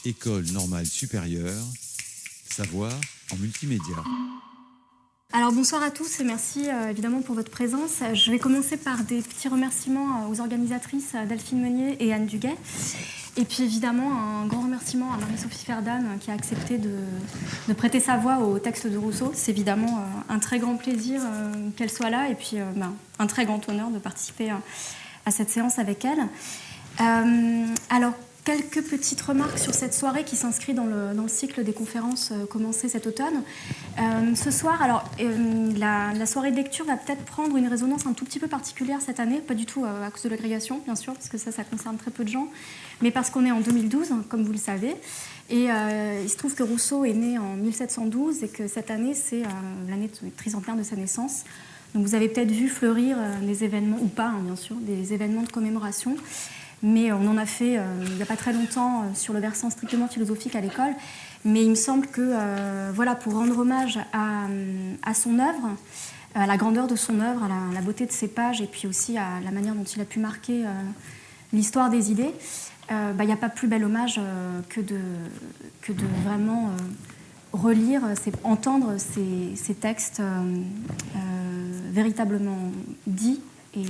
École normale supérieure, savoir en multimédia. Alors bonsoir à tous et merci évidemment pour votre présence. Je vais commencer par des petits remerciements aux organisatrices Delphine Meunier et Anne Duguay. Et puis évidemment un grand remerciement à Marie-Sophie Ferdane qui a accepté de prêter sa voix au texte de Rousseau. C'est évidemment un très grand plaisir qu'elle soit là et puis un très grand honneur de participer à cette séance avec elle. Alors, quelques petites remarques sur cette soirée qui s'inscrit dans le cycle des conférences commencées cet automne. Ce soir, alors, la soirée de lecture va peut-être prendre une résonance un tout petit peu particulière cette année, pas du tout à cause de l'agrégation, bien sûr, parce que ça concerne très peu de gens, mais parce qu'on est en 2012, comme vous le savez. Et il se trouve que Rousseau est né en 1712 et que cette année, c'est l'année tricentenaire de sa naissance. Donc vous avez peut-être vu fleurir des événements, ou pas, hein, bien sûr, des événements de commémoration. Mais on en a fait il n'y a pas très longtemps sur le versant strictement philosophique à l'école. Mais il me semble que, voilà, pour rendre hommage à son œuvre, à la grandeur de son œuvre, à la beauté de ses pages, et puis aussi à la manière dont il a pu marquer l'histoire des idées, il n'y a pas plus bel hommage que de vraiment relire, entendre ces textes véritablement dits et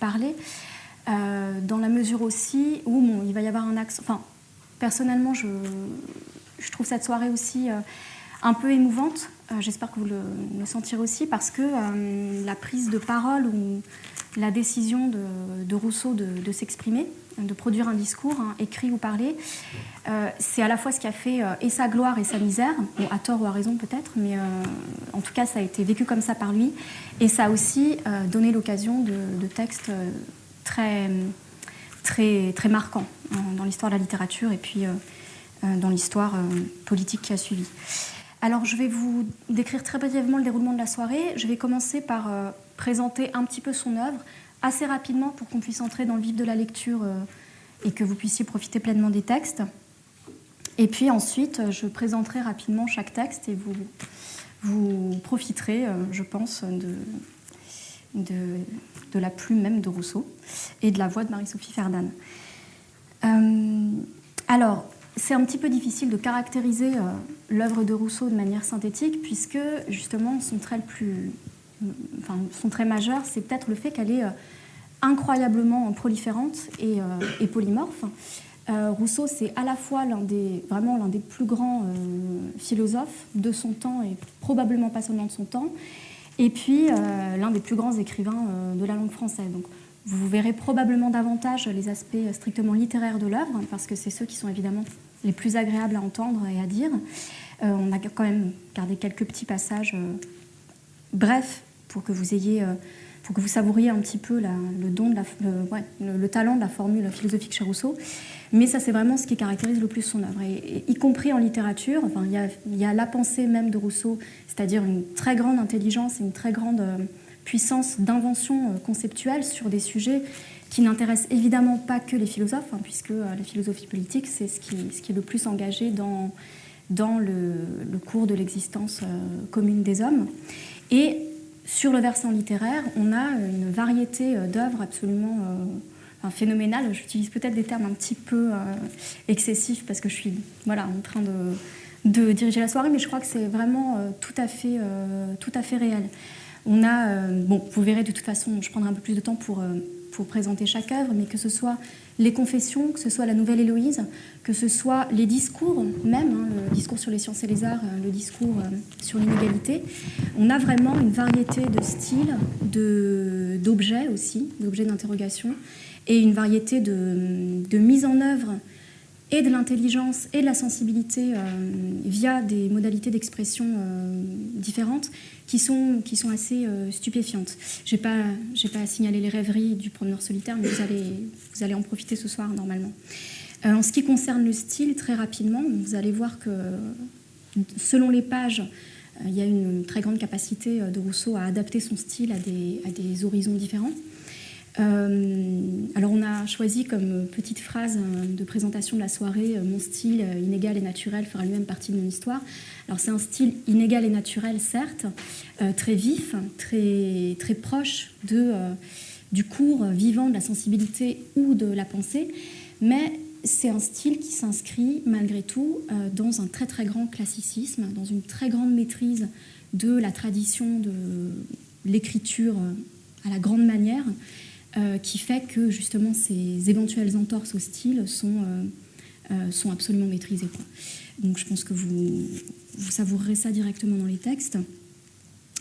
parlés. Dans la mesure aussi où il va y avoir un axe... Enfin, personnellement, je trouve cette soirée aussi un peu émouvante. J'espère que vous le sentirez aussi, parce que la prise de parole ou la décision de Rousseau de s'exprimer, de produire un discours, hein, écrit ou parlé, c'est à la fois ce qui a fait et sa gloire et sa misère, bon, à tort ou à raison peut-être, mais en tout cas ça a été vécu comme ça par lui, et ça a aussi donné l'occasion de textes très, très, très marquants dans l'histoire de la littérature et puis dans l'histoire politique qui a suivi. Alors je vais vous décrire très brièvement le déroulement de la soirée. Je vais commencer par présenter un petit peu son œuvre, assez rapidement pour qu'on puisse entrer dans le vif de la lecture et que vous puissiez profiter pleinement des textes. Et puis ensuite, je présenterai rapidement chaque texte et vous profiterez, je pense, de la plume même de Rousseau et de la voix de Marie-Sophie Ferdane. Alors, c'est un petit peu difficile de caractériser l'œuvre de Rousseau de manière synthétique, puisque justement son trait majeur, c'est peut-être le fait qu'elle est incroyablement proliférante et polymorphe. Rousseau, c'est à la fois l'un des plus grands philosophes de son temps, et probablement pas seulement de son temps, et puis l'un des plus grands écrivains de la langue française. Donc, vous verrez probablement davantage les aspects strictement littéraires de l'œuvre, parce que c'est ceux qui sont évidemment les plus agréables à entendre et à dire. On a quand même gardé quelques petits passages brefs pour que vous savouriez un petit peu le talent de la formule philosophique chez Rousseau. Mais ça, c'est vraiment ce qui caractérise le plus son œuvre. Et y compris en littérature, il y a la pensée même de Rousseau, c'est-à-dire une très grande intelligence et une très grande puissance d'invention conceptuelle sur des sujets qui n'intéressent évidemment pas que les philosophes, puisque la philosophie politique, c'est ce qui est le plus engagé dans le cours de l'existence commune des hommes. Et sur le versant littéraire, on a une variété d'œuvres absolument phénoménales. J'utilise peut-être des termes un petit peu excessifs parce que je suis en train de diriger la soirée, mais je crois que c'est vraiment tout à fait réel. On a, vous verrez de toute façon, je prendrai un peu plus de temps pour présenter chaque œuvre, mais que ce soit les confessions, que ce soit la Nouvelle Héloïse, que ce soit les discours même, le discours sur les sciences et les arts, le discours sur l'inégalité, on a vraiment une variété de styles, d'objets aussi, d'objets d'interrogation, et une variété de mise en œuvre et de l'intelligence et de la sensibilité via des modalités d'expression différentes qui sont assez stupéfiantes. Je n'ai pas signalé les rêveries du promeneur solitaire, mais vous allez en profiter ce soir normalement. En ce qui concerne le style, très rapidement, vous allez voir que selon les pages, il y a une très grande capacité de Rousseau à adapter son style à des horizons différents. Alors on a choisi comme petite phrase de présentation de la soirée « Mon style inégal et naturel fera lui-même partie de mon histoire ». Alors c'est un style inégal et naturel, certes, très vif, très, très proche du cours vivant de la sensibilité ou de la pensée, mais c'est un style qui s'inscrit malgré tout dans un très très grand classicisme, dans une très grande maîtrise de la tradition de l'écriture à la grande manière, qui fait que justement ces éventuelles entorses au style sont absolument maîtrisées, quoi. Donc je pense que vous savourerez ça directement dans les textes.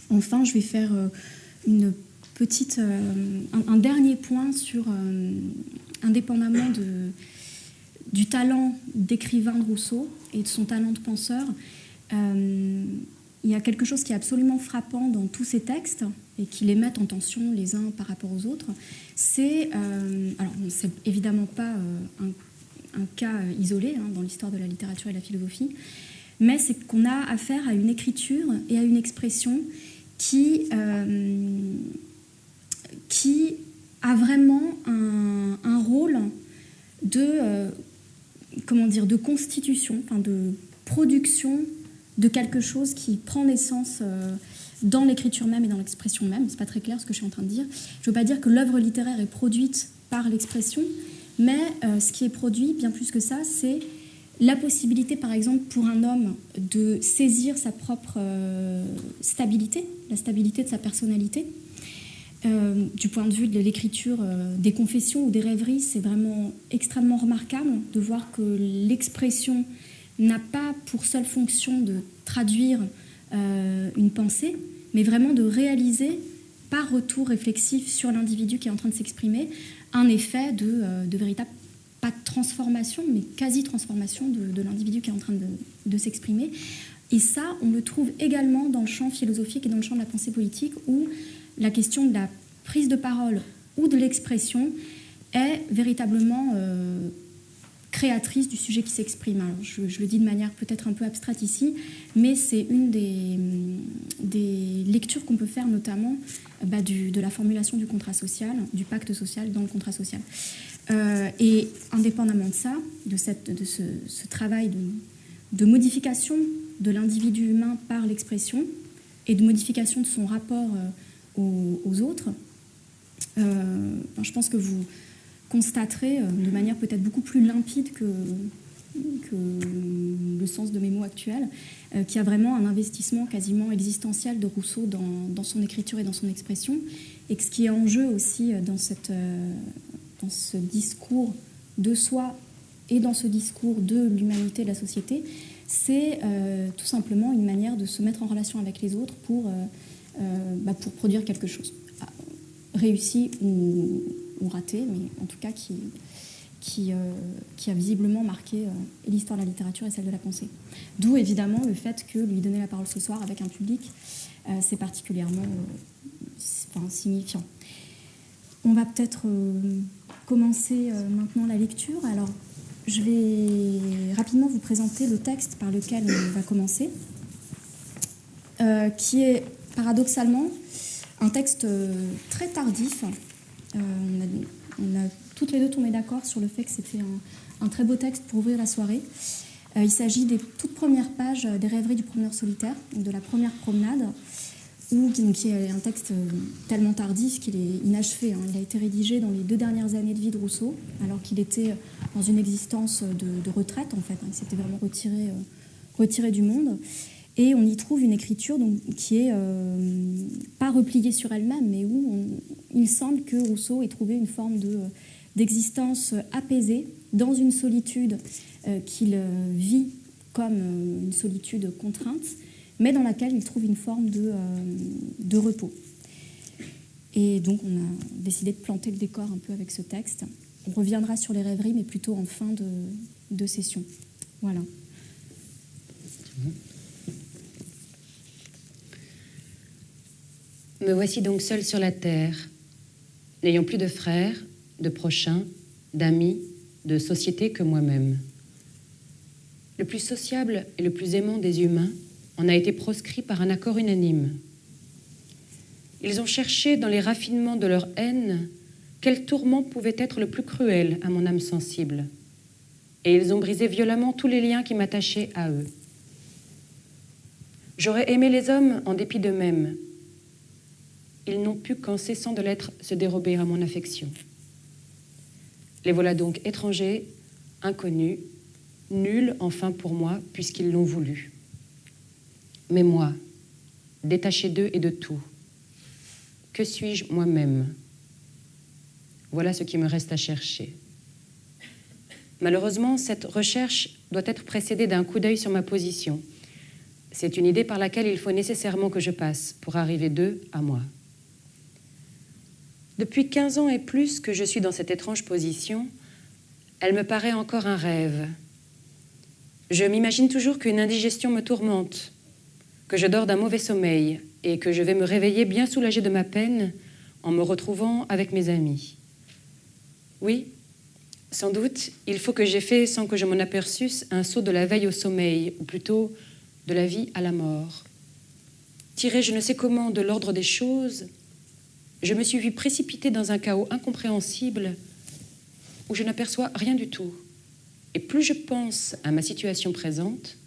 Enfin, je vais faire un dernier point sur, indépendamment du talent d'écrivain de Rousseau et de son talent de penseur, il y a quelque chose qui est absolument frappant dans tous ces textes et qui les met en tension les uns par rapport aux autres. C'est évidemment pas un cas isolé dans l'histoire de la littérature et de la philosophie, mais c'est qu'on a affaire à une écriture et à une expression qui a vraiment un rôle de constitution, de production de quelque chose qui prend naissance dans l'écriture même et dans l'expression même. C'est pas très clair ce que je suis en train de dire. Je veux pas dire que l'œuvre littéraire est produite par l'expression, mais ce qui est produit, bien plus que ça, c'est la possibilité, par exemple, pour un homme de saisir sa propre stabilité, la stabilité de sa personnalité. Du point de vue de l'écriture des confessions ou des rêveries, c'est vraiment extrêmement remarquable de voir que l'expression n'a pas pour seule fonction de traduire une pensée, mais vraiment de réaliser, par retour réflexif sur l'individu qui est en train de s'exprimer, un effet de véritable, pas de transformation, mais quasi-transformation de l'individu qui est en train de s'exprimer. Et ça, on le trouve également dans le champ philosophique et dans le champ de la pensée politique, où la question de la prise de parole ou de l'expression est véritablement créatrice du sujet qui s'exprime. Alors, je le dis de manière peut-être un peu abstraite ici, mais c'est une des lectures qu'on peut faire notamment de la formulation du contrat social, du pacte social dans le contrat social. Et indépendamment de ça, de ce travail de modification de l'individu humain par l'expression et de modification de son rapport aux autres, je pense que vous constaterez de manière peut-être beaucoup plus limpide que le sens de mes mots actuels, qu'il y a vraiment un investissement quasiment existentiel de Rousseau dans son écriture et dans son expression, et que ce qui est en jeu aussi dans ce discours de soi et dans ce discours de l'humanité et de la société, c'est tout simplement une manière de se mettre en relation avec les autres pour produire quelque chose. Réussi ou raté, mais en tout cas qui a visiblement marqué l'histoire de la littérature et celle de la pensée. D'où évidemment le fait que lui donner la parole ce soir avec un public, c'est particulièrement signifiant. On va peut-être commencer maintenant la lecture. Alors, je vais rapidement vous présenter le texte par lequel on va commencer, qui est paradoxalement un texte très tardif. On a toutes les deux tombé d'accord sur le fait que c'était un très beau texte pour ouvrir la soirée. Il s'agit des toutes premières pages des Rêveries du promeneur solitaire, de la première promenade, qui est un texte tellement tardif qu'il est inachevé. Il a été rédigé dans les 2 dernières années de vie de Rousseau, alors qu'il était dans une existence de retraite, en fait. Il s'était vraiment retiré du monde. Et on y trouve une écriture qui est pas repliée sur elle-même, mais où il semble que Rousseau ait trouvé une forme d'existence apaisée dans une solitude qu'il vit comme une solitude contrainte, mais dans laquelle il trouve une forme de repos. Et donc on a décidé de planter le décor un peu avec ce texte. On reviendra sur les rêveries, mais plutôt en fin de session. Voilà. Me voici donc seule sur la terre, n'ayant plus de frères, de prochains, d'amis, de société que moi-même. Le plus sociable et le plus aimant des humains en a été proscrit par un accord unanime. Ils ont cherché dans les raffinements de leur haine quel tourment pouvait être le plus cruel à mon âme sensible, et ils ont brisé violemment tous les liens qui m'attachaient à eux. J'aurais aimé les hommes en dépit d'eux-mêmes. Ils n'ont pu qu'en cessant de l'être se dérober à mon affection. Les voilà donc étrangers, inconnus, nuls enfin pour moi, puisqu'ils l'ont voulu. Mais moi, détaché d'eux et de tout, que suis-je moi-même? Voilà ce qui me reste à chercher. Malheureusement, cette recherche doit être précédée d'un coup d'œil sur ma position. C'est une idée par laquelle il faut nécessairement que je passe pour arriver d'eux à moi. Depuis 15 ans et plus que je suis dans cette étrange position, elle me paraît encore un rêve. Je m'imagine toujours qu'une indigestion me tourmente, que je dors d'un mauvais sommeil et que je vais me réveiller bien soulagée de ma peine en me retrouvant avec mes amis. Oui, sans doute, il faut que j'aie fait, sans que je m'en aperçusse, un saut de la veille au sommeil, ou plutôt de la vie à la mort. Tiré je ne sais comment de l'ordre des choses, je me suis vue précipitée dans un chaos incompréhensible où je n'aperçois rien du tout. Et plus je pense à ma situation présente,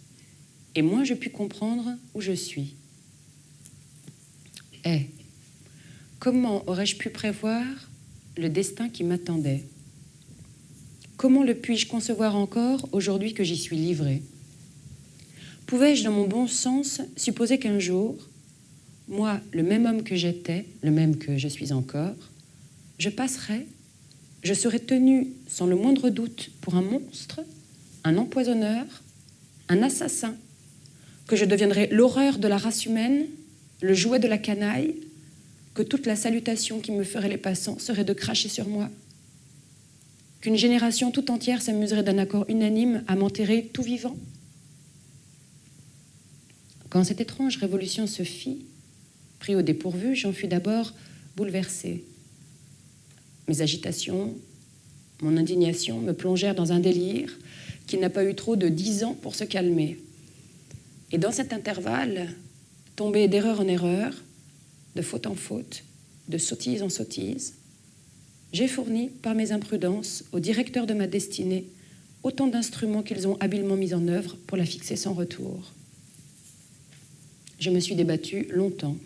et moins je puis comprendre où je suis. Comment aurais-je pu prévoir le destin qui m'attendait? Comment le puis-je concevoir encore aujourd'hui que j'y suis livrée? Pouvais-je, dans mon bon sens, supposer qu'un jour, moi, le même homme que j'étais, le même que je suis encore, je passerais, je serais tenue sans le moindre doute pour un monstre, un empoisonneur, un assassin, que je deviendrais l'horreur de la race humaine, le jouet de la canaille, que toute la salutation qui me ferait les passants serait de cracher sur moi, qu'une génération tout entière s'amuserait d'un accord unanime à m'enterrer tout vivant. Quand cette étrange révolution se fit, pris au dépourvu, j'en fus d'abord bouleversée. Mes agitations, mon indignation me plongèrent dans un délire qui n'a pas eu trop de 10 ans pour se calmer. Et dans cet intervalle, tombé d'erreur en erreur, de faute en faute, de sottise en sottise, j'ai fourni, par mes imprudences, aux directeurs de ma destinée, autant d'instruments qu'ils ont habilement mis en œuvre pour la fixer sans retour. Je me suis débattue longtemps,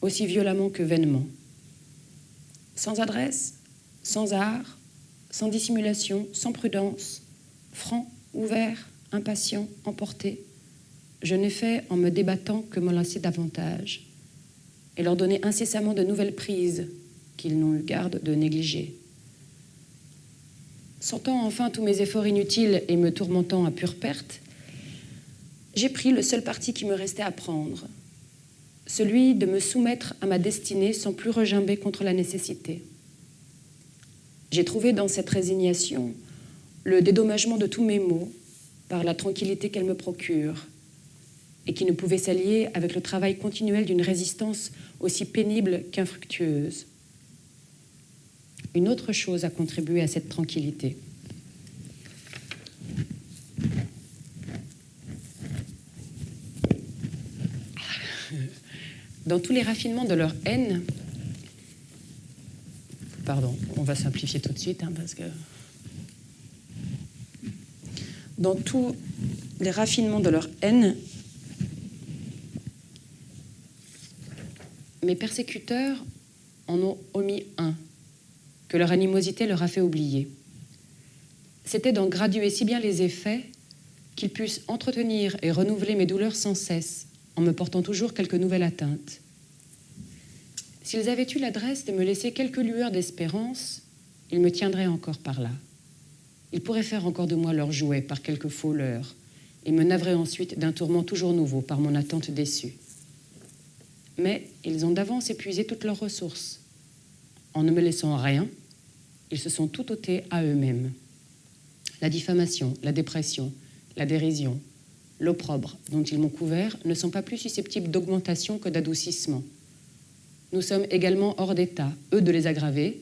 aussi violemment que vainement. Sans adresse, sans art, sans dissimulation, sans prudence, franc, ouvert, impatient, emporté, je n'ai fait en me débattant que m'enlacer davantage et leur donner incessamment de nouvelles prises qu'ils n'ont eu garde de négliger. Sentant enfin tous mes efforts inutiles et me tourmentant à pure perte, j'ai pris le seul parti qui me restait à prendre, celui de me soumettre à ma destinée sans plus regimber contre la nécessité. J'ai trouvé dans cette résignation le dédommagement de tous mes maux par la tranquillité qu'elle me procure et qui ne pouvait s'allier avec le travail continuel d'une résistance aussi pénible qu'infructueuse. Une autre chose a contribué à cette tranquillité. Dans tous les raffinements de leur haine, pardon, on va simplifier tout de suite, parce que dans tous les raffinements de leur haine, mes persécuteurs en ont omis un, que leur animosité leur a fait oublier. C'était d'en graduer si bien les effets qu'ils puissent entretenir et renouveler mes douleurs sans cesse, en me portant toujours quelque nouvelle atteinte. S'ils avaient eu l'adresse de me laisser quelques lueurs d'espérance, ils me tiendraient encore par là. Ils pourraient faire encore de moi leur jouet par quelques faux leurres et me navraient ensuite d'un tourment toujours nouveau par mon attente déçue. Mais ils ont d'avance épuisé toutes leurs ressources. En ne me laissant rien, ils se sont tout ôtés à eux-mêmes. La diffamation, la dépression, la dérision, l'opprobre dont ils m'ont couvert ne sont pas plus susceptibles d'augmentation que d'adoucissement. Nous sommes également hors d'état, eux de les aggraver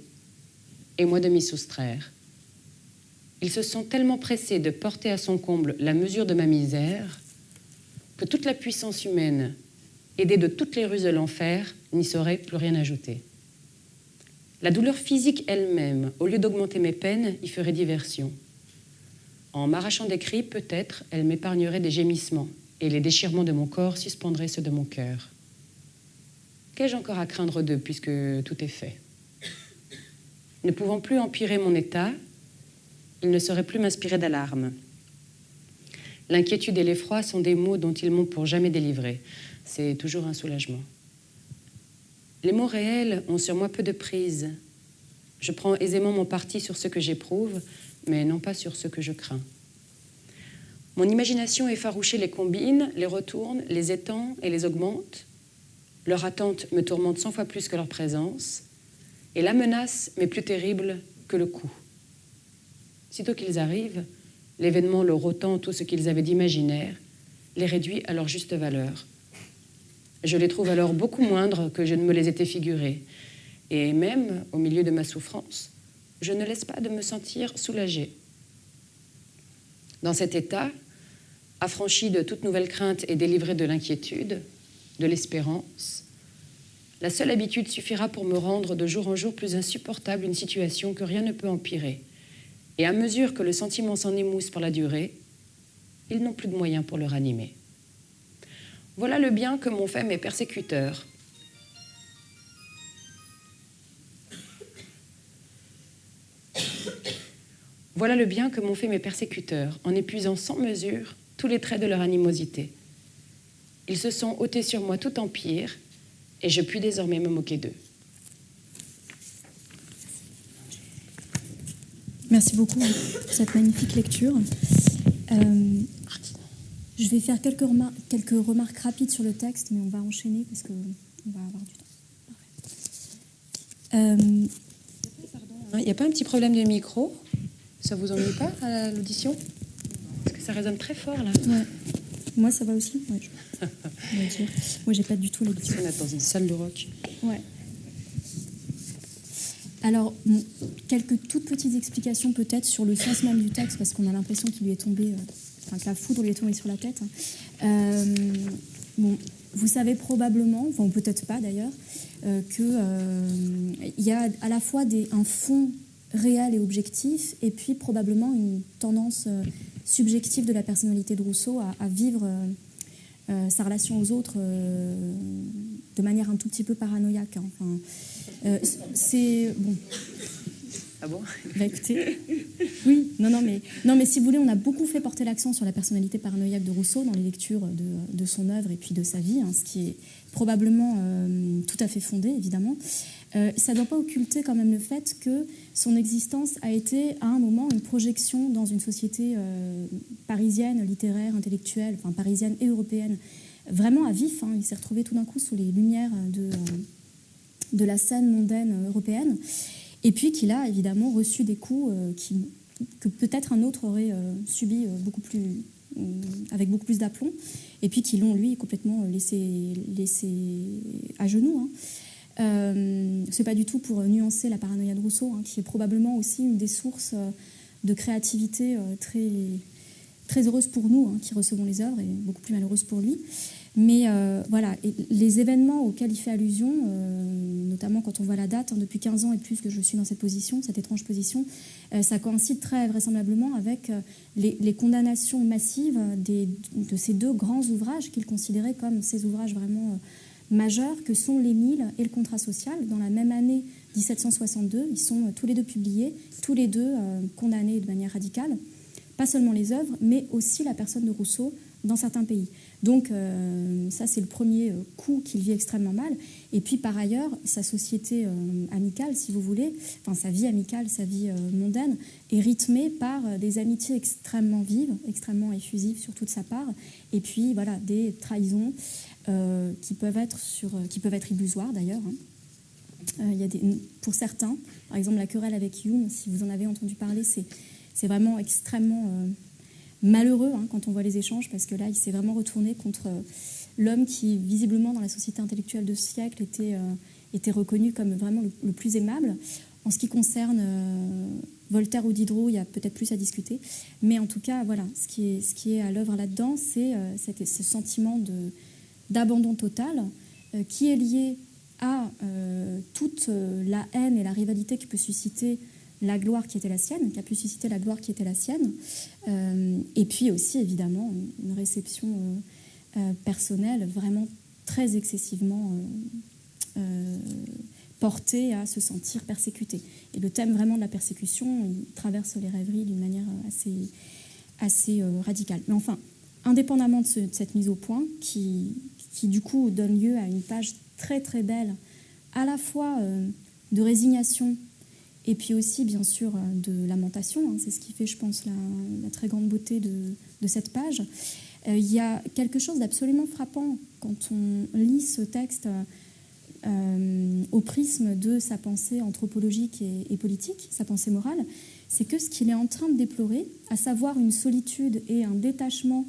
et moi de m'y soustraire. Ils se sont tellement pressés de porter à son comble la mesure de ma misère que toute la puissance humaine, aidée de toutes les ruses de l'enfer, n'y saurait plus rien ajouter. La douleur physique elle-même, au lieu d'augmenter mes peines, y ferait diversion. En m'arrachant des cris, peut-être, elle m'épargnerait des gémissements, et les déchirements de mon corps suspendraient ceux de mon cœur. Qu'ai-je encore à craindre d'eux, puisque tout est fait? Ne pouvant plus empirer mon état, il ne saurait plus m'inspirer d'alarme. L'inquiétude et l'effroi sont des mots dont ils m'ont pour jamais délivré. C'est toujours un soulagement. Les mots réels ont sur moi peu de prise. Je prends aisément mon parti sur ce que j'éprouve, mais non pas sur ce que je crains. Mon imagination effarouchée les combine, les retourne, les étend et les augmente. Leur attente me tourmente 100 fois plus que leur présence, et la menace m'est plus terrible que le coup. Sitôt qu'ils arrivent, l'événement leur ôtant tout ce qu'ils avaient d'imaginaire, les réduit à leur juste valeur. Je les trouve alors beaucoup moindres que je ne me les étais figurés, et même, au milieu de ma souffrance, je ne laisse pas de me sentir soulagée. Dans cet état, affranchi de toute nouvelle crainte et délivré de l'inquiétude, de l'espérance, la seule habitude suffira pour me rendre de jour en jour plus insupportable une situation que rien ne peut empirer. Et à mesure que le sentiment s'en émousse pour la durée, ils n'ont plus de moyens pour le ranimer. Voilà le bien que m'ont fait mes persécuteurs. Voilà le bien que m'ont fait mes persécuteurs, en épuisant sans mesure tous les traits de leur animosité. Ils se sont ôtés sur moi tout empire, et je puis désormais me moquer d'eux. Merci beaucoup pour cette magnifique lecture. Je vais faire quelques remarques rapides sur le texte, mais on va enchaîner parce qu'on va avoir du temps. Il n'y a pas un petit problème de micro? Ça vous ennuie pas à l'audition? Parce que ça résonne très fort là. Ouais. Moi, ça va aussi. Ouais, on va dire. Moi, j'ai pas du tout l'audition. On est dans une salle de rock. Ouais. Alors, quelques toutes petites explications peut-être sur le sens même du texte, parce qu'on a l'impression qu'il lui est tombé, que la foudre lui est tombée sur la tête. Bon, vous savez probablement, enfin peut-être pas d'ailleurs, qu'il y a à la fois un fond réel et objectif, et puis probablement une tendance subjective de la personnalité de Rousseau à vivre sa relation aux autres de manière un tout petit peu paranoïaque. Hein. Enfin, c'est bon. Ah bon? Bah, écoutez, oui, non, mais si vous voulez, on a beaucoup fait porter l'accent sur la personnalité paranoïaque de Rousseau dans les lectures de son œuvre et puis de sa vie, hein, ce qui est probablement tout à fait fondé, évidemment. Ça ne doit pas occulter quand même le fait que son existence a été à un moment une projection dans une société parisienne, littéraire, intellectuelle, enfin parisienne et européenne, vraiment à vif. Hein. Il s'est retrouvé tout d'un coup sous les lumières de la scène mondaine européenne. Et puis qu'il a évidemment reçu des coups que peut-être un autre aurait subi avec beaucoup plus d'aplomb, et puis qui l'ont, lui, complètement laissé à genoux. Hein. C'est pas du tout pour nuancer la paranoïa de Rousseau, hein, qui est probablement aussi une des sources de créativité très, très heureuse pour nous, hein, qui recevons les œuvres, et beaucoup plus malheureuse pour lui. Mais voilà, et les événements auxquels il fait allusion, notamment quand on voit la date, hein, depuis 15 ans et plus que je suis dans cette position, cette étrange position, ça coïncide très vraisemblablement avec les condamnations massives de ces deux grands ouvrages qu'il considérait comme ces ouvrages vraiment majeurs, que sont l'Émile et le Contrat social. Dans la même année 1762, ils sont tous les deux publiés, tous les deux condamnés de manière radicale. Pas seulement les œuvres, mais aussi la personne de Rousseau dans certains pays. Donc ça, c'est le premier coup qu'il vit extrêmement mal. Et puis par ailleurs, sa société amicale, si vous voulez, enfin sa vie amicale, sa vie mondaine, est rythmée par des amitiés extrêmement vives, extrêmement effusives sur toute sa part, et puis voilà, des trahisons qui peuvent être illusoires d'ailleurs. Hein. Il y a pour certains, par exemple la querelle avec Hume, si vous en avez entendu parler, c'est vraiment extrêmement malheureux, hein, quand on voit les échanges, parce que là, il s'est vraiment retourné contre l'homme qui, visiblement, dans la société intellectuelle de ce siècle, était reconnu comme vraiment le plus aimable. En ce qui concerne Voltaire ou Diderot, il y a peut-être plus à discuter. Mais en tout cas, voilà, ce qui est à l'œuvre là-dedans, c'est ce sentiment d'abandon total qui est lié à toute la haine et la rivalité qui peut susciter la gloire qui était la sienne, qui a pu susciter la gloire qui était la sienne, et puis aussi évidemment une réception personnelle vraiment très excessivement portés à se sentir persécutés. Et le thème vraiment de la persécution, il traverse les rêveries d'une manière assez radicale. Mais enfin, indépendamment de cette mise au point, qui du coup donne lieu à une page très très belle, à la fois de résignation et puis aussi bien sûr de lamentation, hein, c'est ce qui fait je pense la très grande beauté de cette page. Il y a quelque chose d'absolument frappant quand on lit ce texte au prisme de sa pensée anthropologique et politique, sa pensée morale, c'est que ce qu'il est en train de déplorer, à savoir une solitude et un détachement,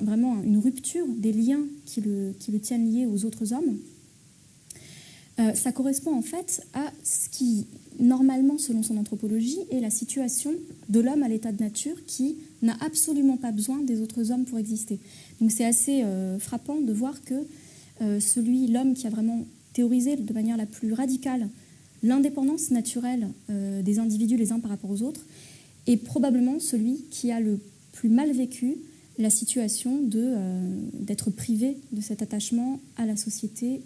vraiment une rupture des liens qui le tiennent lié aux autres hommes, ça correspond en fait à ce qui, normalement, selon son anthropologie, est la situation de l'homme à l'état de nature qui n'a absolument pas besoin des autres hommes pour exister. Donc c'est assez frappant de voir que l'homme qui a vraiment théorisé de manière la plus radicale l'indépendance naturelle des individus les uns par rapport aux autres est probablement celui qui a le plus mal vécu la situation d'être privé de cet attachement à la société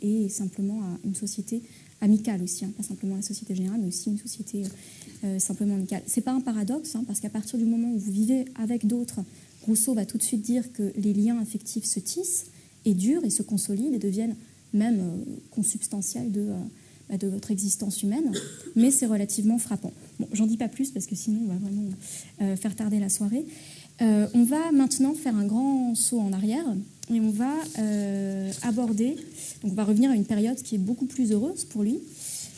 et simplement à une société amicale aussi, hein, pas simplement la société générale, mais aussi une société simplement amicale. C'est pas un paradoxe, hein, parce qu'à partir du moment où vous vivez avec d'autres, Rousseau va tout de suite dire que les liens affectifs se tissent et durent et se consolident et deviennent même consubstantiels de votre existence humaine, mais c'est relativement frappant. Bon, j'en dis pas plus parce que sinon on va vraiment faire tarder la soirée. On va maintenant faire un grand saut en arrière et on va aborder, donc on va revenir à une période qui est beaucoup plus heureuse pour lui,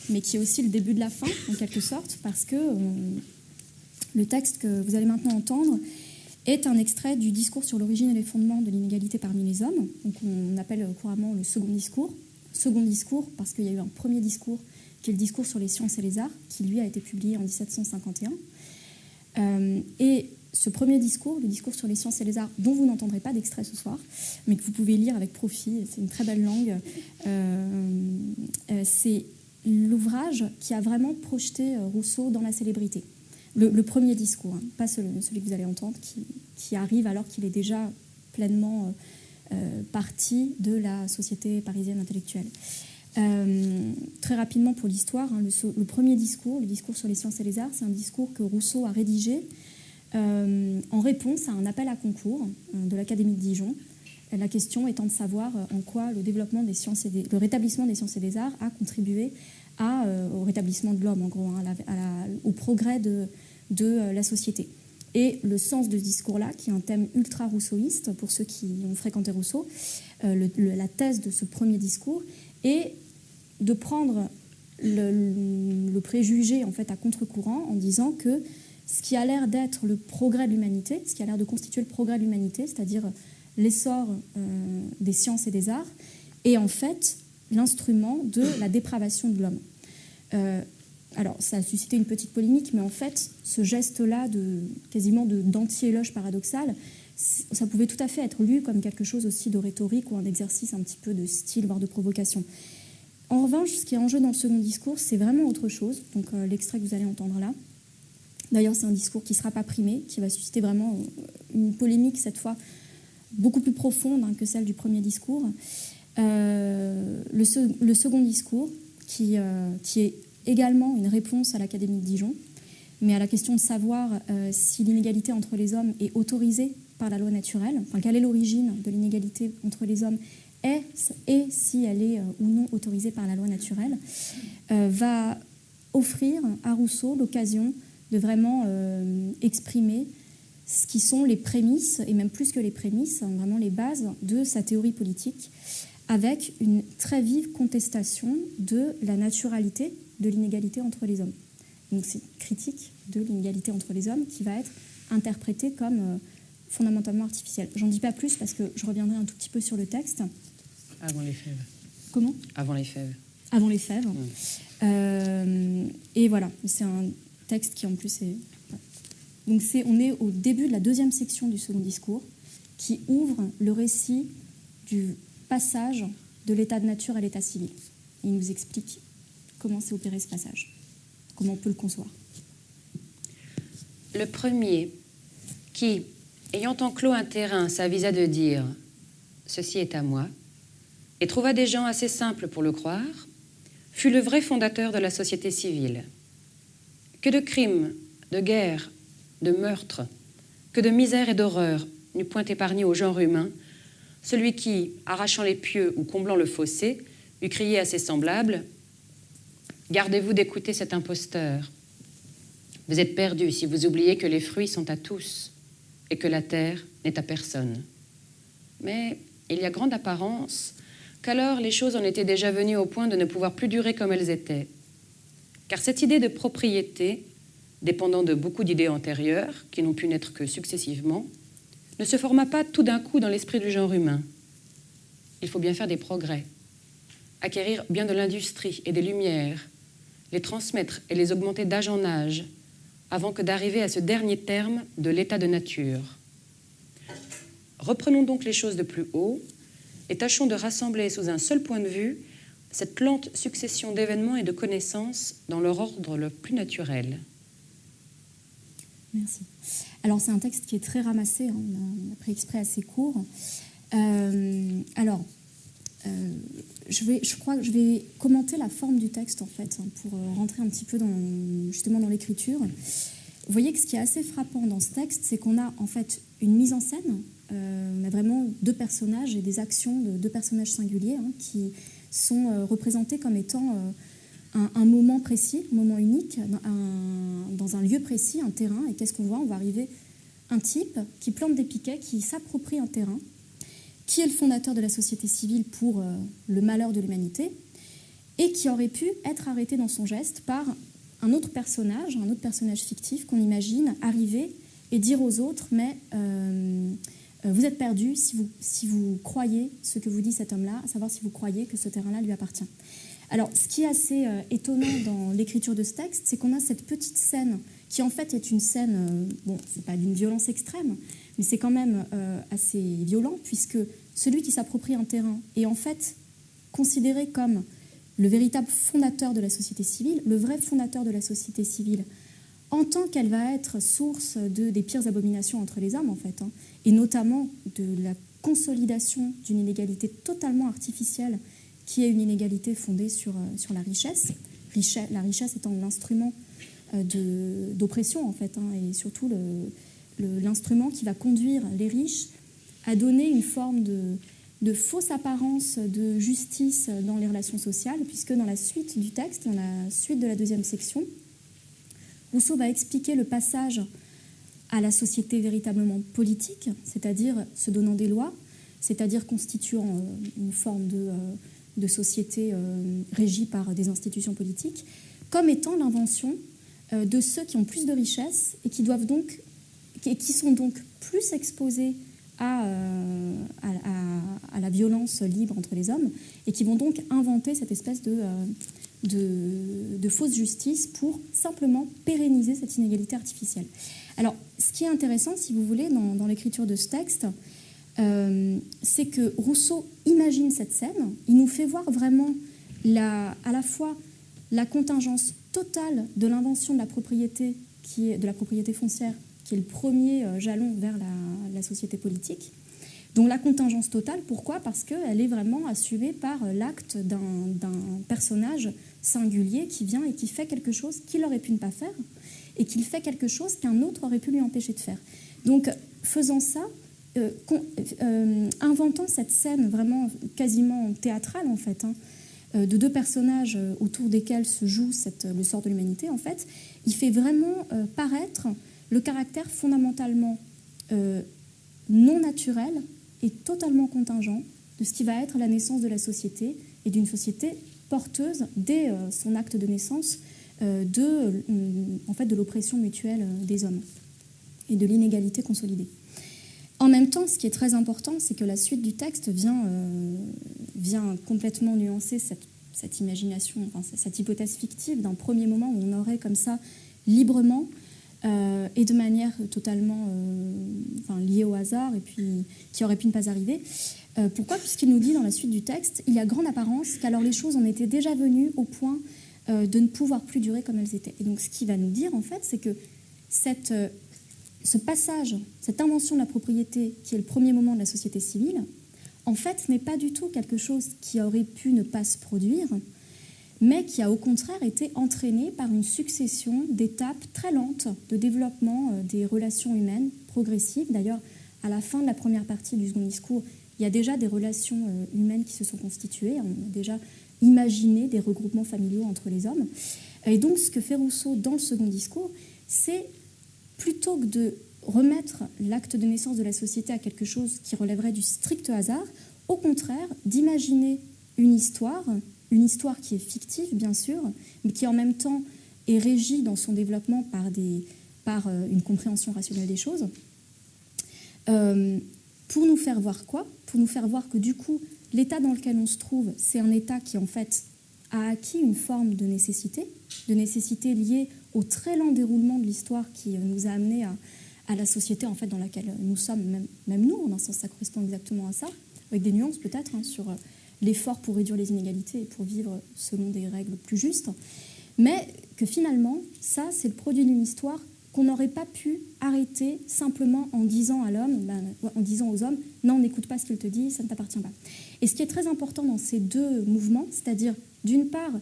mais qui est aussi le début de la fin en quelque sorte, parce que le texte que vous allez maintenant entendre est un extrait du discours sur l'origine et les fondements de l'inégalité parmi les hommes, donc on appelle couramment le second discours. Second discours parce qu'il y a eu un premier discours qui est le discours sur les sciences et les arts, qui lui a été publié en 1751. Et ce premier discours, le discours sur les sciences et les arts, dont vous n'entendrez pas d'extrait ce soir, mais que vous pouvez lire avec profit, c'est une très belle langue, c'est l'ouvrage qui a vraiment projeté Rousseau dans la célébrité. Le premier discours, hein, pas celui que vous allez entendre, qui arrive alors qu'il est déjà pleinement partie de la société parisienne intellectuelle. Très rapidement pour l'histoire, hein, le premier discours, le discours sur les sciences et les arts, c'est un discours que Rousseau a rédigé en réponse à un appel à concours de l'Académie de Dijon. La question étant de savoir en quoi le développement des sciences le rétablissement des sciences et des arts a contribué au rétablissement de l'homme, en gros, hein, au progrès de la société. Et le sens de ce discours-là, qui est un thème ultra-rousseauiste, pour ceux qui ont fréquenté Rousseau, la thèse de ce premier discours est de prendre le préjugé en fait, à contre-courant en disant que ce qui a l'air d'être le progrès de l'humanité, ce qui a l'air de constituer le progrès de l'humanité, c'est-à-dire l'essor des sciences et des arts, est en fait l'instrument de la dépravation de l'homme. Alors, ça a suscité une petite polémique, mais en fait, ce geste-là, quasiment d'anti-éloge paradoxal, ça pouvait tout à fait être lu comme quelque chose aussi de rhétorique ou un exercice un petit peu de style, voire de provocation. En revanche, ce qui est en jeu dans le second discours, c'est vraiment autre chose. Donc, l'extrait que vous allez entendre là. D'ailleurs, c'est un discours qui ne sera pas primé, qui va susciter vraiment une polémique, cette fois, beaucoup plus profonde hein, que celle du premier discours. Le second discours, qui est également une réponse à l'Académie de Dijon, mais à la question de savoir si l'inégalité entre les hommes est autorisée par la loi naturelle, enfin, quelle est l'origine de l'inégalité entre les hommes et si elle est ou non autorisée par la loi naturelle, va offrir à Rousseau l'occasion de vraiment exprimer ce qui sont les prémices, et même plus que les prémices, hein, vraiment les bases de sa théorie politique, avec une très vive contestation de la naturalité de l'inégalité entre les hommes. Donc c'est une critique de l'inégalité entre les hommes qui va être interprétée comme fondamentalement artificielle. J'en dis pas plus parce que je reviendrai un tout petit peu sur le texte. Avant les fèves. Comment ? Avant les fèves. Avant les fèves. Et voilà, c'est un texte qui en plus est... Donc on est au début de la deuxième section du second discours qui ouvre le récit du passage de l'état de nature à l'état civil. Il nous explique comment s'est opéré ce passage, comment on peut le concevoir. Le premier, qui, ayant enclos un terrain, s'avisa de dire « Ceci est à moi », et trouva des gens assez simples pour le croire, fut le vrai fondateur de la société civile. Que de crimes, de guerres, de meurtres, que de misère et d'horreur n'eût point épargné au genre humain, celui qui, arrachant les pieux ou comblant le fossé, eût crié à ses semblables « Gardez-vous d'écouter cet imposteur. Vous êtes perdus si vous oubliez que les fruits sont à tous et que la terre n'est à personne. » Mais il y a grande apparence qu'alors les choses en étaient déjà venues au point de ne pouvoir plus durer comme elles étaient. Car cette idée de propriété, dépendant de beaucoup d'idées antérieures, qui n'ont pu naître que successivement, ne se forma pas tout d'un coup dans l'esprit du genre humain. Il faut bien faire des progrès, acquérir bien de l'industrie et des lumières, les transmettre et les augmenter d'âge en âge, avant que d'arriver à ce dernier terme de l'état de nature. Reprenons donc les choses de plus haut et tâchons de rassembler sous un seul point de vue cette lente succession d'événements et de connaissances dans leur ordre le plus naturel. Merci. Alors, c'est un texte qui est très ramassé, hein, on a pris exprès assez court. Je crois que je vais commenter la forme du texte, en fait, hein, pour rentrer un petit peu justement dans l'écriture. Vous voyez que ce qui est assez frappant dans ce texte, c'est qu'on a en fait une mise en scène, on a vraiment deux personnages et des actions de deux personnages singuliers, hein, qui sont représentés comme étant un moment précis, un moment unique, dans un lieu précis, un terrain. Et qu'est-ce qu'on voit? On va arriver un type qui plante des piquets, qui s'approprie un terrain, qui est le fondateur de la société civile pour le malheur de l'humanité, et qui aurait pu être arrêté dans son geste par un autre personnage fictif qu'on imagine arriver et dire aux autres « mais vous êtes perdus si vous croyez ce que vous dit cet homme-là, à savoir si vous croyez que ce terrain-là lui appartient ». Alors, ce qui est assez étonnant dans l'écriture de ce texte, c'est qu'on a cette petite scène qui en fait est une scène, bon, c'est pas d'une violence extrême, mais c'est quand même assez violent, puisque celui qui s'approprie un terrain est en fait considéré comme le véritable fondateur de la société civile, le vrai fondateur de la société civile, en tant qu'elle va être source des pires abominations entre les hommes, en fait, hein, et notamment de la consolidation d'une inégalité totalement artificielle, qui est une inégalité fondée sur la richesse, la richesse étant l'instrument d'oppression, en fait, hein, et surtout l'instrument qui va conduire les riches à donner une forme de fausse apparence de justice dans les relations sociales, puisque dans la suite du texte, dans la suite de la deuxième section, Rousseau va expliquer le passage à la société véritablement politique, c'est-à-dire se donnant des lois, c'est-à-dire constituant une forme de société régie par des institutions politiques, comme étant l'invention de ceux qui ont plus de richesses et qui sont donc plus exposés à la violence libre entre les hommes, et qui vont donc inventer cette espèce de fausse justice pour simplement pérenniser cette inégalité artificielle. Alors, ce qui est intéressant, si vous voulez, dans l'écriture de ce texte, c'est que Rousseau imagine cette scène, il nous fait voir vraiment à la fois la contingence totale de l'invention de la propriété, de la propriété foncière, qui est le premier jalon vers la société politique. Donc la contingence totale, pourquoi? Parce qu'elle est vraiment assumée par l'acte d'un personnage singulier qui vient et qui fait quelque chose qu'il aurait pu ne pas faire, et qu'il fait quelque chose qu'un autre aurait pu lui empêcher de faire. Donc faisant ça, inventant cette scène vraiment quasiment théâtrale, en fait, hein, de deux personnages autour desquels se joue le sort de l'humanité, en fait, il fait vraiment paraître le caractère fondamentalement non naturel et totalement contingent de ce qui va être la naissance de la société, et d'une société porteuse, dès son acte de naissance, de l'oppression mutuelle des hommes et de l'inégalité consolidée. En même temps, ce qui est très important, c'est que la suite du texte vient complètement nuancer cette imagination, enfin, cette hypothèse fictive d'un premier moment où on aurait comme ça librement et de manière totalement liée au hasard, et puis qui aurait pu ne pas arriver. Pourquoi? Puisqu'il nous dit dans la suite du texte, il y a grande apparence qu'alors les choses en étaient déjà venues au point de ne pouvoir plus durer comme elles étaient. Et donc ce qu'il va nous dire, en fait, c'est que ce passage, cette invention de la propriété, qui est le premier moment de la société civile, en fait, n'est pas du tout quelque chose qui aurait pu ne pas se produire, mais qui a au contraire été entraîné par une succession d'étapes très lentes de développement des relations humaines progressives. D'ailleurs, à la fin de la première partie du second discours, il y a déjà des relations humaines qui se sont constituées. On a déjà imaginé des regroupements familiaux entre les hommes. Et donc, ce que fait Rousseau dans le second discours, c'est plutôt que de remettre l'acte de naissance de la société à quelque chose qui relèverait du strict hasard, au contraire, d'imaginer une histoire qui est fictive, bien sûr, mais qui en même temps est régie dans son développement par une compréhension rationnelle des choses, pour nous faire voir quoi ? Pour nous faire voir que du coup, l'état dans lequel on se trouve, c'est un état qui en fait a acquis une forme de nécessité liée au très lent déroulement de l'histoire qui nous a amenés à la société en fait dans laquelle nous sommes, même nous, en un sens ça correspond exactement à ça, avec des nuances peut-être sur l'effort pour réduire les inégalités et pour vivre selon des règles plus justes, mais que finalement, ça c'est le produit d'une histoire qu'on n'aurait pas pu arrêter simplement en disant à l'homme, en disant aux hommes, non, n'écoute pas ce qu'il te dit, ça ne t'appartient pas. Et ce qui est très important dans ces deux mouvements, c'est-à-dire d'une part,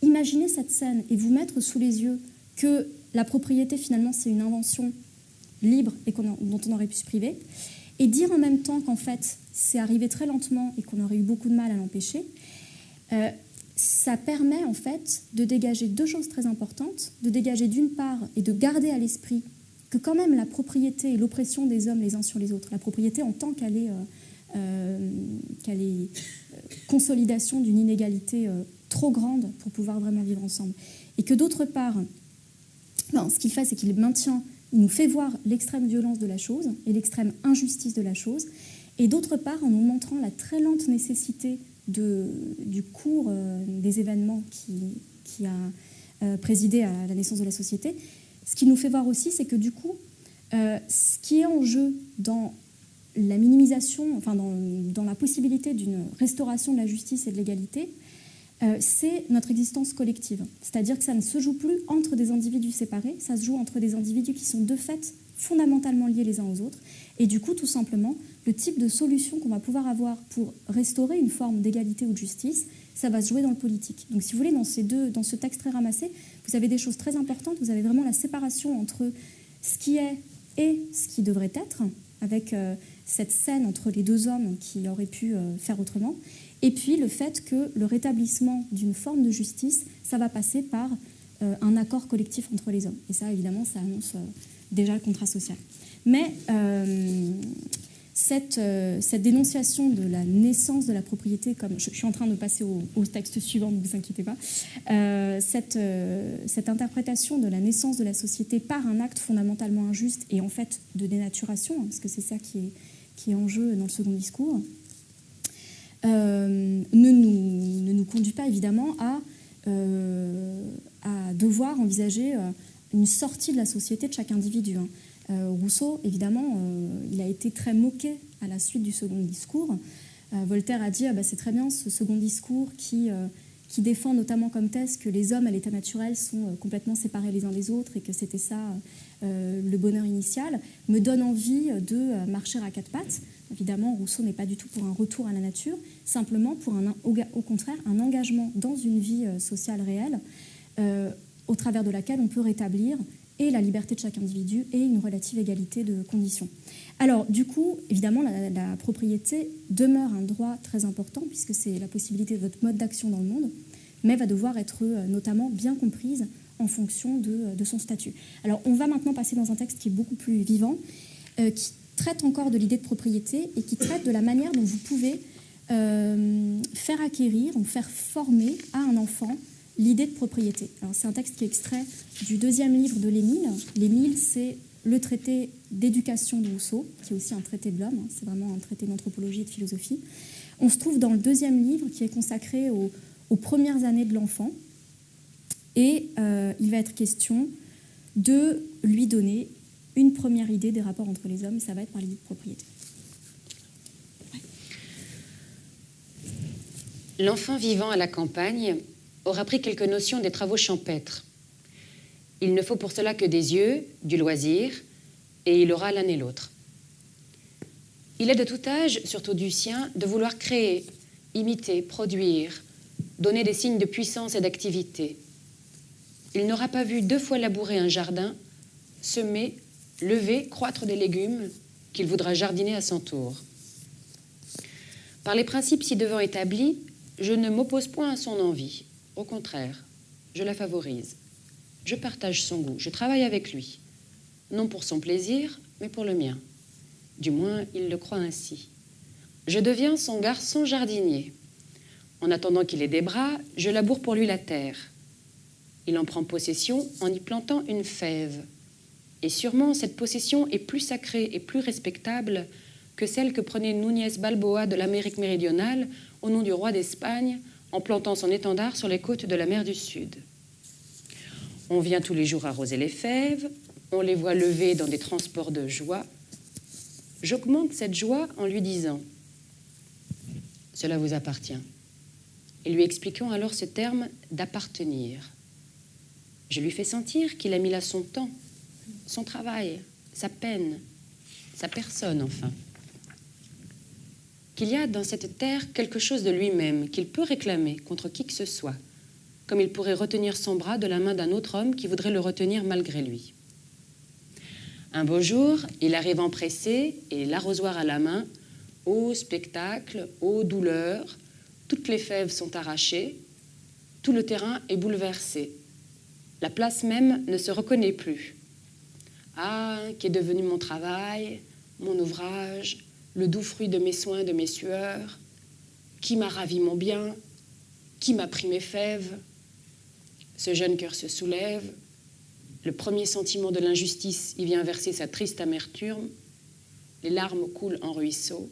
imaginez cette scène et vous mettre sous les yeux que la propriété finalement c'est une invention libre et dont on aurait pu se priver, et dire en même temps qu'en fait c'est arrivé très lentement et qu'on aurait eu beaucoup de mal à l'empêcher, ça permet en fait de dégager deux choses très importantes, de dégager d'une part et de garder à l'esprit que quand même la propriété et l'oppression des hommes les uns sur les autres, la propriété en tant qu'elle est consolidation d'une inégalité trop grande pour pouvoir vraiment vivre ensemble, et que d'autre part, ce qu'il fait c'est qu'il nous fait voir l'extrême violence de la chose et l'extrême injustice de la chose, et d'autre part en nous montrant la très lente nécessité du cours des événements qui a présidé à la naissance de la société. Ce qui nous fait voir aussi, c'est que du coup, ce qui est en jeu dans la minimisation, enfin dans la possibilité d'une restauration de la justice et de l'égalité, c'est notre existence collective. C'est-à-dire que ça ne se joue plus entre des individus séparés, ça se joue entre des individus qui sont de fait fondamentalement liés les uns aux autres. Et du coup, tout simplement, le type de solution qu'on va pouvoir avoir pour restaurer une forme d'égalité ou de justice, ça va se jouer dans le politique. Donc si vous voulez, dans ce texte très ramassé, vous avez des choses très importantes, vous avez vraiment la séparation entre ce qui est et ce qui devrait être, avec cette scène entre les deux hommes qui auraient pu faire autrement, et puis le fait que le rétablissement d'une forme de justice, ça va passer par un accord collectif entre les hommes. Et ça, évidemment, ça annonce déjà le contrat social. Mais cette dénonciation de la naissance de la propriété, comme je suis en train de passer au texte suivant, ne vous inquiétez pas, cette interprétation de la naissance de la société par un acte fondamentalement injuste et en fait de dénaturation, parce que c'est ça qui est en jeu dans le second discours, ne nous conduit pas évidemment à devoir envisager une sortie de la société de chaque individu. Rousseau, évidemment, il a été très moqué à la suite du second discours. Voltaire a dit c'est très bien ce second discours qui défend notamment comme thèse que les hommes à l'état naturel sont complètement séparés les uns des autres et que c'était ça le bonheur initial, me donne envie de marcher à quatre pattes. Évidemment, Rousseau n'est pas du tout pour un retour à la nature, simplement pour au contraire un engagement dans une vie sociale réelle au travers de laquelle on peut rétablir et la liberté de chaque individu et une relative égalité de conditions. Alors, du coup, évidemment, la propriété demeure un droit très important puisque c'est la possibilité de votre mode d'action dans le monde, mais va devoir être notamment bien comprise en fonction de son statut. Alors, on va maintenant passer dans un texte qui est beaucoup plus vivant, qui traite encore de l'idée de propriété et qui traite de la manière dont vous pouvez faire acquérir ou faire former à un enfant l'idée de propriété. Alors, c'est un texte qui est extrait du deuxième livre de l'Émile. L'Émile, c'est le traité d'éducation de Rousseau, qui est aussi un traité de l'homme, c'est vraiment un traité d'anthropologie et de philosophie. On se trouve dans le deuxième livre qui est consacré aux premières années de l'enfant. Et il va être question de lui donner une première idée des rapports entre les hommes, et ça va être par l'idée de propriété. L'enfant vivant à la campagne aura pris quelques notions des travaux champêtres. Il ne faut pour cela que des yeux, du loisir, et il aura l'un et l'autre. Il est de tout âge, surtout du sien, de vouloir créer, imiter, produire, donner des signes de puissance et d'activité. Il n'aura pas vu 2 fois labourer un jardin, semer, lever, croître des légumes qu'il voudra jardiner à son tour. Par les principes ci-devant établis, je ne m'oppose point à son envie. Au contraire, je la favorise. Je partage son goût, je travaille avec lui. Non pour son plaisir, mais pour le mien. Du moins, il le croit ainsi. Je deviens son garçon jardinier. En attendant qu'il ait des bras, je laboure pour lui la terre. Il en prend possession en y plantant une fève. Et sûrement, cette possession est plus sacrée et plus respectable que celle que prenait Núñez Balboa de l'Amérique méridionale au nom du roi d'Espagne en plantant son étendard sur les côtes de la mer du Sud. On vient tous les jours arroser les fèves, on les voit lever dans des transports de joie. J'augmente cette joie en lui disant « Cela vous appartient » et lui expliquant alors ce terme d'appartenir. Je lui fais sentir qu'il a mis là son temps, son travail, sa peine, sa personne enfin. Qu'il y a dans cette terre quelque chose de lui-même qu'il peut réclamer contre qui que ce soit, comme il pourrait retenir son bras de la main d'un autre homme qui voudrait le retenir malgré lui. Un beau jour, il arrive empressé et l'arrosoir à la main. Ô spectacle, ô douleur, toutes les fèves sont arrachées, tout le terrain est bouleversé. La place même ne se reconnaît plus. Ah, qu'est devenu mon travail, mon ouvrage, le doux fruit de mes soins, de mes sueurs? Qui m'a ravi mon bien? Qui m'a pris mes fèves? Ce jeune cœur se soulève. Le premier sentiment de l'injustice y vient verser sa triste amertume. Les larmes coulent en ruisseaux.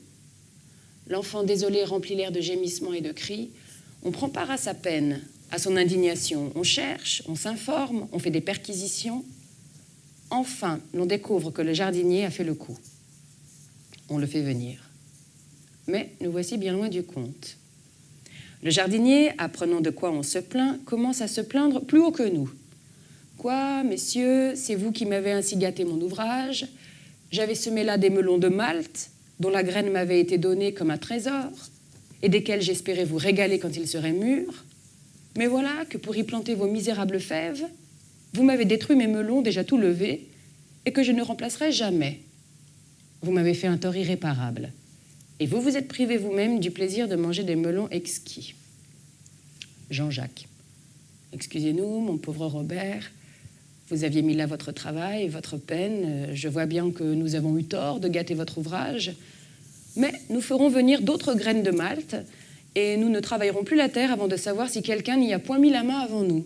L'enfant désolé remplit l'air de gémissements et de cris. On prend part à sa peine, à son indignation. On cherche, on s'informe, on fait des perquisitions. Enfin, l'on découvre que le jardinier a fait le coup. On le fait venir. Mais nous voici bien loin du compte. Le jardinier, apprenant de quoi on se plaint, commence à se plaindre plus haut que nous. « Quoi, messieurs, c'est vous qui m'avez ainsi gâté mon ouvrage. J'avais semé là des melons de Malte, dont la graine m'avait été donnée comme un trésor, et desquels j'espérais vous régaler quand ils seraient mûrs. Mais voilà que pour y planter vos misérables fèves, vous m'avez détruit mes melons déjà tout levés, et que je ne remplacerai jamais. Vous m'avez fait un tort irréparable. Et vous vous êtes privé vous-même du plaisir de manger des melons exquis. » Jean-Jacques. « Excusez-nous, mon pauvre Robert, vous aviez mis là votre travail, votre peine. Je vois bien que nous avons eu tort de gâter votre ouvrage. Mais nous ferons venir d'autres graines de Malte et nous ne travaillerons plus la terre avant de savoir si quelqu'un n'y a point mis la main avant nous. »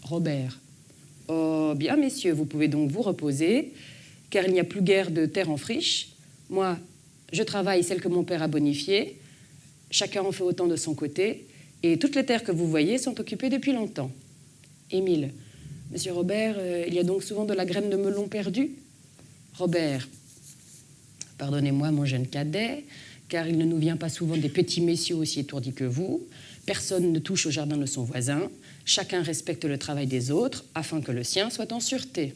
Robert. « Oh, bien, messieurs, vous pouvez donc vous reposer, car il n'y a plus guère de terre en friche. Moi, je travaille celle que mon père a bonifiée. Chacun en fait autant de son côté. Et toutes les terres que vous voyez sont occupées depuis longtemps. » Émile. « Monsieur Robert, il y a donc souvent de la graine de melon perdue ?» Robert. « Pardonnez-moi, mon jeune cadet, car il ne nous vient pas souvent des petits messieurs aussi étourdis que vous. Personne ne touche au jardin de son voisin. Chacun respecte le travail des autres, afin que le sien soit en sûreté. »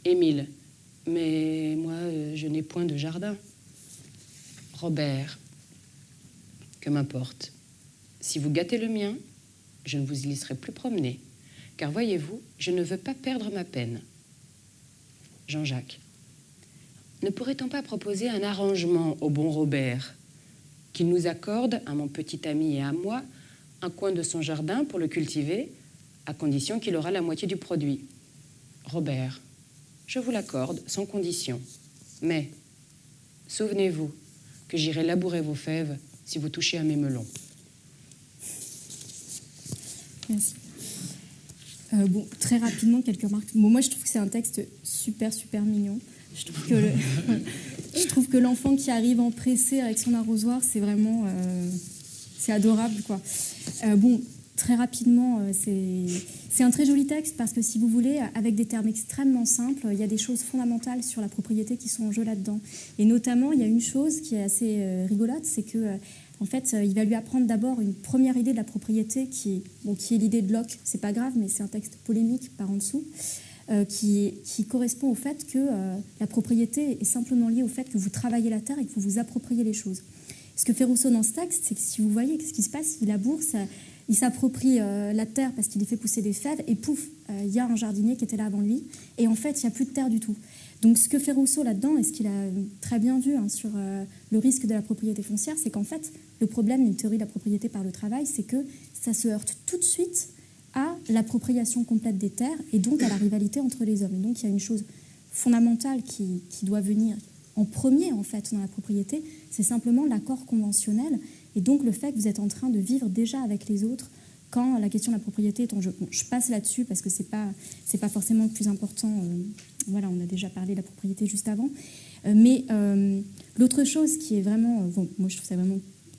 Émile. « Mais moi, je n'ai point de jardin. » Robert. « Que m'importe. Si vous gâtez le mien, je ne vous y laisserai plus promener. Car voyez-vous, je ne veux pas perdre ma peine. » Jean-Jacques. « Ne pourrait-on pas proposer un arrangement au bon Robert, qu'il nous accorde, à mon petit ami et à moi, un coin de son jardin pour le cultiver, à condition qu'il aura la moitié du produit. » Robert. « Je vous l'accorde, sans condition. Mais, souvenez-vous que j'irai labourer vos fèves si vous touchez à mes melons. » Merci. Bon, très rapidement, quelques remarques. Bon, moi, je trouve que c'est un texte super, super mignon. Je trouve que l'enfant qui arrive empressé avec son arrosoir, c'est vraiment... c'est adorable, quoi. Bon, très rapidement, c'est un très joli texte parce que, si vous voulez, avec des termes extrêmement simples, il y a des choses fondamentales sur la propriété qui sont en jeu là-dedans. Et notamment, il y a une chose qui est assez rigolote, c'est que... En fait, il va lui apprendre d'abord une première idée de la propriété qui est l'idée de Locke. C'est pas grave, mais c'est un texte polémique par en dessous. qui correspond au fait que la propriété est simplement liée au fait que vous travaillez la terre et que vous vous appropriez les choses. Ce que fait Rousseau dans ce texte, c'est que si vous voyez ce qui se passe, il laboure, il s'approprie la terre parce qu'il y fait pousser des fèves, et pouf, il y a un jardinier qui était là avant lui, et en fait, il n'y a plus de terre du tout. Donc ce que fait Rousseau là-dedans, et ce qu'il a très bien vu sur le risque de la propriété foncière, c'est qu'en fait, le problème d'une théorie de la propriété par le travail, c'est que ça se heurte tout de suite à l'appropriation complète des terres, et donc à la rivalité entre les hommes. Et donc il y a une chose fondamentale qui doit venir en premier, en fait, dans la propriété, c'est simplement l'accord conventionnel, et donc le fait que vous êtes en train de vivre déjà avec les autres quand la question de la propriété est en jeu. Bon, je passe là-dessus parce que c'est pas forcément le plus important. Voilà, on a déjà parlé de la propriété juste avant. Mais l'autre chose qui est vraiment, moi je trouve ça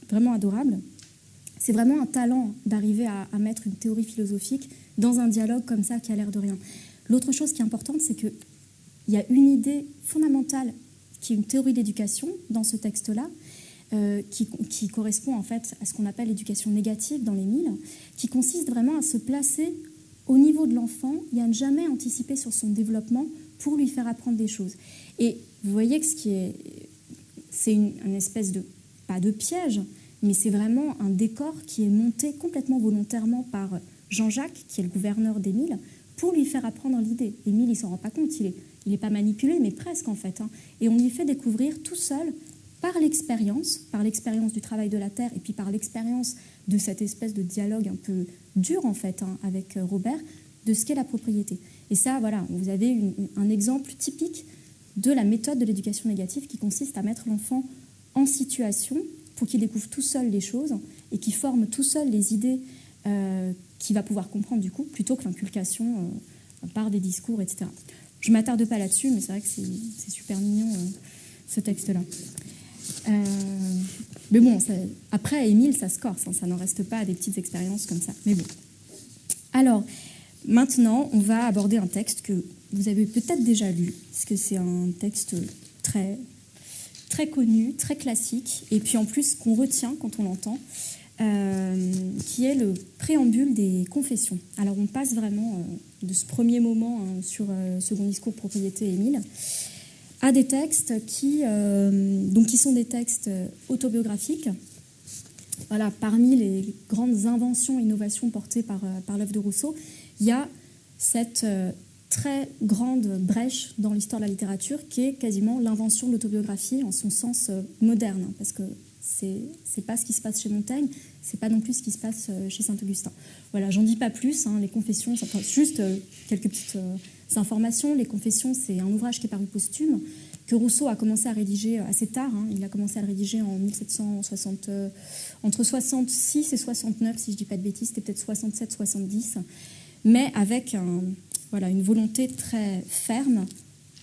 vraiment adorable, c'est vraiment un talent d'arriver à mettre une théorie philosophique dans un dialogue comme ça qui a l'air de rien. L'autre chose qui est importante, c'est qu'il y a une idée fondamentale qui est une théorie d'éducation dans ce texte-là, qui correspond en fait à ce qu'on appelle l'éducation négative dans l'Émile, qui consiste vraiment à se placer au niveau de l'enfant et à ne jamais anticiper sur son développement pour lui faire apprendre des choses. Et vous voyez que c'est une espèce de, pas de piège, mais c'est vraiment un décor qui est monté complètement volontairement par Jean-Jacques, qui est le gouverneur d'Émile, pour lui faire apprendre l'idée. Émile, il ne s'en rend pas compte, il n'est pas manipulé, mais presque en fait. Et on lui fait découvrir tout seul, par l'expérience du travail de la terre, et puis par l'expérience de cette espèce de dialogue un peu dur en fait avec Robert, de ce qu'est la propriété. Et ça, voilà, vous avez un exemple typique de la méthode de l'éducation négative qui consiste à mettre l'enfant en situation pour qu'il découvre tout seul les choses et qu'il forme tout seul les idées qu'il va pouvoir comprendre du coup, plutôt que l'inculcation par des discours, etc. Je ne m'attarde pas là-dessus, mais c'est vrai que c'est super mignon, ce texte-là. Mais bon, après, Émile, ça se corse, ça n'en reste pas à des petites expériences comme ça. Mais bon. Alors, maintenant, on va aborder un texte que vous avez peut-être déjà lu, parce que c'est un texte très, très connu, très classique, et puis en plus qu'on retient quand on l'entend, qui est le préambule des Confessions. Alors, on passe vraiment de ce premier moment sur Second discours, propriété, Émile, à des textes qui sont des textes autobiographiques. Voilà, parmi les grandes inventions, innovations portées par l'œuvre de Rousseau, il y a cette très grande brèche dans l'histoire de la littérature qui est quasiment l'invention de l'autobiographie en son sens moderne, parce que c'est pas ce qui se passe chez Montaigne, c'est pas non plus ce qui se passe chez Saint-Augustin. Voilà, j'en dis pas plus, les Confessions, ça prend juste quelques petites informations. Les Confessions, c'est un ouvrage qui est paru posthume, que Rousseau a commencé à rédiger assez tard. Il a commencé à le rédiger en 1760, entre 66 et 69, si je dis pas de bêtises, c'était peut-être 67-70, mais avec une volonté très ferme,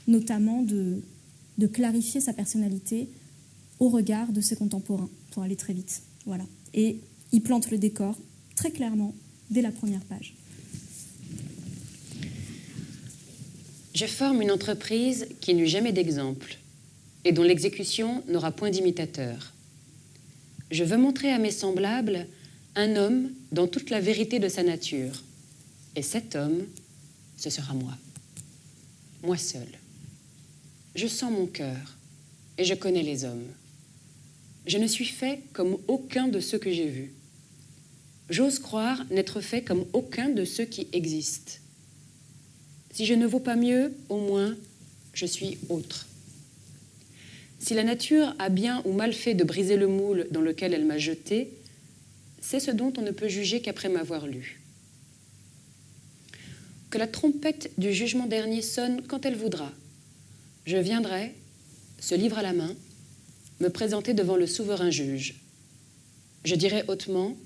notamment de clarifier sa personnalité au regard de ses contemporains, pour aller très vite. Voilà. Et il plante le décor très clairement dès la première page. Je forme une entreprise qui n'eut jamais d'exemple et dont l'exécution n'aura point d'imitateur. Je veux montrer à mes semblables un homme dans toute la vérité de sa nature. Et cet homme, ce sera moi. Moi seul. Je sens mon cœur et je connais les hommes. Je ne suis fait comme aucun de ceux que j'ai vus. J'ose croire n'être fait comme aucun de ceux qui existent. Si je ne vaux pas mieux, au moins, je suis autre. Si la nature a bien ou mal fait de briser le moule dans lequel elle m'a jeté, c'est ce dont on ne peut juger qu'après m'avoir lu. Que la trompette du jugement dernier sonne quand elle voudra. Je viendrai, ce livre à la main, me présenter devant le souverain juge. Je dirai hautement,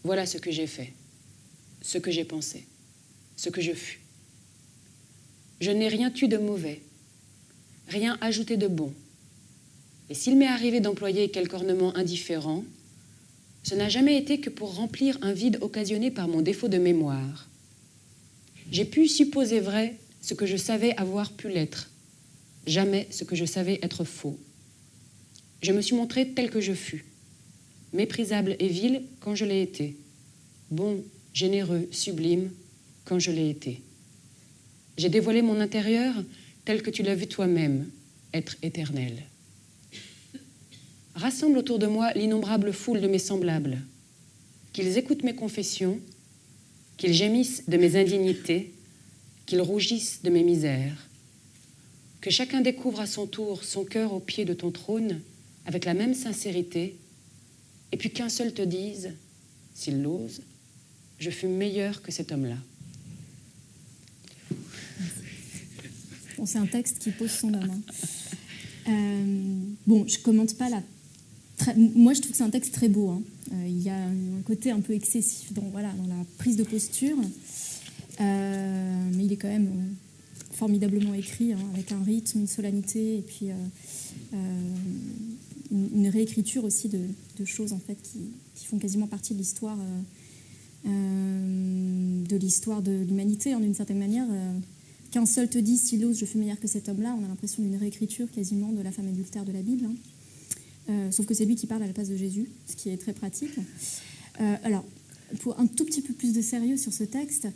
voilà ce que j'ai fait, ce que j'ai pensé, ce que je fus. Je n'ai rien tué de mauvais, rien ajouté de bon. Et s'il m'est arrivé d'employer quelque ornement indifférent, ce n'a jamais été que pour remplir un vide occasionné par mon défaut de mémoire. J'ai pu supposer vrai ce que je savais avoir pu l'être, jamais ce que je savais être faux. Je me suis montré tel que je fus, méprisable et vil quand je l'ai été, bon, généreux, sublime quand je l'ai été. j'ai dévoilé mon intérieur tel que tu l'as vu toi-même, être éternel. Rassemble autour de moi l'innombrable foule de mes semblables, qu'ils écoutent mes confessions, qu'ils gémissent de mes indignités, qu'ils rougissent de mes misères, que chacun découvre à son tour son cœur au pied de ton trône avec la même sincérité, et puis qu'un seul te dise, s'il l'ose, je fus meilleur que cet homme-là. Bon, c'est un texte qui pose son nom. Bon, je commente pas là. Moi, je trouve que c'est un texte très beau. Il y a un côté un peu excessif dans la prise de posture. Mais il est quand même formidablement écrit, avec un rythme, une solennité, et puis une réécriture aussi de choses en fait, qui font quasiment partie de l'histoire de l'humanité, d'une certaine manière. Qu'un seul te dise, s'il ose, je fus meilleur que cet homme-là, on a l'impression d'une réécriture quasiment de la femme adultère de la Bible. Sauf que c'est lui qui parle à la place de Jésus, ce qui est très pratique. Alors, pour un tout petit peu plus de sérieux sur ce texte,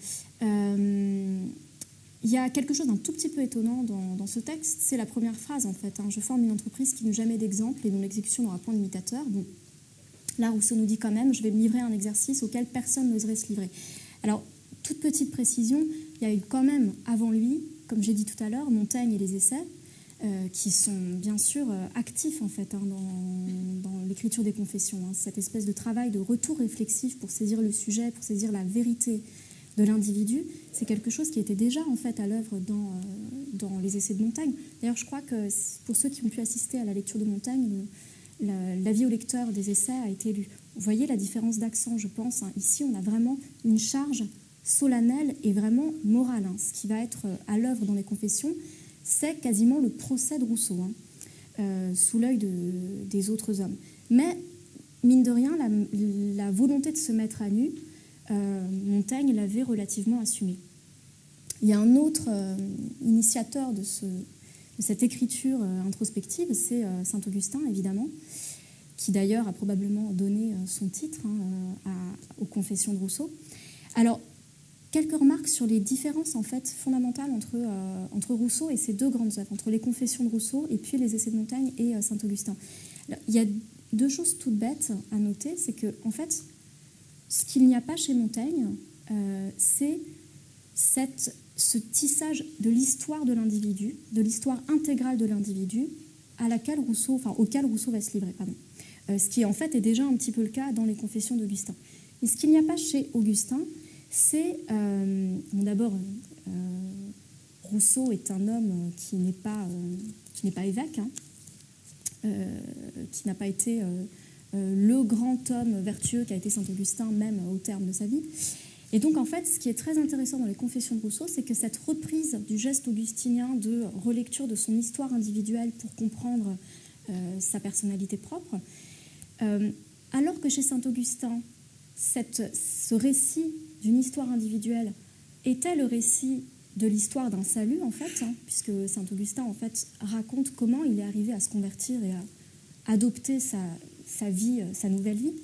il y a quelque chose d'un tout petit peu étonnant dans ce texte, c'est la première phrase en fait. Je forme une entreprise qui n'eut jamais d'exemple et dont l'exécution n'aura point d'imitateur. Bon, là, Rousseau nous dit quand même, je vais me livrer à un exercice auquel personne n'oserait se livrer. Alors, toute petite précision, il y a eu quand même avant lui, comme j'ai dit tout à l'heure, Montaigne et les Essais, qui sont bien sûr actifs en fait dans l'écriture des Confessions. Cette espèce de travail de retour réflexif pour saisir le sujet, pour saisir la vérité de l'individu, c'est quelque chose qui était déjà en fait à l'œuvre dans les Essais de Montaigne. D'ailleurs, je crois que pour ceux qui ont pu assister à la lecture de Montaigne, l'avis au lecteur des Essais a été lu. Vous voyez la différence d'accent, je pense. Ici, on a vraiment une charge solennelle et vraiment morale. Ce qui va être à l'œuvre dans les Confessions, c'est quasiment le procès de Rousseau, sous l'œil des autres hommes. Mais, mine de rien, la volonté de se mettre à nu, Montaigne l'avait relativement assumée. Il y a un autre initiateur de cette écriture introspective, c'est saint Augustin, évidemment, qui d'ailleurs a probablement donné son titre aux Confessions de Rousseau. Alors, quelques remarques sur les différences en fait, fondamentales entre Rousseau et ses deux grandes œuvres, entre les Confessions de Rousseau et puis les Essais de Montaigne et saint Augustin. Alors, il y a deux choses toutes bêtes à noter, c'est que en fait, ce qu'il n'y a pas chez Montaigne, c'est ce tissage de l'histoire de l'individu, de l'histoire intégrale de l'individu, auquel Rousseau va se livrer. Ce qui en fait est déjà un petit peu le cas dans les Confessions d'Augustin. Et ce qu'il n'y a pas chez Augustin, c'est d'abord Rousseau est un homme qui n'est pas évêque, qui n'a pas été le grand homme vertueux qu'a été saint Augustin même au terme de sa vie. Et donc en fait, ce qui est très intéressant dans les Confessions de Rousseau, c'est que cette reprise du geste augustinien de relecture de son histoire individuelle pour comprendre sa personnalité propre, alors que chez saint Augustin, ce récit d'une histoire individuelle était le récit de l'histoire d'un salut, en fait, puisque saint Augustin, en fait, raconte comment il est arrivé à se convertir et à adopter sa vie, sa nouvelle vie.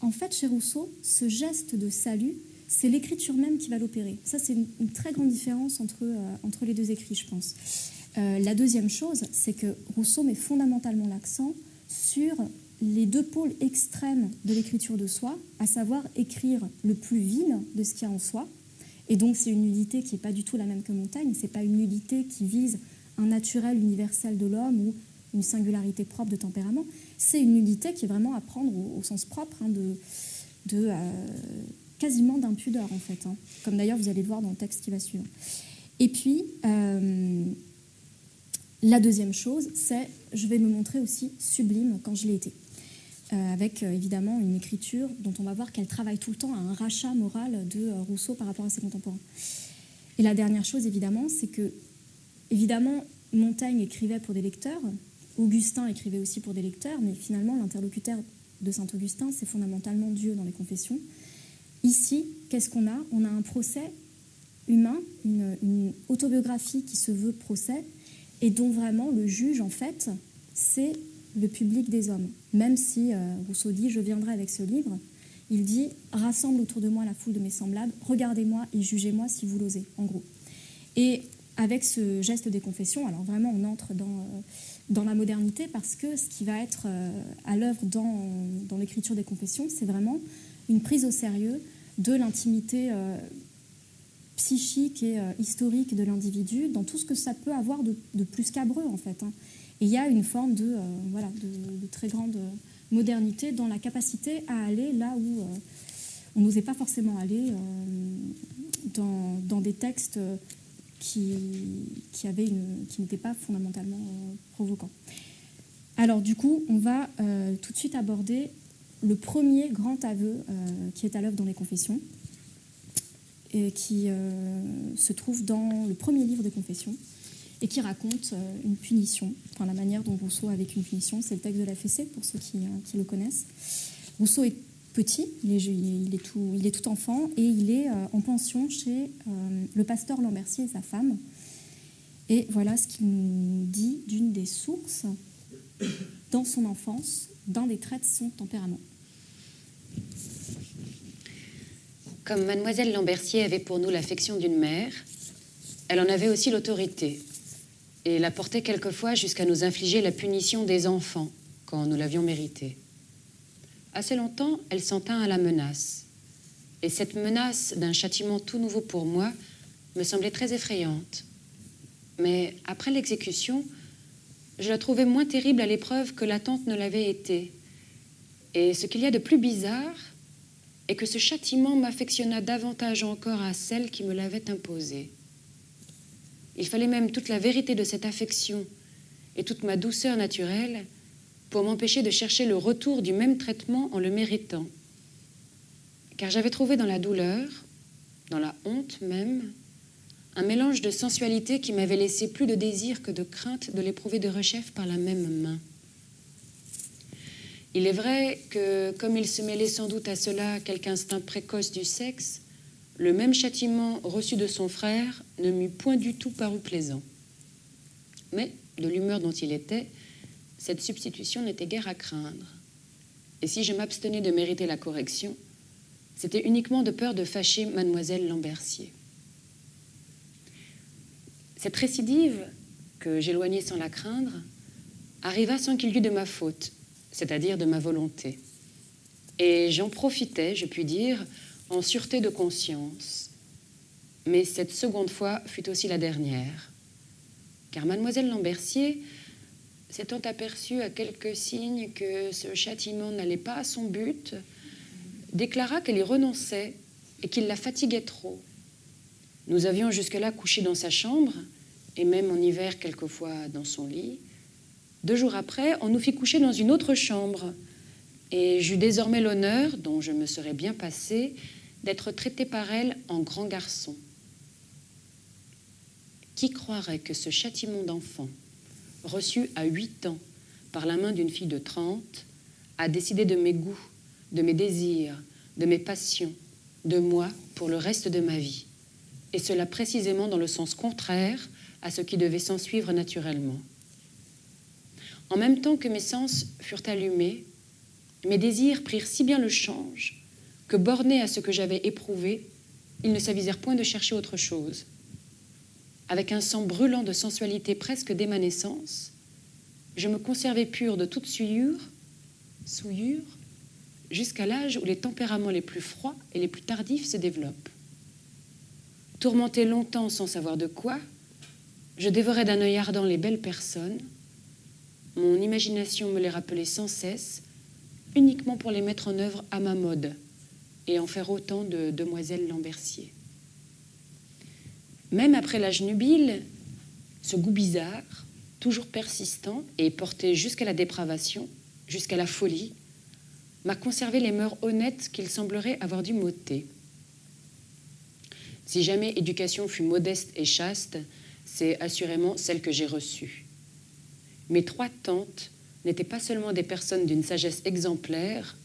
En fait, chez Rousseau, ce geste de salut, c'est l'écriture même qui va l'opérer. Ça, c'est une très grande différence entre les deux écrits, je pense. La deuxième chose, c'est que Rousseau met fondamentalement l'accent sur les deux pôles extrêmes de l'écriture de soi, à savoir écrire le plus vil de ce qu'il y a en soi. Et donc, c'est une nullité qui n'est pas du tout la même que Montaigne. Ce n'est pas une nullité qui vise un naturel universel de l'homme ou une singularité propre de tempérament. C'est une nullité qui est vraiment à prendre au sens propre, quasiment d'impudeur, en fait. Comme d'ailleurs, vous allez le voir dans le texte qui va suivre. Et puis, la deuxième chose, c'est je vais me montrer aussi sublime quand je l'ai été. Avec évidemment une écriture dont on va voir qu'elle travaille tout le temps à un rachat moral de Rousseau par rapport à ses contemporains. Et la dernière chose, évidemment, c'est que, évidemment, Montaigne écrivait pour des lecteurs, Augustin écrivait aussi pour des lecteurs, mais finalement, l'interlocuteur de saint Augustin, c'est fondamentalement Dieu dans les Confessions. Ici, qu'est-ce qu'on a ? On a un procès humain, une autobiographie qui se veut procès, et dont vraiment le juge, en fait, c'est le public des hommes. Même si Rousseau dit « je viendrai avec ce livre », il dit « rassemble autour de moi la foule de mes semblables, regardez-moi et jugez-moi si vous l'osez », en gros. Et avec ce geste des confessions, alors vraiment on entre dans la modernité parce que ce qui va être à l'œuvre dans l'écriture des confessions, c'est vraiment une prise au sérieux de l'intimité psychique et historique de l'individu dans tout ce que ça peut avoir de plus scabreux en fait. Hein. Et il y a une forme de très grande modernité dans la capacité à aller là où on n'osait pas forcément aller dans des textes qui n'étaient pas fondamentalement provocants. Alors du coup, on va tout de suite aborder le premier grand aveu qui est à l'œuvre dans les Confessions, et qui se trouve dans le premier livre des Confessions, et qui raconte une punition, enfin la manière dont Rousseau a vécu une punition. C'est le texte de la Fessée, pour ceux qui le connaissent. Rousseau est petit, il est tout enfant, et il est en pension chez le pasteur Lambertier et sa femme. Et voilà ce qu'il nous dit d'une des sources dans son enfance, d'un des traits de son tempérament. Comme mademoiselle Lambertier avait pour nous l'affection d'une mère, elle en avait aussi l'autorité, et la portait quelquefois jusqu'à nous infliger la punition des enfants, quand nous l'avions méritée. Assez longtemps, elle s'en tint à la menace. Et cette menace d'un châtiment tout nouveau pour moi me semblait très effrayante. Mais après l'exécution, je la trouvais moins terrible à l'épreuve que l'attente ne l'avait été. Et ce qu'il y a de plus bizarre est que ce châtiment m'affectionna davantage encore à celle qui me l'avait imposé. Il fallait même toute la vérité de cette affection et toute ma douceur naturelle pour m'empêcher de chercher le retour du même traitement en le méritant. Car j'avais trouvé dans la douleur, dans la honte même, un mélange de sensualité qui m'avait laissé plus de désir que de crainte de l'éprouver de rechef par la même main. Il est vrai que, comme il se mêlait sans doute à cela quelque instinct précoce du sexe, le même châtiment reçu de son frère ne m'eût point du tout paru plaisant. Mais, de l'humeur dont il était, cette substitution n'était guère à craindre. Et si je m'abstenais de mériter la correction, c'était uniquement de peur de fâcher mademoiselle Lambertier. Cette récidive, que j'éloignais sans la craindre, arriva sans qu'il y eût de ma faute, c'est-à-dire de ma volonté. Et j'en profitais, je puis dire, en sûreté de conscience. Mais cette seconde fois fut aussi la dernière. Car mademoiselle Lambertier, s'étant aperçue à quelques signes que ce châtiment n'allait pas à son but, déclara qu'elle y renonçait et qu'il la fatiguait trop. Nous avions jusque-là couché dans sa chambre, et même en hiver quelquefois dans son lit. 2 jours après, on nous fit coucher dans une autre chambre, et j'eus désormais l'honneur, dont je me serais bien passée, d'être traité par elle en grand garçon. Qui croirait que ce châtiment d'enfant, reçu à 8 ans par la main d'une fille de 30, a décidé de mes goûts, de mes désirs, de mes passions, de moi pour le reste de ma vie, et cela précisément dans le sens contraire à ce qui devait s'en suivre naturellement. En même temps que mes sens furent allumés, mes désirs prirent si bien le change que, bornés à ce que j'avais éprouvé, ils ne s'avisèrent point de chercher autre chose. Avec un sang brûlant de sensualité presque dès ma naissance, je me conservai pure de toute souillure, jusqu'à l'âge où les tempéraments les plus froids et les plus tardifs se développent. Tourmentée longtemps sans savoir de quoi, je dévorais d'un œil ardent les belles personnes. Mon imagination me les rappelait sans cesse, uniquement pour les mettre en œuvre à ma mode et en faire autant de demoiselles Lambertier. Même après l'âge nubile, ce goût bizarre, toujours persistant et porté jusqu'à la dépravation, jusqu'à la folie, m'a conservé les mœurs honnêtes qu'il semblerait avoir dû m'ôter. Si jamais éducation fut modeste et chaste, c'est assurément celle que j'ai reçue. Mes 3 tantes n'étaient pas seulement des personnes d'une sagesse exemplaire,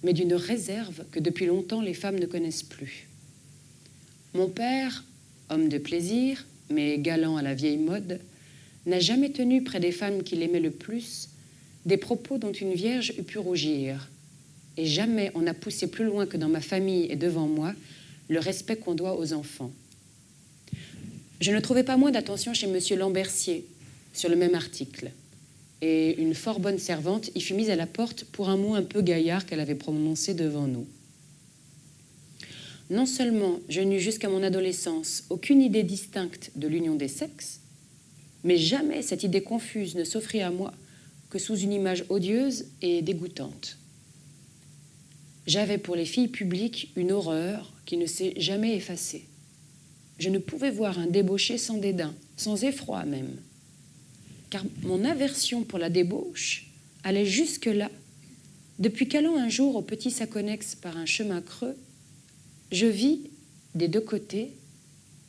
mais d'une réserve que depuis longtemps les femmes ne connaissent plus. Mon père, homme de plaisir, mais galant à la vieille mode, n'a jamais tenu près des femmes qu'il aimait le plus des propos dont une vierge eût pu rougir. Et jamais on n'a poussé plus loin que dans ma famille et devant moi le respect qu'on doit aux enfants. Je ne trouvais pas moins d'attention chez M. Lambertier sur le même article. Et une fort bonne servante y fut mise à la porte pour un mot un peu gaillard qu'elle avait prononcé devant nous. Non seulement je n'eus jusqu'à mon adolescence aucune idée distincte de l'union des sexes, mais jamais cette idée confuse ne s'offrit à moi que sous une image odieuse et dégoûtante. J'avais pour les filles publiques une horreur qui ne s'est jamais effacée. Je ne pouvais voir un débauché sans dédain, sans effroi même. Car mon aversion pour la débauche allait jusque-là, depuis qu'allant un jour au petit Saconnex par un chemin creux, je vis, des deux côtés,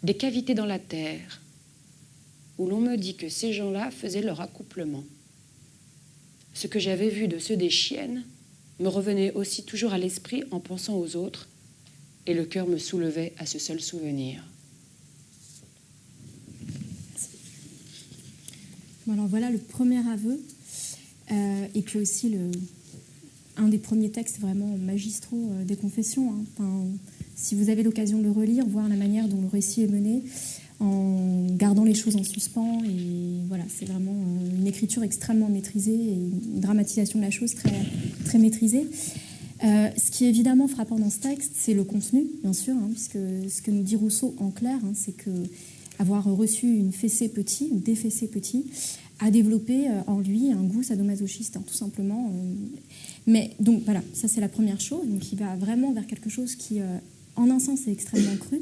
des cavités dans la terre, où l'on me dit que ces gens-là faisaient leur accouplement. Ce que j'avais vu de ceux des chiennes me revenait aussi toujours à l'esprit en pensant aux autres, et le cœur me soulevait à ce seul souvenir. Bon, alors voilà le premier aveu, et puis aussi un des premiers textes vraiment magistraux des confessions. Hein. Enfin, si vous avez l'occasion de le relire, voir la manière dont le récit est mené, en gardant les choses en suspens, et voilà, c'est vraiment une écriture extrêmement maîtrisée et une dramatisation de la chose très, très maîtrisée. Ce qui est évidemment frappant dans ce texte, c'est le contenu, bien sûr, hein, puisque ce que nous dit Rousseau en clair, hein, c'est que avoir reçu une fessée petit, ou des fessées petits, a développé en lui un goût sadomasochiste, hein, tout simplement. Mais donc voilà, ça c'est la première chose. Donc il va vraiment vers quelque chose qui, en un sens, est extrêmement cru.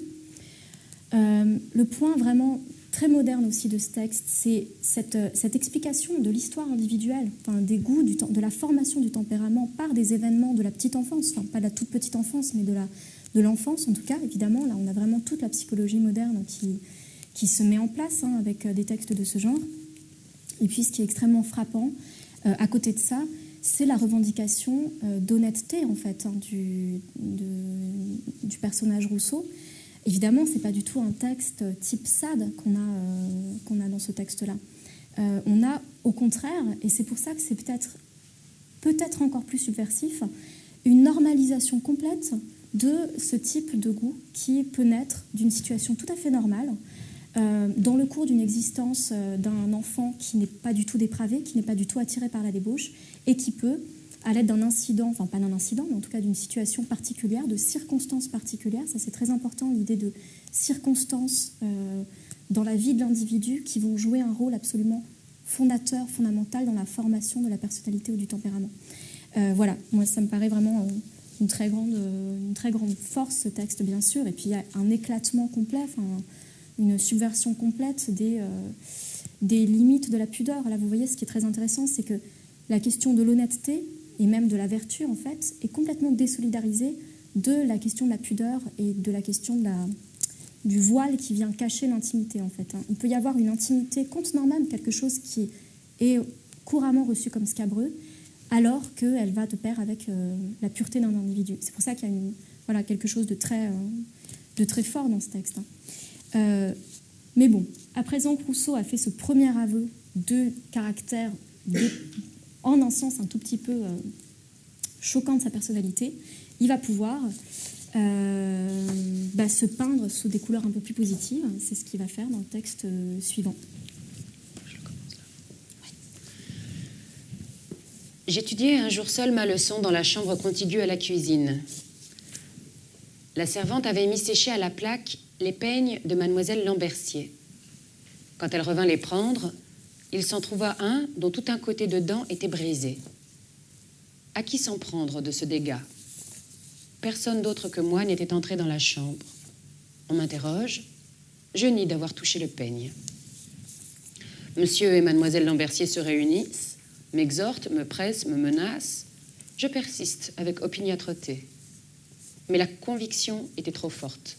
Le point vraiment très moderne aussi de ce texte, c'est cette explication de l'histoire individuelle, enfin, des goûts, de la formation du tempérament par des événements de la petite enfance, enfin pas de la toute petite enfance, mais de l'enfance en tout cas, évidemment. Là, on a vraiment toute la psychologie moderne qui se met en place, hein, avec des textes de ce genre. Et puis, ce qui est extrêmement frappant, à côté de ça, c'est la revendication d'honnêteté, en fait, hein, du personnage Rousseau. Évidemment, ce n'est pas du tout un texte type Sade qu'on a dans ce texte-là. On a, au contraire, et c'est pour ça que c'est peut-être encore plus subversif, une normalisation complète de ce type de goût qui peut naître d'une situation tout à fait normale, dans le cours d'une existence d'un enfant qui n'est pas du tout dépravé, qui n'est pas du tout attiré par la débauche, et qui peut, à l'aide d'un incident, enfin pas d'un incident, mais en tout cas d'une situation particulière, de circonstances particulières, ça c'est très important, l'idée de circonstances dans la vie de l'individu qui vont jouer un rôle absolument fondateur, fondamental dans la formation de la personnalité ou du tempérament. Voilà, moi ça me paraît vraiment une très grande force, ce texte, bien sûr, et puis il y a un éclatement complet, une subversion complète des limites de la pudeur. Là, vous voyez, ce qui est très intéressant, c'est que la question de l'honnêteté, et même de la vertu, en fait, est complètement désolidarisée de la question de la pudeur et de la question du voile qui vient cacher l'intimité, en fait. Il peut y avoir une intimité contenant même quelque chose qui est couramment reçu comme scabreux, alors qu'elle va de pair avec la pureté d'un individu. C'est pour ça qu'il y a quelque chose de très fort dans ce texte. Mais bon, à présent que Rousseau a fait ce premier aveu de caractère, en un sens un tout petit peu choquant de sa personnalité, il va pouvoir se peindre sous des couleurs un peu plus positives. C'est ce qu'il va faire dans le texte suivant. J'étudiais un jour seul ma leçon dans la chambre contiguë à la cuisine. La servante avait mis sécher à la plaque les peignes de mademoiselle Lambertier. Quand elle revint les prendre, il s'en trouva un dont tout un côté de dent était brisé. À qui s'en prendre de ce dégât? Personne d'autre que moi n'était entré dans la chambre. On m'interroge. Je nie d'avoir touché le peigne. Monsieur et mademoiselle Lambertier se réunissent, m'exhortent, me pressent, me menacent. Je persiste avec opiniâtreté. Mais la conviction était trop forte.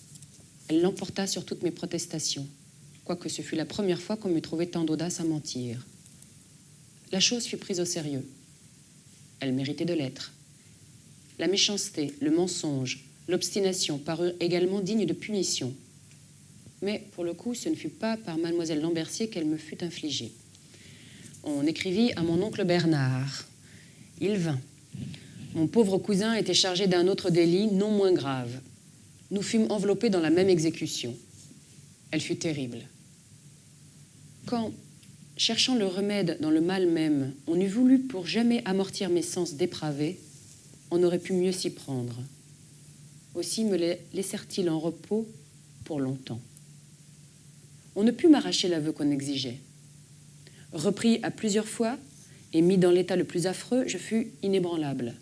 Elle l'emporta sur toutes mes protestations, quoique ce fût la première fois qu'on m'eût trouvé tant d'audace à mentir. La chose fut prise au sérieux. Elle méritait de l'être. La méchanceté, le mensonge, l'obstination parurent également dignes de punition. Mais, pour le coup, ce ne fut pas par mademoiselle Lambertier qu'elle me fut infligée. On écrivit à mon oncle Bernard. Il vint. Mon pauvre cousin était chargé d'un autre délit non moins grave. Nous fûmes enveloppés dans la même exécution. Elle fut terrible. Quand, cherchant le remède dans le mal même, on eût voulu pour jamais amortir mes sens dépravés, on aurait pu mieux s'y prendre. Aussi me laissèrent-ils en repos pour longtemps. On ne put m'arracher l'aveu qu'on exigeait. Repris à plusieurs fois et mis dans l'état le plus affreux, je fus inébranlable.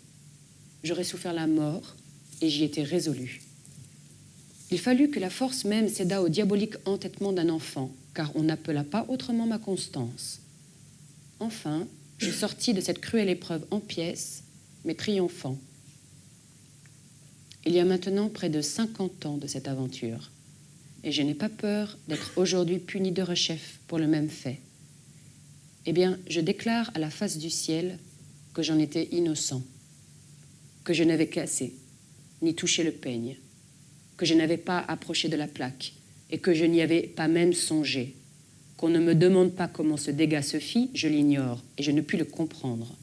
J'aurais souffert la mort et j'y étais résolu. Il fallut que la force même cédât au diabolique entêtement d'un enfant, car on n'appela pas autrement ma constance. Enfin, je sortis de cette cruelle épreuve en pièces, mais triomphant. Il y a maintenant près de 50 ans de cette aventure, et je n'ai pas peur d'être aujourd'hui puni de rechef pour le même fait. Eh bien, je déclare à la face du ciel que j'en étais innocent, que je n'avais cassé, ni touché le peigne, que je n'avais pas approché de la plaque, et que je n'y avais pas même songé. Qu'on ne me demande pas comment ce dégât se fit, je l'ignore, et je ne puis le comprendre.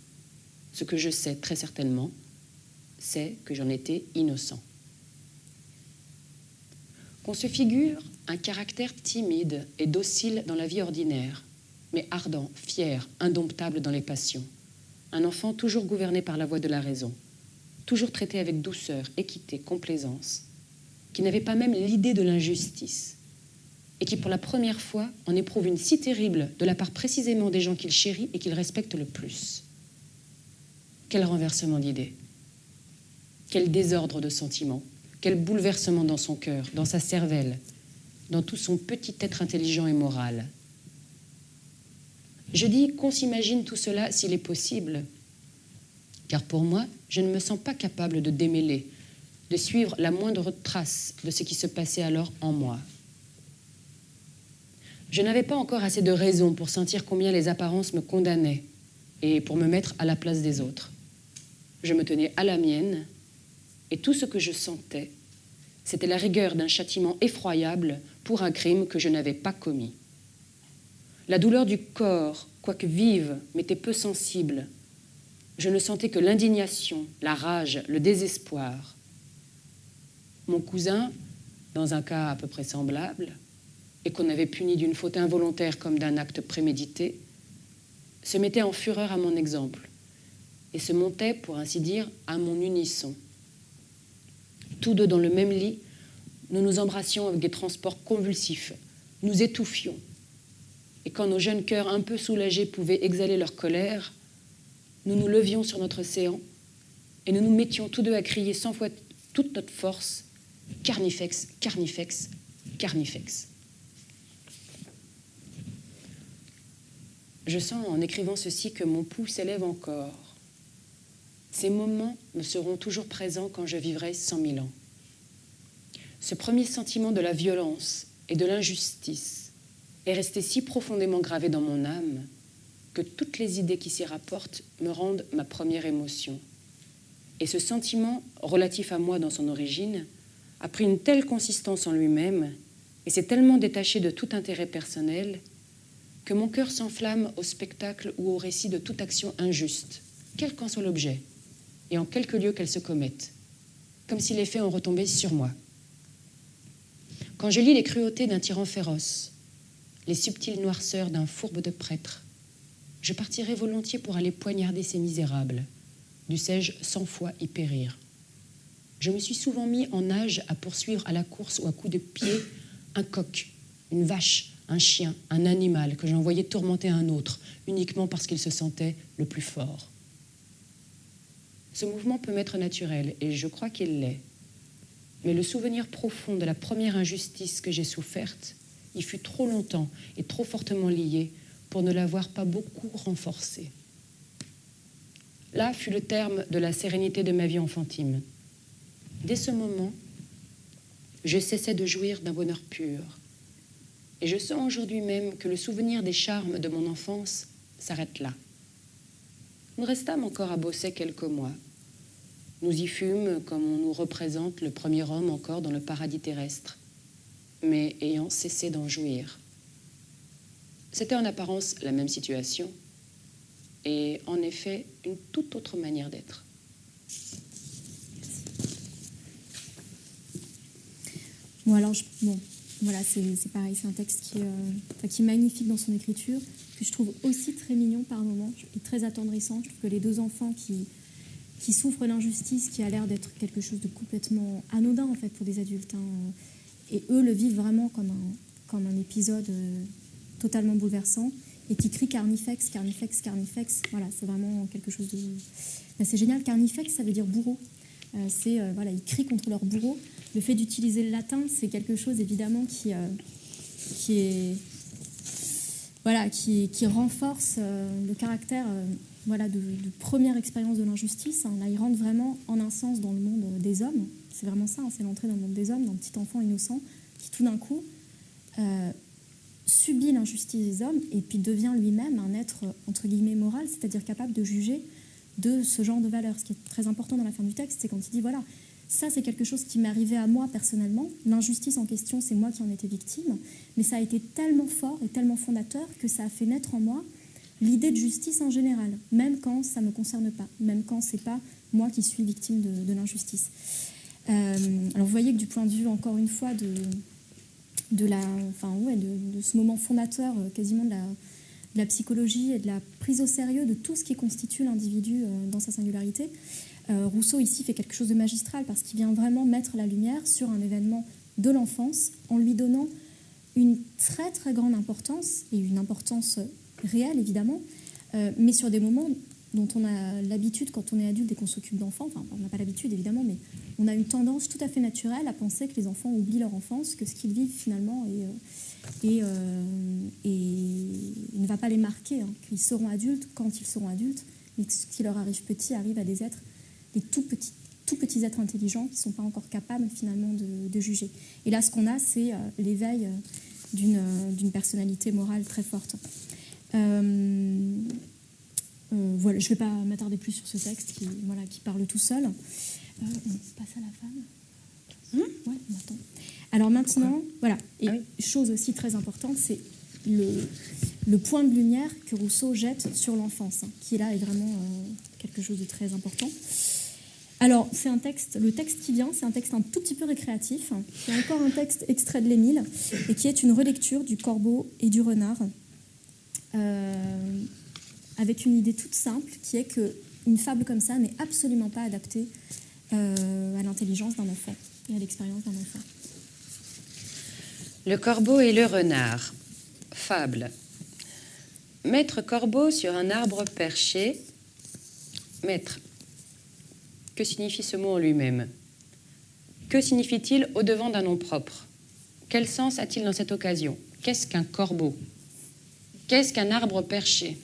Ce que je sais très certainement, c'est que j'en étais innocent. Qu'on se figure un caractère timide et docile dans la vie ordinaire, mais ardent, fier, indomptable dans les passions. Un enfant toujours gouverné par la voie de la raison, toujours traité avec douceur, équité, complaisance, qui n'avait pas même l'idée de l'injustice, et qui pour la première fois en éprouve une si terrible de la part précisément des gens qu'il chérit et qu'il respecte le plus. Quel renversement d'idées, quel désordre de sentiments, quel bouleversement dans son cœur, dans sa cervelle, dans tout son petit être intelligent et moral. Je dis qu'on s'imagine tout cela s'il est possible, car pour moi, je ne me sens pas capable de démêler, de suivre la moindre trace de ce qui se passait alors en moi. Je n'avais pas encore assez de raison pour sentir combien les apparences me condamnaient et pour me mettre à la place des autres. Je me tenais à la mienne et tout ce que je sentais, c'était la rigueur d'un châtiment effroyable pour un crime que je n'avais pas commis. La douleur du corps, quoique vive, m'était peu sensible. Je ne sentais que l'indignation, la rage, le désespoir. Mon cousin, dans un cas à peu près semblable, et qu'on avait puni d'une faute involontaire comme d'un acte prémédité, se mettait en fureur à mon exemple et se montait, pour ainsi dire, à mon unisson. Tous deux dans le même lit, nous nous embrassions avec des transports convulsifs, nous étouffions. Et quand nos jeunes cœurs un peu soulagés pouvaient exhaler leur colère, nous nous levions sur notre séant et nous nous mettions tous deux à crier 100 fois toute notre force « Carnifex, carnifex, carnifex ». Je sens en écrivant ceci que mon pouls s'élève encore. Ces moments me seront toujours présents quand je vivrai 100 000 ans. Ce premier sentiment de la violence et de l'injustice est resté si profondément gravé dans mon âme que toutes les idées qui s'y rapportent me rendent ma première émotion. Et ce sentiment, relatif à moi dans son origine, a pris une telle consistance en lui-même et s'est tellement détaché de tout intérêt personnel que mon cœur s'enflamme au spectacle ou au récit de toute action injuste, quel qu'en soit l'objet, et en quelque lieu qu'elle se commette, comme si les faits en retombaient sur moi. Quand je lis les cruautés d'un tyran féroce, les subtiles noirceurs d'un fourbe de prêtre, je partirais volontiers pour aller poignarder ces misérables, dussé-je 100 fois y périr. Je me suis souvent mis en nage à poursuivre à la course ou à coups de pied un coq, une vache, un chien, un animal que j'envoyais tourmenter un autre, uniquement parce qu'il se sentait le plus fort. Ce mouvement peut m'être naturel, et je crois qu'il l'est. Mais le souvenir profond de la première injustice que j'ai soufferte y fut trop longtemps et trop fortement lié pour ne l'avoir pas beaucoup renforcé. Là fut le terme de la sérénité de ma vie enfantine. Dès ce moment, je cessais de jouir d'un bonheur pur. Et je sens aujourd'hui même que le souvenir des charmes de mon enfance s'arrête là. Nous restâmes encore à Beausset quelques mois. Nous y fûmes, comme on nous représente, le premier homme encore dans le paradis terrestre, mais ayant cessé d'en jouir. C'était en apparence la même situation, et en effet une toute autre manière d'être. Bon, alors, voilà, c'est pareil, c'est un texte qui est magnifique dans son écriture, que je trouve aussi très mignon par moments, et très attendrissant. Je trouve que les deux enfants qui souffrent l'injustice, qui a l'air d'être quelque chose de complètement anodin en fait pour des adultes, hein, et eux le vivent vraiment comme un épisode totalement bouleversant, et qui crient Carnifex, Carnifex, Carnifex. Voilà, c'est vraiment quelque chose de... Ben, c'est génial, Carnifex, ça veut dire bourreau. Voilà, ils crient contre leur bourreau. Le fait d'utiliser le latin, c'est quelque chose évidemment qui renforce le caractère voilà, de première expérience de l'injustice. Hein. Là, ils rentrent vraiment en un sens dans le monde des hommes. C'est vraiment ça, hein, c'est l'entrée dans le monde des hommes, d'un petit enfant innocent qui tout d'un coup subit l'injustice des hommes et puis devient lui-même un être entre guillemets moral, c'est-à-dire capable de juger de ce genre de valeurs. Ce qui est très important dans la fin du texte, c'est quand il dit voilà, ça c'est quelque chose qui m'est arrivé à moi personnellement, l'injustice en question c'est moi qui en étais victime, mais ça a été tellement fort et tellement fondateur que ça a fait naître en moi l'idée de justice en général, même quand ça ne me concerne pas, même quand c'est pas moi qui suis victime de l'injustice. Alors vous voyez que du point de vue encore une fois de ce moment fondateur quasiment de la psychologie et de la prise au sérieux de tout ce qui constitue l'individu dans sa singularité. Rousseau ici fait quelque chose de magistral parce qu'il vient vraiment mettre la lumière sur un événement de l'enfance en lui donnant une très très grande importance, et une importance réelle évidemment, mais sur des moments dont on a l'habitude quand on est adulte et qu'on s'occupe d'enfants, enfin on n'a pas l'habitude évidemment, mais on a une tendance tout à fait naturelle à penser que les enfants oublient leur enfance, que ce qu'ils vivent finalement et ne va pas les marquer, hein, qu'ils seront adultes quand ils seront adultes, mais que ce qui leur arrive petit arrive à des êtres, des tout petits êtres intelligents qui ne sont pas encore capables finalement de juger. Et là ce qu'on a c'est l'éveil d'une personnalité morale très forte. Voilà, je ne vais pas m'attarder plus sur ce texte qui parle tout seul. On passe à la femme. Ouais, on attend. Alors maintenant, voilà, et chose aussi très importante, c'est le point de lumière que Rousseau jette sur l'enfance, hein, qui là est vraiment quelque chose de très important. Alors, c'est un texte, le texte qui vient, c'est un texte un tout petit peu récréatif, hein, qui est encore un texte extrait de l'Émile, et qui est une relecture du Corbeau et du Renard, avec une idée toute simple, qui est qu'une fable comme ça n'est absolument pas adaptée à l'intelligence d'un enfant et à l'expérience d'un enfant. Le Corbeau et le Renard. Fable. Maître Corbeau sur un arbre perché. Maître. Que signifie ce mot en lui-même? Que signifie-t-il au-devant d'un nom propre? Quel sens a-t-il dans cette occasion? Qu'est-ce qu'un corbeau? Qu'est-ce qu'un arbre perché?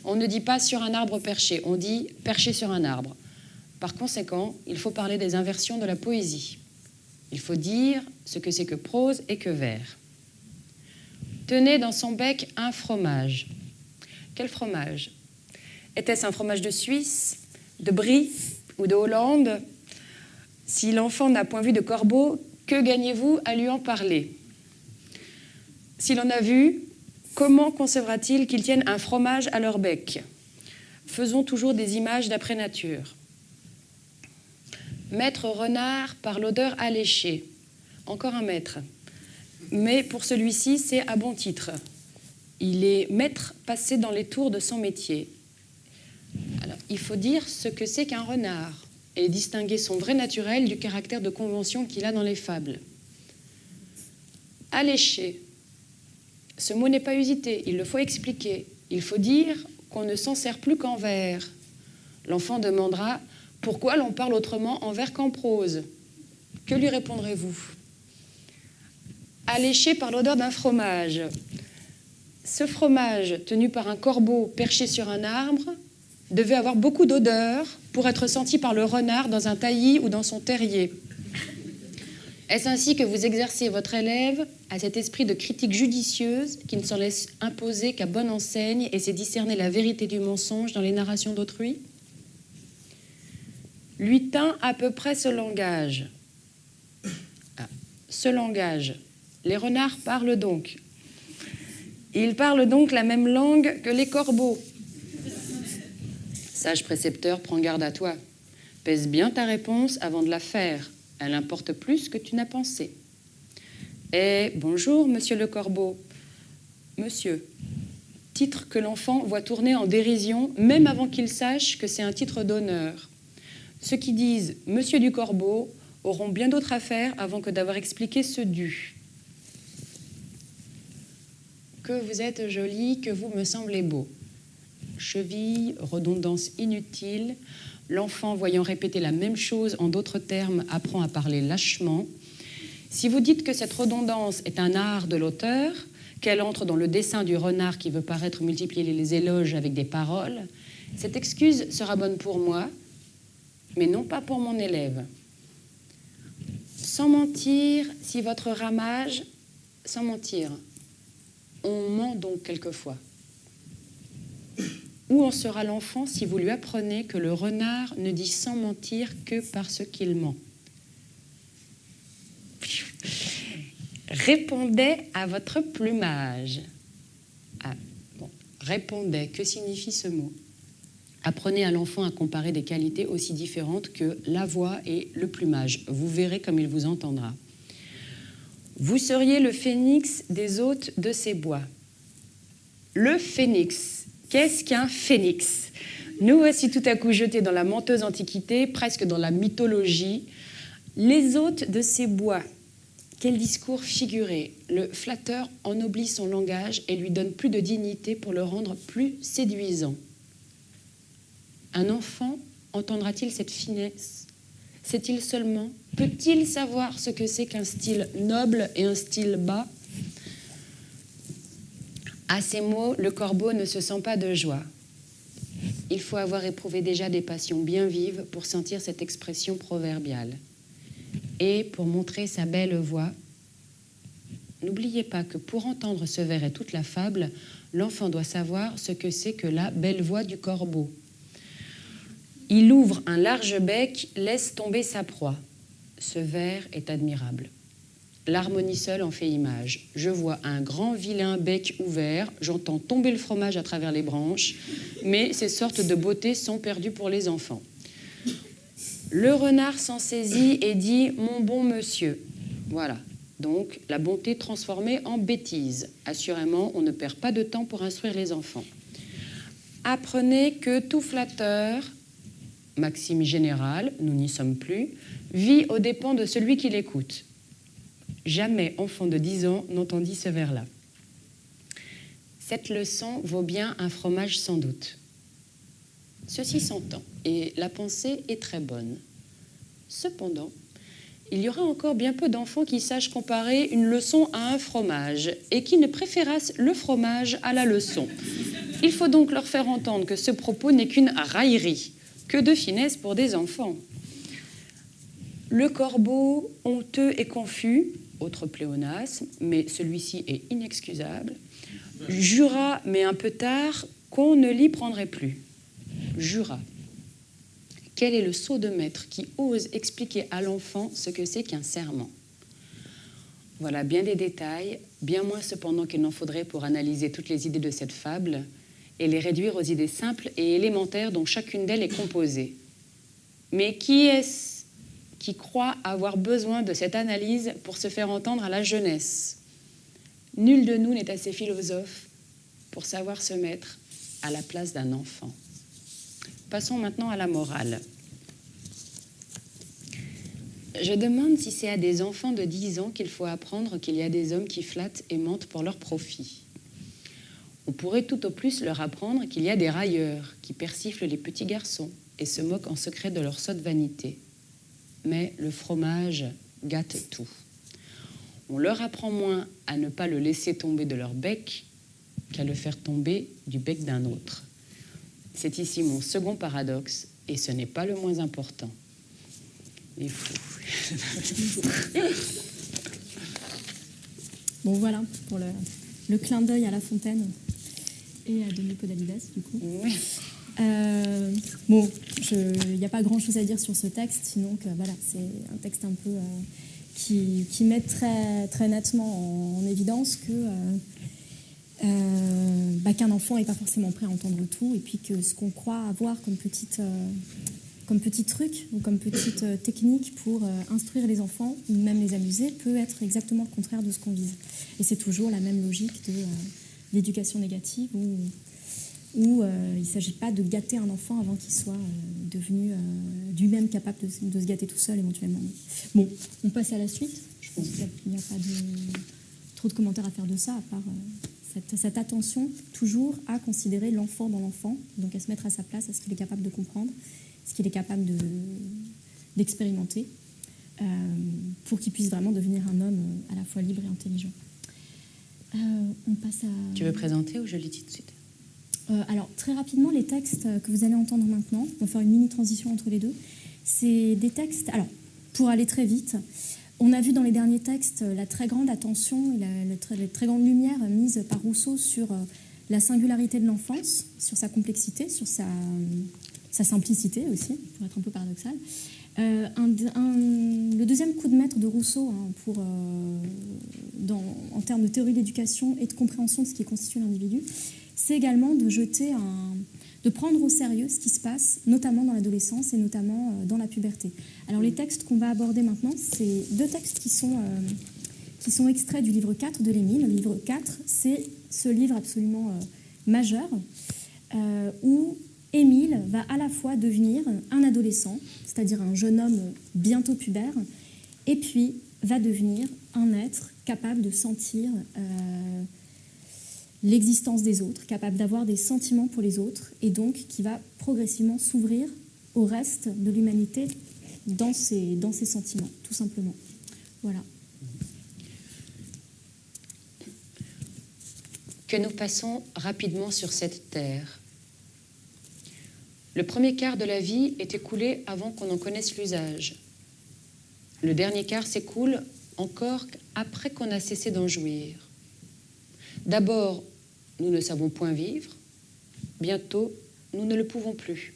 On ne dit pas sur un arbre perché, on dit perché sur un arbre. Par conséquent, il faut parler des inversions de la poésie. Il faut dire ce que c'est que prose et que vers. Tenait dans son bec un fromage. Quel fromage? Était-ce un fromage de Suisse, de Brie ou de Hollande? Si l'enfant n'a point vu de corbeau, que gagnez-vous à lui en parler? S'il en a vu, comment concevra-t-il qu'ils tiennent un fromage à leur bec? Faisons toujours des images d'après nature. Maître renard par l'odeur alléchée. Encore un maître. Mais pour celui-ci, c'est à bon titre. Il est maître passé dans les tours de son métier. Alors, il faut dire ce que c'est qu'un renard et distinguer son vrai naturel du caractère de convention qu'il a dans les fables. Alléché. Ce mot n'est pas usité, il le faut expliquer. Il faut dire qu'on ne s'en sert plus qu'en vers. L'enfant demandera « Pourquoi l'on parle autrement en vers qu'en prose ?» Que lui répondrez-vous? Alléché par l'odeur d'un fromage. Ce fromage, tenu par un corbeau perché sur un arbre, devait avoir beaucoup d'odeur pour être senti par le renard dans un taillis ou dans son terrier. Est-ce ainsi que vous exercez votre élève à cet esprit de critique judicieuse qui ne s'en laisse imposer qu'à bonne enseigne et sait discerner la vérité du mensonge dans les narrations d'autrui? Lui tint à peu près ce langage. Ce langage. Les renards parlent donc. Ils parlent donc la même langue que les corbeaux. Sage précepteur, prends garde à toi. Pèse bien ta réponse avant de la faire. Elle importe plus que tu n'as pensé. Eh, bonjour, monsieur le Corbeau. Monsieur. Titre que l'enfant voit tourner en dérision, même avant qu'il sache que c'est un titre d'honneur. Ceux qui disent « Monsieur du Corbeau » auront bien d'autres affaires avant que d'avoir expliqué ce dû. Que vous êtes joli, que vous me semblez beau. Cheville, redondance inutile. L'enfant, voyant répéter la même chose en d'autres termes, apprend à parler lâchement. Si vous dites que cette redondance est un art de l'auteur, qu'elle entre dans le dessin du renard qui veut paraître multiplier les éloges avec des paroles, cette excuse sera bonne pour moi, mais non pas pour mon élève. Sans mentir, si votre ramage... Sans mentir, on ment donc quelquefois. Où en sera l'enfant si vous lui apprenez que le renard ne dit sans mentir que parce qu'il ment? Répondez à votre plumage. Ah, bon. Répondez, que signifie ce mot? Apprenez à l'enfant à comparer des qualités aussi différentes que la voix et le plumage. Vous verrez comme il vous entendra. Vous seriez le phénix des hôtes de ces bois. Le phénix. Qu'est-ce qu'un phénix? Nous voici tout à coup jetés dans la menteuse antiquité, presque dans la mythologie. Les hôtes de ces bois. Quel discours figuré! Le flatteur ennoblit son langage et lui donne plus de dignité pour le rendre plus séduisant. Un enfant entendra-t-il cette finesse? Sait-il seulement? Peut-il savoir ce que c'est qu'un style noble et un style bas? À ces mots, le corbeau ne se sent pas de joie. Il faut avoir éprouvé déjà des passions bien vives pour sentir cette expression proverbiale. Et pour montrer sa belle voix, n'oubliez pas que pour entendre ce vers et toute la fable, l'enfant doit savoir ce que c'est que la belle voix du corbeau. Il ouvre un large bec, laisse tomber sa proie. Ce vers est admirable. L'harmonie seule en fait image. Je vois un grand vilain bec ouvert, j'entends tomber le fromage à travers les branches, mais ces sortes de beautés sont perdues pour les enfants. Le renard s'en saisit et dit « Mon bon monsieur ». Voilà, donc la bonté transformée en bêtise. Assurément, on ne perd pas de temps pour instruire les enfants. Apprenez que tout flatteur, maxime générale, nous n'y sommes plus, vit aux dépens de celui qui l'écoute. Jamais enfant de 10 ans n'entendit ce vers-là. Cette leçon vaut bien un fromage sans doute. Ceci s'entend, et la pensée est très bonne. Cependant, il y aura encore bien peu d'enfants qui sachent comparer une leçon à un fromage, et qui ne préférassent le fromage à la leçon. Il faut donc leur faire entendre que ce propos n'est qu'une raillerie, que de finesse pour des enfants. Le corbeau, honteux et confus, autre pléonasme, mais celui-ci est inexcusable, jura, mais un peu tard, qu'on ne l'y prendrait plus. Jura. Quel est le sot de maître qui ose expliquer à l'enfant ce que c'est qu'un serment? Voilà bien des détails, bien moins cependant qu'il n'en faudrait pour analyser toutes les idées de cette fable et les réduire aux idées simples et élémentaires dont chacune d'elles est composée. Mais qui est-ce qui croit avoir besoin de cette analyse pour se faire entendre à la jeunesse? Nul de nous n'est assez philosophe pour savoir se mettre à la place d'un enfant. Passons maintenant à la morale. Je demande si c'est à des enfants de 10 ans qu'il faut apprendre qu'il y a des hommes qui flattent et mentent pour leur profit. On pourrait tout au plus leur apprendre qu'il y a des railleurs qui persiflent les petits garçons et se moquent en secret de leur sotte vanité. Mais le fromage gâte tout. On leur apprend moins à ne pas le laisser tomber de leur bec qu'à le faire tomber du bec d'un autre. C'est ici mon second paradoxe, et ce n'est pas le moins important. Les fous. Bon, voilà, pour le clin d'œil à La Fontaine et à Denis Podalides, du coup. Oui. Bon, il n'y a pas grand-chose à dire sur ce texte, sinon que voilà, c'est un texte un peu qui met très, très nettement en évidence que qu'un enfant n'est pas forcément prêt à entendre tout, et puis que ce qu'on croit avoir comme comme petit truc ou comme petite technique pour instruire les enfants ou même les amuser peut être exactement le contraire de ce qu'on vise. Et c'est toujours la même logique de l'éducation négative où il ne s'agit pas de gâter un enfant avant qu'il soit devenu lui-même capable de se gâter tout seul éventuellement. Bon, on passe à la suite. Je pense qu'il n'y a pas trop de commentaires à faire de ça, à part cette attention toujours à considérer l'enfant dans l'enfant, donc à se mettre à sa place, à ce qu'il est capable de comprendre, ce qu'il est capable d'expérimenter, pour qu'il puisse vraiment devenir un homme à la fois libre et intelligent. On passe à... Tu veux présenter ou je lis tout de suite ? Alors, très rapidement, les textes que vous allez entendre maintenant, on va faire une mini-transition entre les deux, c'est des textes... Alors, pour aller très vite, on a vu dans les derniers textes la très grande attention et la très grande lumière mise par Rousseau sur la singularité de l'enfance, sur sa complexité, sur sa simplicité aussi, pour être un peu paradoxal. Le deuxième coup de maître de Rousseau en termes de théorie de l'éducation et de compréhension de ce qui constitue l'individu, c'est également de prendre au sérieux ce qui se passe, notamment dans l'adolescence et notamment dans la puberté. Alors les textes qu'on va aborder maintenant, c'est deux textes qui sont extraits du livre 4 de l'Émile. Le livre 4, c'est ce livre absolument majeur où Émile va à la fois devenir un adolescent, c'est-à-dire un jeune homme bientôt pubère, et puis va devenir un être capable de sentir l'existence des autres, capable d'avoir des sentiments pour les autres, et donc qui va progressivement s'ouvrir au reste de l'humanité dans ses sentiments, tout simplement. Voilà. Que nous passons rapidement sur cette terre. Le premier quart de la vie est écoulé avant qu'on en connaisse l'usage. Le dernier quart s'écoule encore après qu'on a cessé d'en jouir. D'abord, nous ne savons point vivre. Bientôt, nous ne le pouvons plus.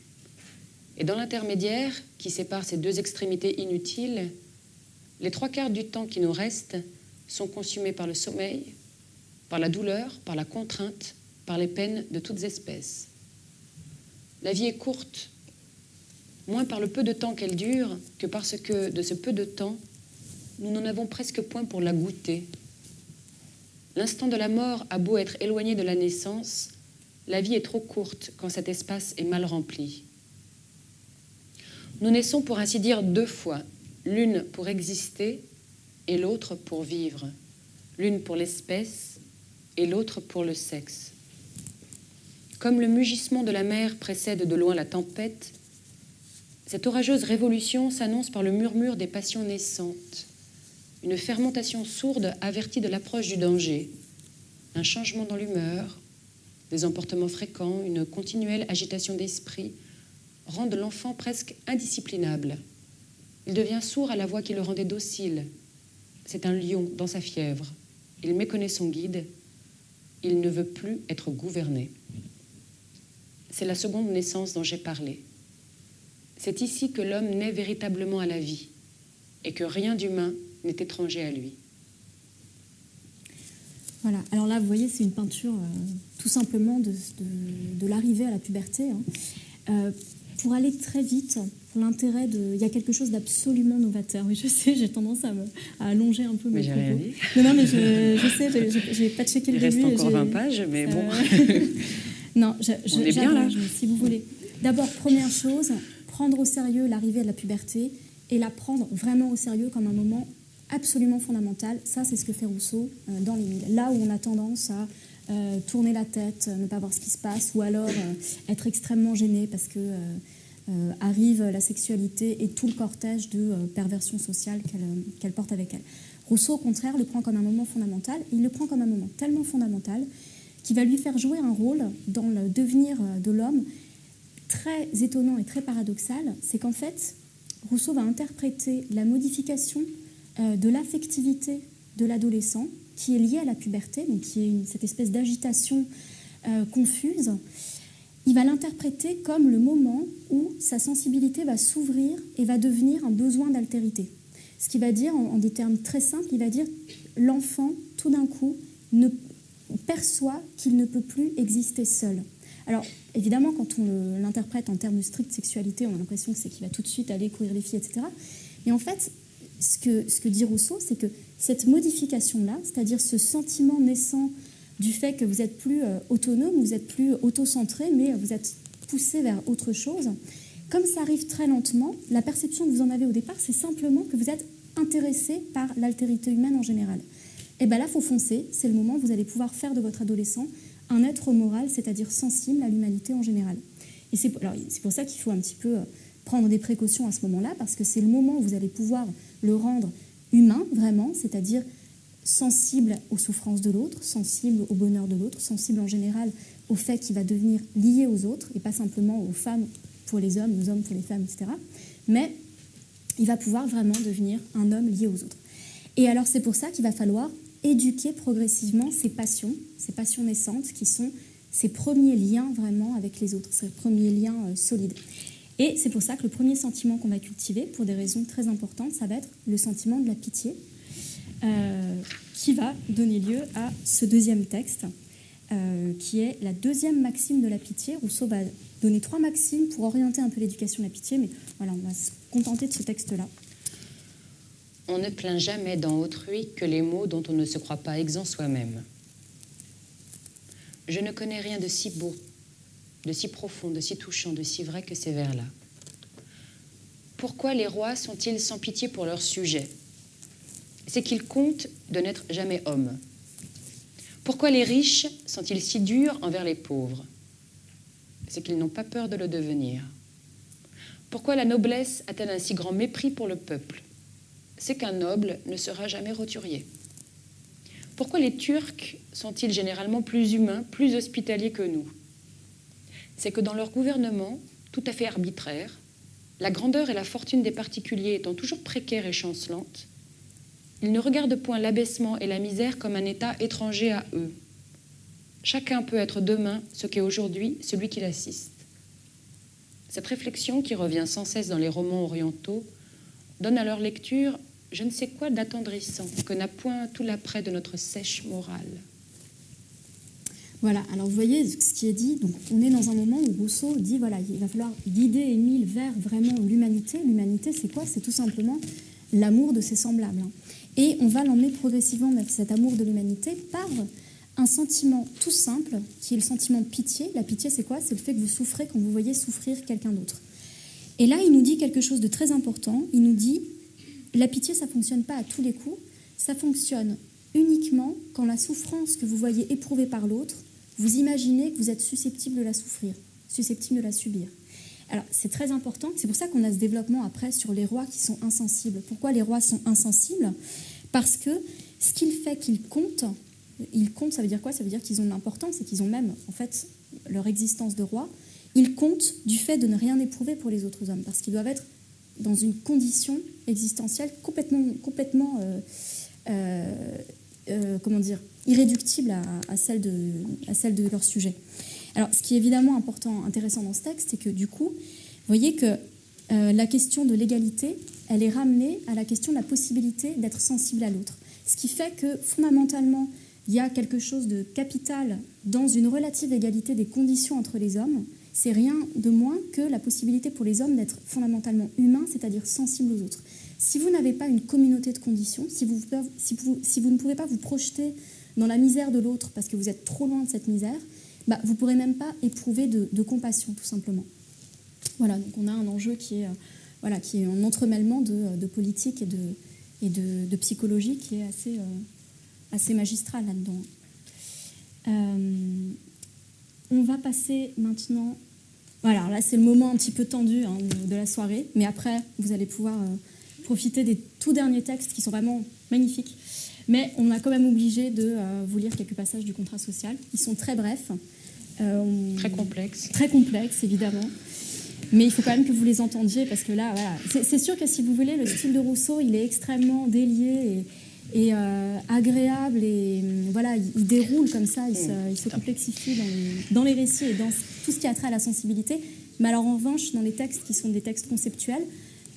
Et dans l'intermédiaire qui sépare ces deux extrémités inutiles, les trois quarts du temps qui nous reste sont consumés par le sommeil, par la douleur, par la contrainte, par les peines de toutes espèces. La vie est courte, moins par le peu de temps qu'elle dure que parce que de ce peu de temps, nous n'en avons presque point pour la goûter. L'instant de la mort a beau être éloigné de la naissance, la vie est trop courte quand cet espace est mal rempli. Nous naissons pour ainsi dire deux fois, l'une pour exister et l'autre pour vivre, l'une pour l'espèce et l'autre pour le sexe. Comme le mugissement de la mer précède de loin la tempête, cette orageuse révolution s'annonce par le murmure des passions naissantes. Une fermentation sourde avertit de l'approche du danger. Un changement dans l'humeur, des emportements fréquents, une continuelle agitation d'esprit rendent l'enfant presque indisciplinable. Il devient sourd à la voix qui le rendait docile. C'est un lion dans sa fièvre. Il méconnaît son guide. Il ne veut plus être gouverné. C'est la seconde naissance dont j'ai parlé. C'est ici que l'homme naît véritablement à la vie et que rien d'humain n'est étranger à lui. Voilà, alors là, vous voyez, c'est une peinture tout simplement de l'arrivée à la puberté. Pour aller très vite, pour l'intérêt il y a quelque chose d'absolument novateur. Oui, je sais, j'ai tendance à allonger un peu mes propos. Mais j'ai rien dit. Non, mais je sais, j'ai pas checké le début. Il reste encore 20 pages, mais bon. Non, on est bien là. Si vous voulez. D'abord, première chose, prendre au sérieux l'arrivée de la puberté et la prendre vraiment au sérieux comme un moment absolument fondamental. Ça, c'est ce que fait Rousseau dans l'Émile. Là où on a tendance à tourner la tête, ne pas voir ce qui se passe, ou alors être extrêmement gêné parce que arrive la sexualité et tout le cortège de perversion sociale qu'elle porte avec elle. Rousseau, au contraire, le prend comme un moment fondamental. Il le prend comme un moment tellement fondamental qui va lui faire jouer un rôle dans le devenir de l'homme très étonnant et très paradoxal. C'est qu'en fait, Rousseau va interpréter la modification de l'affectivité de l'adolescent qui est liée à la puberté, donc qui est cette espèce d'agitation confuse. Il va l'interpréter comme le moment où sa sensibilité va s'ouvrir et va devenir un besoin d'altérité. Ce qui va dire, en des termes très simples, il va dire l'enfant, tout d'un coup, perçoit qu'il ne peut plus exister seul. Alors, évidemment, quand on l'interprète en termes de stricte sexualité, on a l'impression que c'est qu'il va tout de suite aller courir les filles, etc. Mais en fait, ce que dit Rousseau, c'est que cette modification-là, c'est-à-dire ce sentiment naissant du fait que vous n'êtes plus autonome, vous n'êtes plus autocentré, mais vous êtes poussé vers autre chose, comme ça arrive très lentement, la perception que vous en avez au départ, c'est simplement que vous êtes intéressé par l'altérité humaine en général. Et bien là, il faut foncer, c'est le moment où vous allez pouvoir faire de votre adolescent un être moral, c'est-à-dire sensible à l'humanité en général. Et c'est pour ça qu'il faut un petit peu prendre des précautions à ce moment-là, parce que c'est le moment où vous allez pouvoir le rendre humain, vraiment, c'est-à-dire sensible aux souffrances de l'autre, sensible au bonheur de l'autre, sensible en général au fait qu'il va devenir lié aux autres, et pas simplement aux femmes pour les hommes, aux hommes pour les femmes, etc. Mais il va pouvoir vraiment devenir un homme lié aux autres. Et alors c'est pour ça qu'il va falloir éduquer progressivement ces passions naissantes qui sont ces premiers liens vraiment avec les autres, ces premiers liens solides. Et c'est pour ça que le premier sentiment qu'on va cultiver, pour des raisons très importantes, ça va être le sentiment de la pitié, qui va donner lieu à ce deuxième texte, qui est la deuxième maxime de la pitié. Rousseau va donner 3 maximes pour orienter un peu l'éducation de la pitié, mais voilà, on va se contenter de ce texte-là. On ne plaint jamais dans autrui que les maux dont on ne se croit pas exempt soi-même. Je ne connais rien de si beau, de si profond, de si touchant, de si vrai que ces vers-là. Pourquoi les rois sont-ils sans pitié pour leurs sujets? C'est qu'ils comptent de n'être jamais hommes. Pourquoi les riches sont-ils si durs envers les pauvres? C'est qu'ils n'ont pas peur de le devenir. Pourquoi la noblesse a-t-elle un si grand mépris pour le peuple? C'est qu'un noble ne sera jamais roturier. Pourquoi les Turcs sont-ils généralement plus humains, plus hospitaliers que nous? C'est que dans leur gouvernement, tout à fait arbitraire, la grandeur et la fortune des particuliers étant toujours précaires et chancelantes, ils ne regardent point l'abaissement et la misère comme un état étranger à eux. Chacun peut être demain ce qu'est aujourd'hui celui qui l'assiste. Cette réflexion, qui revient sans cesse dans les romans orientaux, donne à leur lecture je ne sais quoi d'attendrissant que n'a point tout l'après de notre sèche morale. Voilà, alors vous voyez ce qui est dit, donc on est dans un moment où Rousseau dit voilà, il va falloir guider Émile vers vraiment l'humanité. L'humanité, c'est quoi? C'est tout simplement l'amour de ses semblables. Et on va l'emmener progressivement vers cet amour de l'humanité par un sentiment tout simple, qui est le sentiment de pitié. La pitié, c'est quoi? C'est le fait que vous souffrez quand vous voyez souffrir quelqu'un d'autre. Et là, il nous dit quelque chose de très important. Il nous dit, la pitié, ça ne fonctionne pas à tous les coups. Ça fonctionne uniquement quand la souffrance que vous voyez éprouvée par l'autre, vous imaginez que vous êtes susceptible de la souffrir, susceptible de la subir. Alors, c'est très important. C'est pour ça qu'on a ce développement après sur les rois qui sont insensibles. Pourquoi les rois sont insensibles? Parce que ce qu'il fait qu'ils comptent, ça veut dire quoi? Ça veut dire qu'ils ont de l'importance et qu'ils ont même, en fait, leur existence de roi. Ils comptent du fait de ne rien éprouver pour les autres hommes, parce qu'ils doivent être dans une condition existentielle complètement comment dire, irréductible à celle de leur sujet. Alors, ce qui est évidemment intéressant dans ce texte, c'est que du coup, vous voyez que la question de l'égalité, elle est ramenée à la question de la possibilité d'être sensible à l'autre. Ce qui fait que fondamentalement, il y a quelque chose de capital dans une relative égalité des conditions entre les hommes. C'est rien de moins que la possibilité pour les hommes d'être fondamentalement humains, c'est-à-dire sensibles aux autres. Si vous n'avez pas une communauté de conditions, si vous ne pouvez pas vous projeter dans la misère de l'autre parce que vous êtes trop loin de cette misère, vous ne pourrez même pas éprouver de compassion, tout simplement. Voilà, donc on a un enjeu qui est un entremêlement de politique et de psychologie qui est assez magistral là-dedans. On va passer maintenant... Voilà, là c'est le moment un petit peu tendu de la soirée, mais après vous allez pouvoir profiter des tout derniers textes qui sont vraiment magnifiques. Mais on a quand même obligé de vous lire quelques passages du contrat social. Ils sont très brefs. Très complexes. Très complexes, évidemment. Mais il faut quand même que vous les entendiez, parce que là, voilà, c'est sûr que si vous voulez, le style de Rousseau, il est extrêmement délié et agréable. Et voilà, il déroule comme ça, il se complexifie dans les récits et dans tout ce qui a trait à la sensibilité. Mais alors en revanche, dans les textes qui sont des textes conceptuels,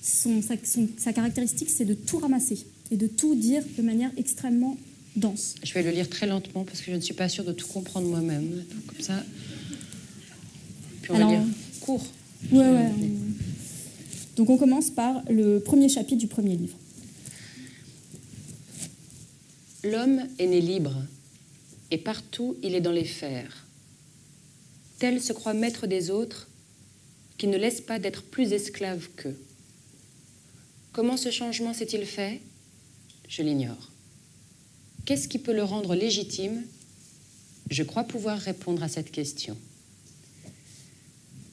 sa caractéristique, c'est de tout ramasser et de tout dire de manière extrêmement dense. Je vais le lire très lentement parce que je ne suis pas sûre de tout comprendre moi-même. Donc, comme ça, Puis on va dire court. Ouais. Donc on commence par le premier chapitre du premier livre. L'homme est né libre, et partout il est dans les fers. Tel se croit maître des autres, qui ne laisse pas d'être plus esclave qu'eux. Comment ce changement s'est-il fait? Je l'ignore. Qu'est-ce qui peut le rendre légitime? Je crois pouvoir répondre à cette question.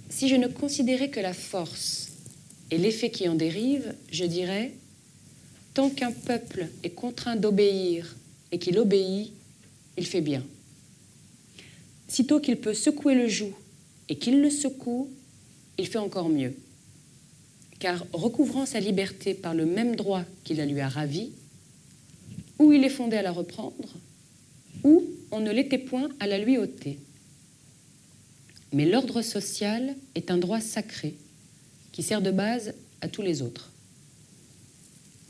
Si je ne considérais que la force et l'effet qui en dérive, je dirais, tant qu'un peuple est contraint d'obéir et qu'il obéit, il fait bien. Sitôt qu'il peut secouer le joug et qu'il le secoue, il fait encore mieux. Car recouvrant sa liberté par le même droit qui la lui a ravie, ou il est fondé à la reprendre, ou on ne l'était point à la lui ôter. Mais l'ordre social est un droit sacré qui sert de base à tous les autres.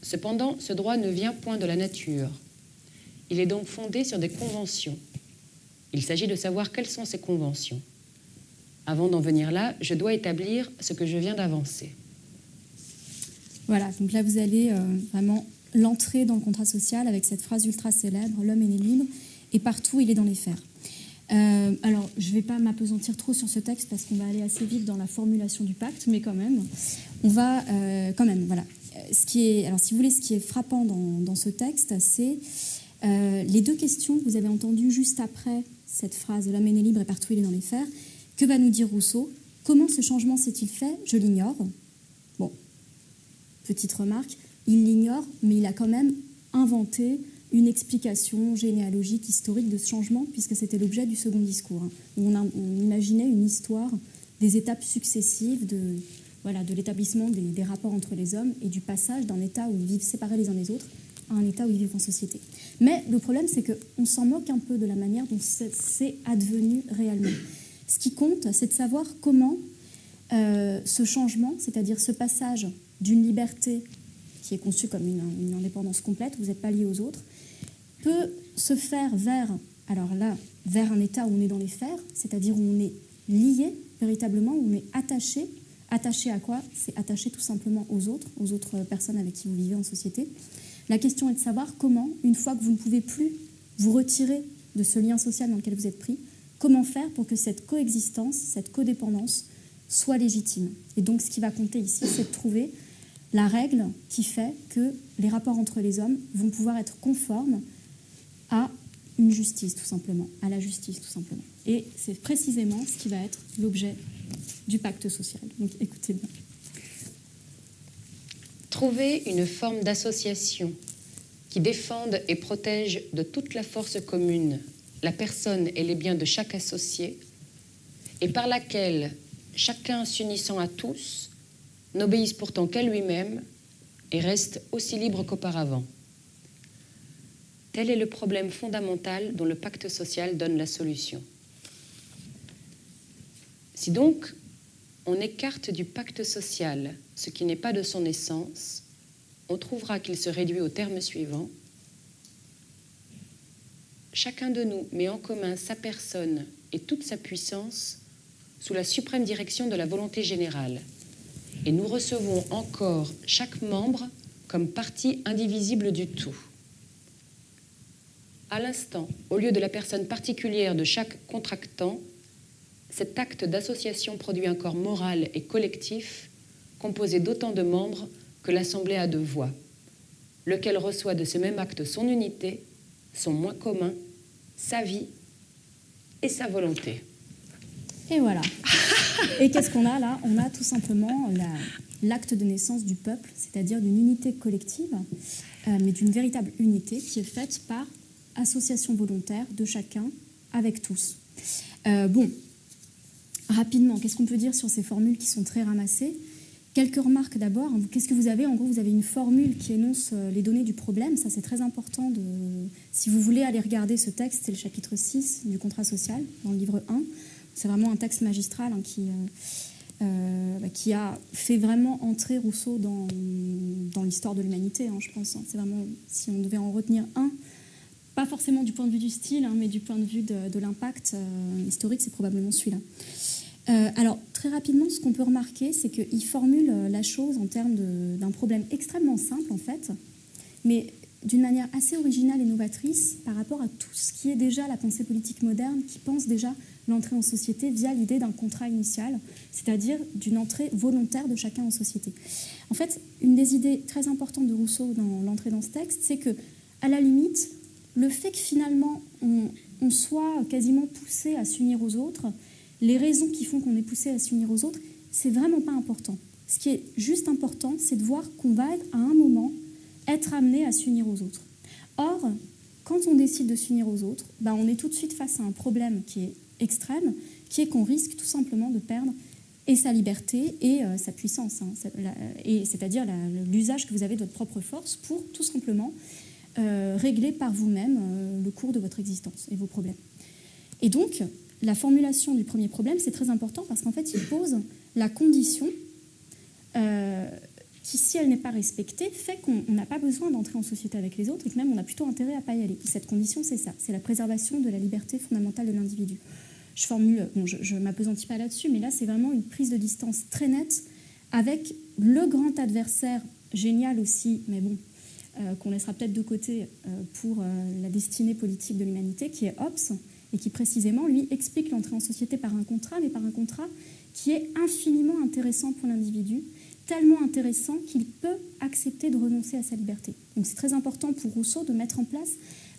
Cependant, ce droit ne vient point de la nature. Il est donc fondé sur des conventions. Il s'agit de savoir quelles sont ces conventions. Avant d'en venir là, je dois établir ce que je viens d'avancer. Voilà, donc là vous allez vraiment l'entrer dans le contrat social avec cette phrase ultra célèbre, l'homme est né libre et partout il est dans les fers. Alors je ne vais pas m'appesantir trop sur ce texte parce qu'on va aller assez vite dans la formulation du pacte, mais quand même, on va voilà. Alors si vous voulez, ce qui est frappant dans ce texte, c'est les deux questions que vous avez entendues juste après cette phrase, l'homme est né libre et partout il est dans les fers. Que va nous dire Rousseau? Comment ce changement s'est-il fait? Je l'ignore. Bon, petite remarque, il l'ignore, mais il a quand même inventé une explication généalogique, historique de ce changement, puisque c'était l'objet du second discours. On imaginait une histoire des étapes successives de l'établissement des rapports entre les hommes et du passage d'un état où ils vivent séparés les uns des autres à un état où ils vivent en société. Mais le problème, c'est qu'on s'en moque un peu de la manière dont c'est advenu réellement. Ce qui compte, c'est de savoir comment ce changement, c'est-à-dire ce passage d'une liberté qui est conçue comme une indépendance complète, vous n'êtes pas liés aux autres, peut se faire vers un état où on est dans les fers, c'est-à-dire où on est lié véritablement, où on est attaché. Attaché à quoi? C'est attaché tout simplement aux autres personnes avec qui vous vivez en société. La question est de savoir comment, une fois que vous ne pouvez plus vous retirer de ce lien social dans lequel vous êtes pris, comment faire pour que cette coexistence, cette codépendance soit légitime. Et donc ce qui va compter ici, c'est de trouver la règle qui fait que les rapports entre les hommes vont pouvoir être conformes à une justice, tout simplement, à la justice, tout simplement. Et c'est précisément ce qui va être l'objet du pacte social. Donc écoutez bien. Trouver une forme d'association qui défende et protège de toute la force commune la personne et les biens de chaque associé, et par laquelle chacun s'unissant à tous n'obéisse pourtant qu'à lui-même et reste aussi libre qu'auparavant. Tel est le problème fondamental dont le pacte social donne la solution. Si donc on écarte du pacte social ce qui n'est pas de son essence, on trouvera qu'il se réduit au terme suivant. Chacun de nous met en commun sa personne et toute sa puissance sous la suprême direction de la volonté générale. Et nous recevons encore chaque membre comme partie indivisible du tout. À l'instant, au lieu de la personne particulière de chaque contractant, cet acte d'association produit un corps moral et collectif composé d'autant de membres que l'Assemblée a de voix, lequel reçoit de ce même acte son unité, son moi commun, sa vie et sa volonté. Et voilà. Et qu'est-ce qu'on a là? On a tout simplement l'acte de naissance du peuple, c'est-à-dire d'une unité collective, mais d'une véritable unité qui est faite par association volontaire de chacun avec tous. Rapidement, qu'est-ce qu'on peut dire sur ces formules qui sont très ramassées? Quelques remarques d'abord. Qu'est-ce que vous avez? En gros, vous avez une formule qui énonce les données du problème. Ça, c'est très important. Si vous voulez aller regarder ce texte, c'est le chapitre 6 du contrat social, dans le livre 1. C'est vraiment un texte magistral qui a fait vraiment entrer Rousseau dans l'histoire de l'humanité, je pense. C'est vraiment, si on devait en retenir un, pas forcément du point de vue du style, mais du point de vue de l'impact historique, c'est probablement celui-là. Alors, très rapidement, ce qu'on peut remarquer, c'est qu'il formule la chose en termes d'un problème extrêmement simple, en fait, mais d'une manière assez originale et novatrice par rapport à tout ce qui est déjà la pensée politique moderne, qui pense déjà l'entrée en société via l'idée d'un contrat initial, c'est-à-dire d'une entrée volontaire de chacun en société. En fait, une des idées très importantes de Rousseau dans l'entrée dans ce texte, c'est que, à la limite, le fait que finalement on soit quasiment poussé à s'unir aux autres, les raisons qui font qu'on est poussé à s'unir aux autres, c'est vraiment pas important. Ce qui est juste important, c'est de voir qu'on va à un moment être amené à s'unir aux autres. Or, quand on décide de s'unir aux autres, on est tout de suite face à un problème qui est extrême, qui est qu'on risque tout simplement de perdre et sa liberté et sa puissance, c'est-à-dire l'usage que vous avez de votre propre force pour tout simplement régler par vous-même le cours de votre existence et vos problèmes. Et donc, la formulation du premier problème, c'est très important parce qu'en fait, il pose la condition qui, si elle n'est pas respectée, fait qu'on n'a pas besoin d'entrer en société avec les autres et que même on a plutôt intérêt à ne pas y aller. Et cette condition, c'est ça, c'est la préservation de la liberté fondamentale de l'individu. Je formule, je ne m'appesantis pas là-dessus, mais là, c'est vraiment une prise de distance très nette avec le grand adversaire, génial aussi, mais bon, qu'on laissera peut-être de côté pour la destinée politique de l'humanité, qui est Hobbes, et qui précisément, lui, explique l'entrée en société par un contrat, mais par un contrat qui est infiniment intéressant pour l'individu, tellement intéressant qu'il peut accepter de renoncer à sa liberté. Donc c'est très important pour Rousseau de mettre en place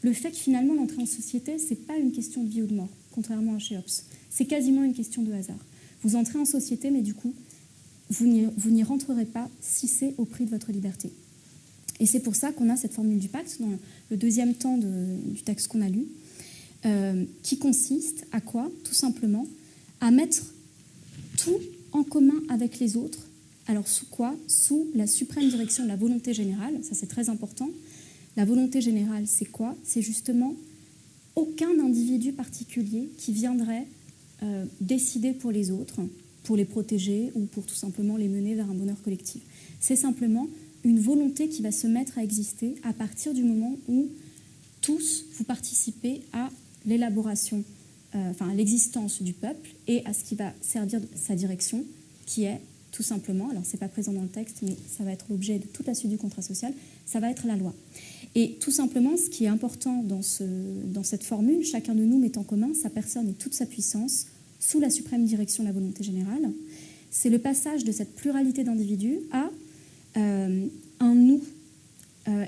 le fait que finalement l'entrée en société, ce n'est pas une question de vie ou de mort, contrairement à chez Hobbes. C'est quasiment une question de hasard. Vous entrez en société, mais du coup, vous n'y rentrerez pas si c'est au prix de votre liberté. Et c'est pour ça qu'on a cette formule du pacte dans le deuxième temps du texte qu'on a lu, qui consiste à quoi? Tout simplement à mettre tout en commun avec les autres. Alors sous quoi? Sous la suprême direction de la volonté générale, ça c'est très important. La volonté générale, c'est quoi? C'est justement aucun individu particulier qui viendrait décider pour les autres, pour les protéger ou pour tout simplement les mener vers un bonheur collectif. C'est simplement une volonté qui va se mettre à exister à partir du moment où tous vous participez à l'élaboration, à l'existence du peuple et à ce qui va servir de sa direction, qui est tout simplement, alors c'est pas présent dans le texte, mais ça va être l'objet de toute la suite du contrat social, ça va être la loi. Et tout simplement, ce qui est important dans cette formule, chacun de nous met en commun sa personne et toute sa puissance sous la suprême direction de la volonté générale. C'est le passage de cette pluralité d'individus à un nous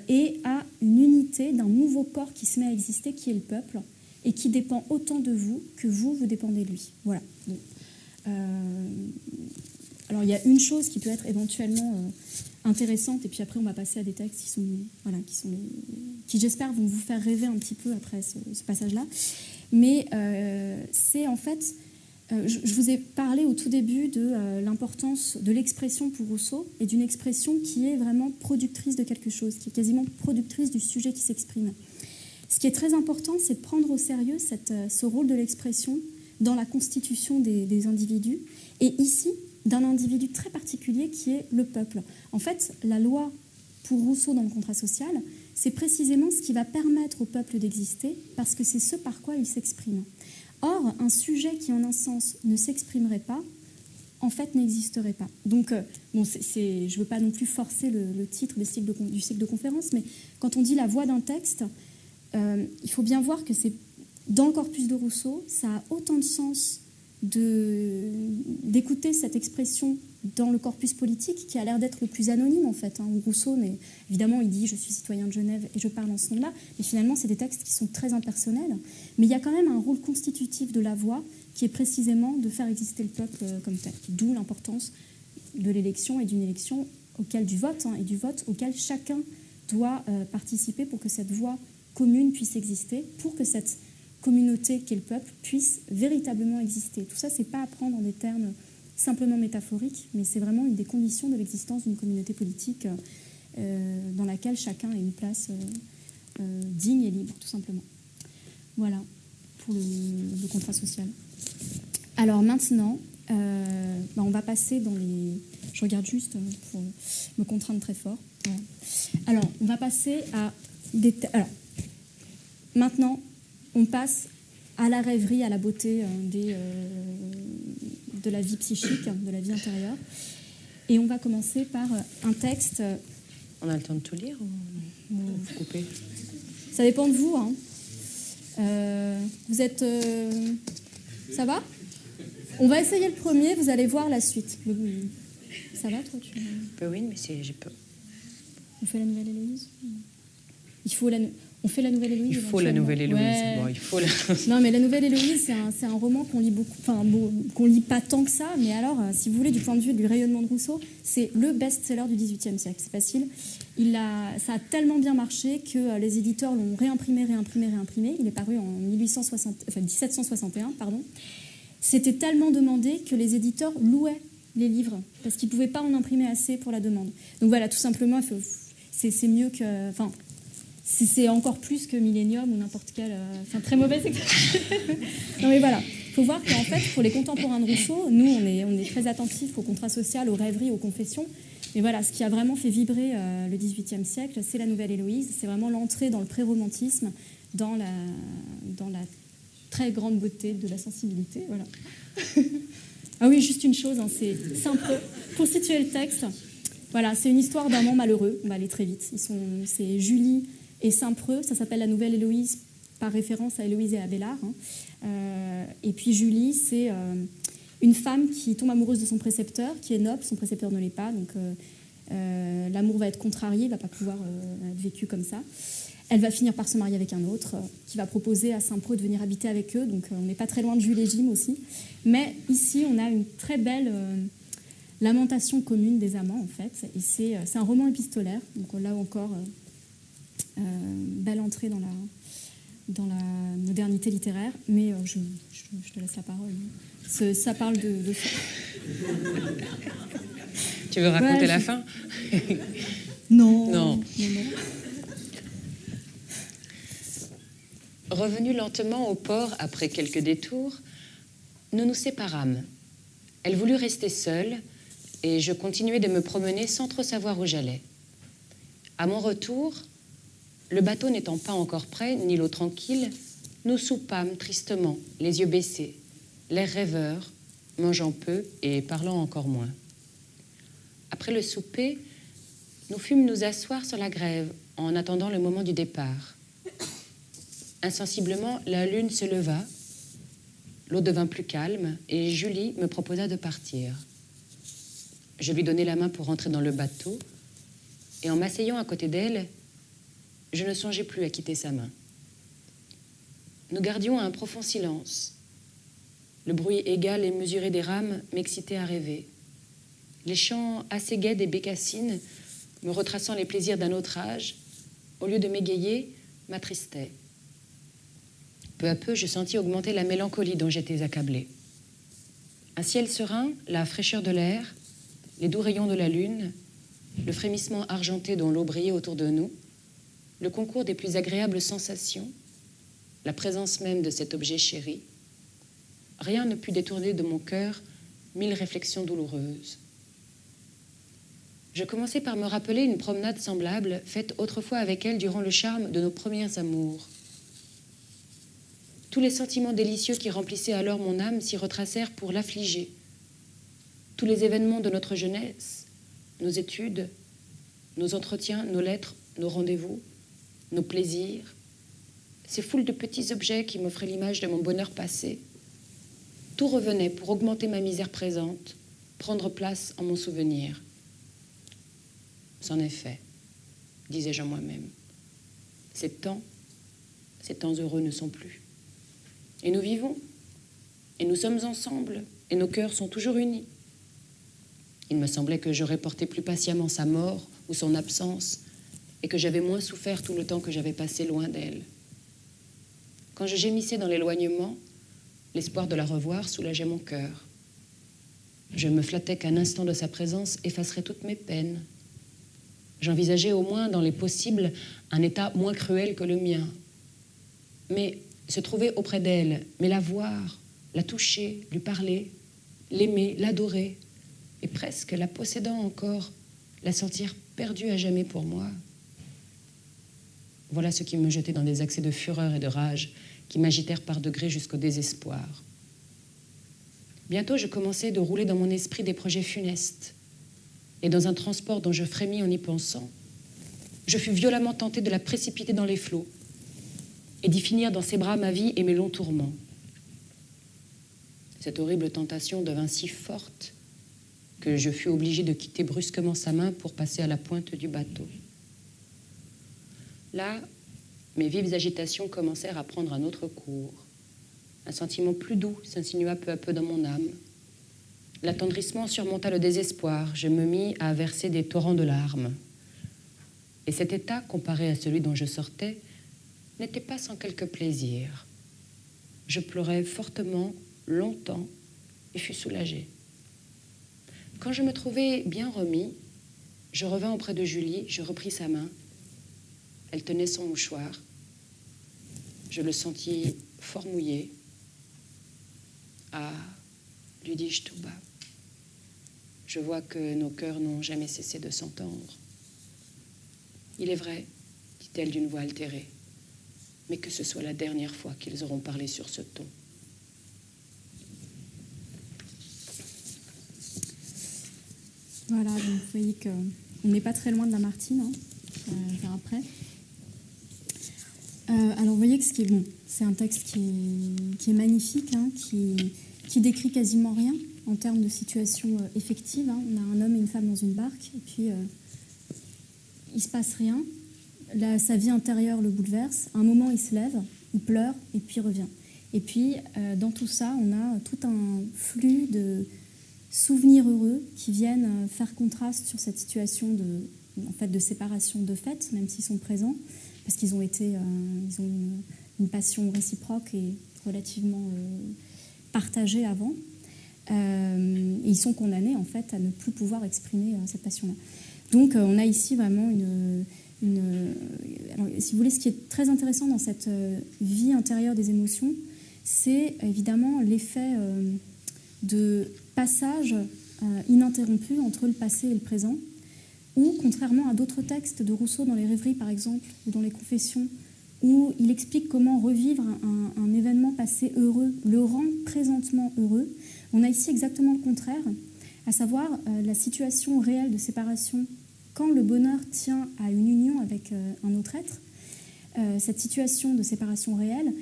et à une unité d'un nouveau corps qui se met à exister, qui est le peuple, et qui dépend autant de vous que vous dépendez de lui. Voilà. Donc, alors il y a une chose qui peut être éventuellement intéressante, et puis après on va passer à des textes qui j'espère vont vous faire rêver un petit peu après ce passage-là. Mais c'est en fait, je vous ai parlé au tout début de l'importance de l'expression pour Rousseau, et d'une expression qui est vraiment productrice de quelque chose, qui est quasiment productrice du sujet qui s'exprime. Ce qui est très important, c'est de prendre au sérieux ce rôle de l'expression dans la constitution des individus, et ici, d'un individu très particulier qui est le peuple. En fait, la loi, pour Rousseau dans le contrat social, c'est précisément ce qui va permettre au peuple d'exister, parce que c'est ce par quoi il s'exprime. Or, un sujet qui, en un sens, ne s'exprimerait pas, en fait, n'existerait pas. Donc, je ne veux pas non plus forcer le titre du cycle de conférence, mais quand on dit la voix d'un texte, il faut bien voir que c'est dans le corpus de Rousseau, ça a autant de sens d'écouter cette expression dans le corpus politique qui a l'air d'être le plus anonyme en fait. Où Rousseau, évidemment, il dit « je suis citoyen de Genève et je parle en ce nom-là », mais finalement, c'est des textes qui sont très impersonnels. Mais il y a quand même un rôle constitutif de la voix qui est précisément de faire exister le peuple comme tel. D'où l'importance de l'élection et d'une élection du vote auquel chacun doit participer pour que cette voix commune puisse exister, pour que cette communauté qu'est le peuple puisse véritablement exister. Tout ça, c'est pas à prendre en des termes simplement métaphoriques, mais c'est vraiment une des conditions de l'existence d'une communauté politique dans laquelle chacun a une place digne et libre, tout simplement. Voilà pour le contrat social. Alors maintenant, on va passer dans les... Je regarde juste pour me contraindre très fort. Voilà. Alors, on va passer à des... Alors, maintenant, on passe à la rêverie, à la beauté de la vie psychique, de la vie intérieure. Et on va commencer par un texte... On a le temps de tout lire ou vous coupez? Ça dépend de vous. Hein. Vous êtes... Ça va? On va essayer le premier, vous allez voir la suite. Ça va, toi Oui, mais j'ai peur. On fait la nouvelle Héloïse? On fait la nouvelle Héloïse? Il faut la nouvelle Héloïse. Ouais. Bon, il faut la... Non, mais la nouvelle Héloïse, c'est un roman qu'on lit beaucoup, qu'on lit pas tant que ça, mais alors, si vous voulez, du point de vue du rayonnement de Rousseau, c'est le best-seller du XVIIIe siècle. C'est facile. Ça a tellement bien marché que les éditeurs l'ont réimprimé. Il est paru en 1761, pardon. C'était tellement demandé que les éditeurs louaient les livres parce qu'ils ne pouvaient pas en imprimer assez pour la demande. Donc voilà, tout simplement, c'est mieux que... Enfin, c'est encore plus que Millennium ou n'importe quel... très mauvais exercice. Non mais voilà, il faut voir qu'en fait, pour les contemporains de Rousseau, nous, on est très attentifs au contrat social, aux rêveries, aux confessions. Mais voilà, ce qui a vraiment fait vibrer le XVIIIe siècle, c'est la nouvelle Héloïse. C'est vraiment l'entrée dans le pré-romantisme, dans la très grande beauté de la sensibilité. Voilà. Ah oui, juste une chose, hein, c'est simple. Pour situer le texte, voilà, c'est une histoire d'amants malheureux. On va aller très vite. C'est Julie et Saint-Preux. Ça s'appelle la nouvelle Héloïse par référence à Héloïse et Abélard. Hein. Et puis Julie, c'est une femme qui tombe amoureuse de son précepteur, qui est noble. Son précepteur ne l'est pas, donc l'amour va être contrarié, il ne va pas pouvoir être vécu comme ça. Elle va finir par se marier avec un autre qui va proposer à Saint-Preux de venir habiter avec eux. Donc on n'est pas très loin de Jules et Jim aussi. Mais ici, on a une très belle lamentation commune des amants, en fait. Et c'est un roman épistolaire. Donc là encore, belle entrée dans la modernité littéraire. Mais je te laisse la parole. Ça parle de ça. Tu veux raconter la fin? Non. Revenus lentement au port après quelques détours, nous nous séparâmes. Elle voulut rester seule et je continuai de me promener sans trop savoir où j'allais. À mon retour, le bateau n'étant pas encore prêt, ni l'eau tranquille, nous soupâmes tristement, les yeux baissés, l'air rêveur, mangeant peu et parlant encore moins. Après le souper, nous fûmes nous asseoir sur la grève en attendant le moment du départ. Insensiblement, la lune se leva, l'eau devint plus calme et Julie me proposa de partir. Je lui donnai la main pour entrer dans le bateau et en m'asseyant à côté d'elle, je ne songeais plus à quitter sa main. Nous gardions un profond silence. Le bruit égal et mesuré des rames m'excitait à rêver. Les chants assez gais des bécassines, me retraçant les plaisirs d'un autre âge, au lieu de m'égayer, m'attristaient. Peu à peu, je sentis augmenter la mélancolie dont j'étais accablée. Un ciel serein, la fraîcheur de l'air, les doux rayons de la lune, le frémissement argenté dont l'eau brillait autour de nous, le concours des plus agréables sensations, la présence même de cet objet chéri, rien ne put détourner de mon cœur 1000 réflexions douloureuses. Je commençai par me rappeler une promenade semblable faite autrefois avec elle durant le charme de nos premiers amours. Tous les sentiments délicieux qui remplissaient alors mon âme s'y retracèrent pour l'affliger. Tous les événements de notre jeunesse, nos études, nos entretiens, nos lettres, nos rendez-vous, nos plaisirs, ces foules de petits objets qui m'offraient l'image de mon bonheur passé, tout revenait pour augmenter ma misère présente, prendre place en mon souvenir. C'en est fait, disais-je en moi-même. Ces temps heureux ne sont plus. Et nous vivons, et nous sommes ensemble, et nos cœurs sont toujours unis. Il me semblait que j'aurais porté plus patiemment sa mort ou son absence, et que j'avais moins souffert tout le temps que j'avais passé loin d'elle. Quand je gémissais dans l'éloignement, l'espoir de la revoir soulageait mon cœur. Je me flattais qu'un instant de sa présence effacerait toutes mes peines. J'envisageais au moins, dans les possibles, un état moins cruel que le mien. Mais se trouver auprès d'elle, mais la voir, la toucher, lui parler, l'aimer, l'adorer, et presque la possédant encore, la sentir perdue à jamais pour moi. Voilà ce qui me jetait dans des accès de fureur et de rage qui m'agitèrent par degrés jusqu'au désespoir. Bientôt, je commençais de rouler dans mon esprit des projets funestes. Et dans un transport dont je frémis en y pensant, je fus violemment tentée de la précipiter dans les flots et d'y finir dans ses bras ma vie et mes longs tourments. Cette horrible tentation devint si forte que je fus obligée de quitter brusquement sa main pour passer à la pointe du bateau. Là, mes vives agitations commencèrent à prendre un autre cours. Un sentiment plus doux s'insinua peu à peu dans mon âme. L'attendrissement surmonta le désespoir. Je me mis à verser des torrents de larmes. Et cet état, comparé à celui dont je sortais, n'était pas sans quelque plaisir. Je pleurais fortement, longtemps, et fus soulagée. Quand je me trouvai bien remis, je revins auprès de Julie, je repris sa main. Elle tenait son mouchoir. Je le sentis fort mouillé. Ah, lui dis-je tout bas, je vois que nos cœurs n'ont jamais cessé de s'entendre. Il est vrai, dit-elle d'une voix altérée, mais que ce soit la dernière fois qu'ils auront parlé sur ce ton. Voilà, donc vous voyez qu'on n'est pas très loin de Lamartine, hein, je verrai après. Alors vous voyez que c'est un texte qui est magnifique, hein, qui décrit quasiment rien en termes de situation effective. Hein. On a un homme et une femme dans une barque, et puis il ne se passe rien. Là, sa vie intérieure le bouleverse. À un moment, il se lève, il pleure, et puis il revient. Et puis, dans tout ça, on a tout un flux de souvenirs heureux qui viennent faire contraste sur cette situation de séparation de fait, même s'ils sont présents, parce qu'ils ont une passion réciproque et relativement partagée avant. Et ils sont condamnés en fait à ne plus pouvoir exprimer cette passion-là. Donc on a ici vraiment alors, si vous voulez, ce qui est très intéressant dans cette vie intérieure des émotions, c'est évidemment l'effet de passage ininterrompu entre le passé et le présent, ou contrairement à d'autres textes de Rousseau dans les Rêveries par exemple, ou dans les Confessions, où il explique comment revivre un événement passé heureux le rend présentement heureux, on a ici exactement le contraire, à savoir la situation réelle de séparation quand le bonheur tient à une union avec un autre être. Cette situation de séparation réelle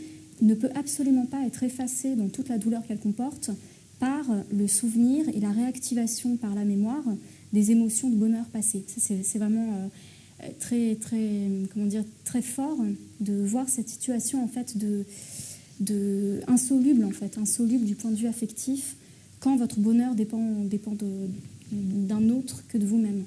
ne peut absolument pas être effacée dans toute la douleur qu'elle comporte par le souvenir et la réactivation par la mémoire des émotions de bonheur passées. C'est vraiment très fort de voir cette situation en fait insoluble du point de vue affectif, quand votre bonheur dépend d'un autre que de vous-même.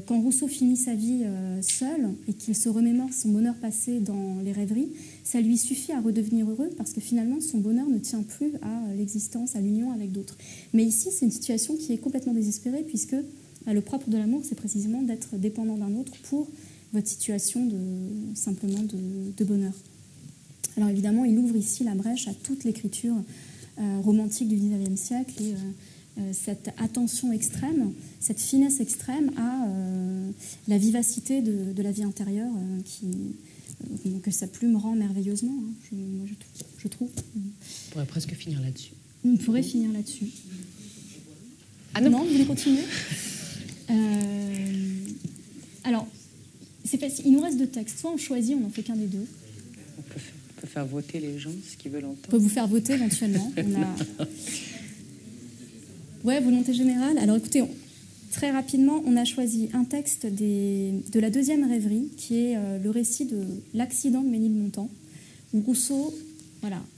Quand Rousseau finit sa vie seul et qu'il se remémore son bonheur passé dans les Rêveries, ça lui suffit à redevenir heureux parce que finalement son bonheur ne tient plus à l'existence, à l'union avec d'autres. Mais ici, c'est une situation qui est complètement désespérée puisque le propre de l'amour, c'est précisément d'être dépendant d'un autre pour votre situation de bonheur. Alors évidemment, il ouvre ici la brèche à toute l'écriture romantique du XIXe siècle et cette attention extrême, cette finesse extrême à la vivacité de la vie intérieure que sa plume rend merveilleusement, hein, je trouve. On pourrait presque finir là-dessus. On pourrait finir là-dessus. Ah non, vous voulez continuer Alors, c'est facile. Il nous reste 2 textes. Soit on choisit, on n'en fait qu'un des 2. On peut faire voter les gens, ce qu'ils veulent entendre. On peut vous faire voter éventuellement. Ouais, volonté générale. Alors écoutez, très rapidement, on a choisi un texte de la 2e rêverie, qui est le récit de l'accident de Ménilmontant, où Rousseau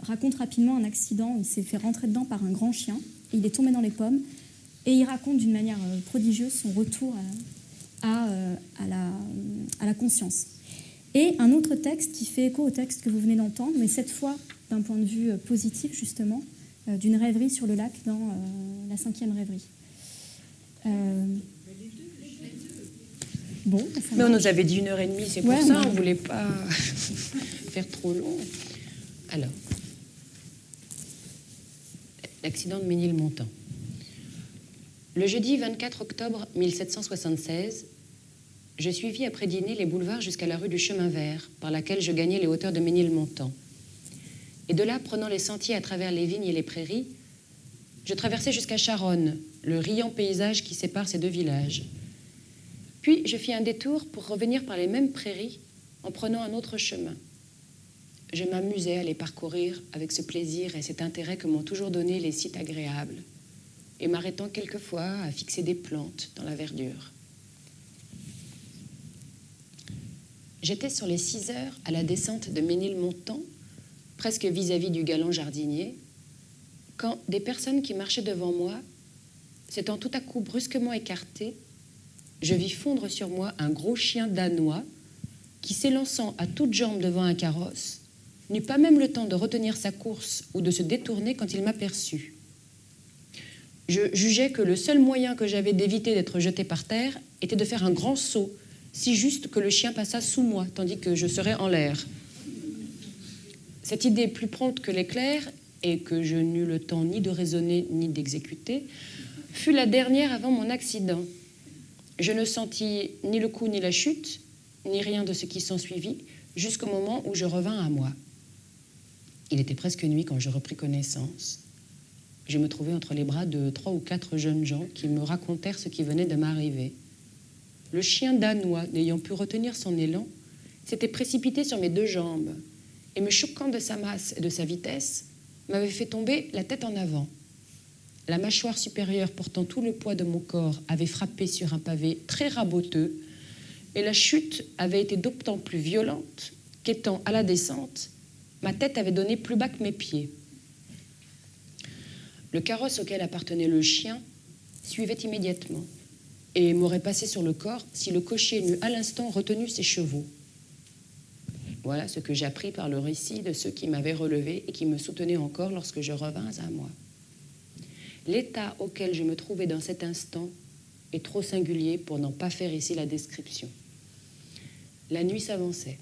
raconte rapidement un accident. Il s'est fait rentrer dedans par un grand chien, et il est tombé dans les pommes, et il raconte d'une manière prodigieuse son retour à la conscience. Et un autre texte qui fait écho au texte que vous venez d'entendre, mais cette fois d'un point de vue positif justement, d'une rêverie sur le lac dans la 5e rêverie. Bon, mais on nous avait dit 1h30, c'est pour ça, on ne voulait pas faire trop long. Alors, l'accident de Ménilmontant. Le jeudi 24 octobre 1776, je suivis après dîner les boulevards jusqu'à la rue du Chemin Vert, par laquelle je gagnais les hauteurs de Ménilmontant. Et de là, prenant les sentiers à travers les vignes et les prairies, Je traversai jusqu'à Charonne, le riant paysage qui sépare ces deux villages. Puis je fis un détour pour revenir par les mêmes prairies en prenant un autre chemin. Je m'amusais à les parcourir avec ce plaisir et cet intérêt que m'ont toujours donné les sites agréables, et m'arrêtant quelquefois à fixer des plantes dans la verdure. J'étais sur les 6 heures à la descente de Ménilmontant, presque vis-à-vis du galant jardinier, quand des personnes qui marchaient devant moi, s'étant tout à coup brusquement écartées, je vis fondre sur moi un gros chien danois qui, s'élançant à toutes jambes devant un carrosse, n'eut pas même le temps de retenir sa course ou de se détourner quand il m'aperçut. Je jugeais que le seul moyen que j'avais d'éviter d'être jeté par terre était de faire un grand saut, si juste que le chien passât sous moi, tandis que je serais en l'air. Cette idée plus prompte que l'éclair, et que je n'eus le temps ni de raisonner ni d'exécuter, fut la dernière avant mon accident. Je ne sentis ni le coup ni la chute, ni rien de ce qui s'ensuivit, jusqu'au moment où je revins à moi. Il était presque nuit quand je repris connaissance. Je me trouvais entre les bras de 3 ou 4 jeunes gens qui me racontèrent ce qui venait de m'arriver. Le chien danois, n'ayant pu retenir son élan, s'était précipité sur mes 2 jambes et, me choquant de sa masse et de sa vitesse, m'avait fait tomber la tête en avant. La mâchoire supérieure portant tout le poids de mon corps avait frappé sur un pavé très raboteux et la chute avait été d'autant plus violente qu'étant à la descente, ma tête avait donné plus bas que mes pieds. Le carrosse auquel appartenait le chien suivait immédiatement et m'aurait passé sur le corps si le cocher n'eût à l'instant retenu ses chevaux. Voilà ce que j'appris par le récit de ceux qui m'avaient relevé et qui me soutenaient encore lorsque je revins à moi. L'état auquel je me trouvais dans cet instant est trop singulier pour n'en pas faire ici la description. La nuit s'avançait.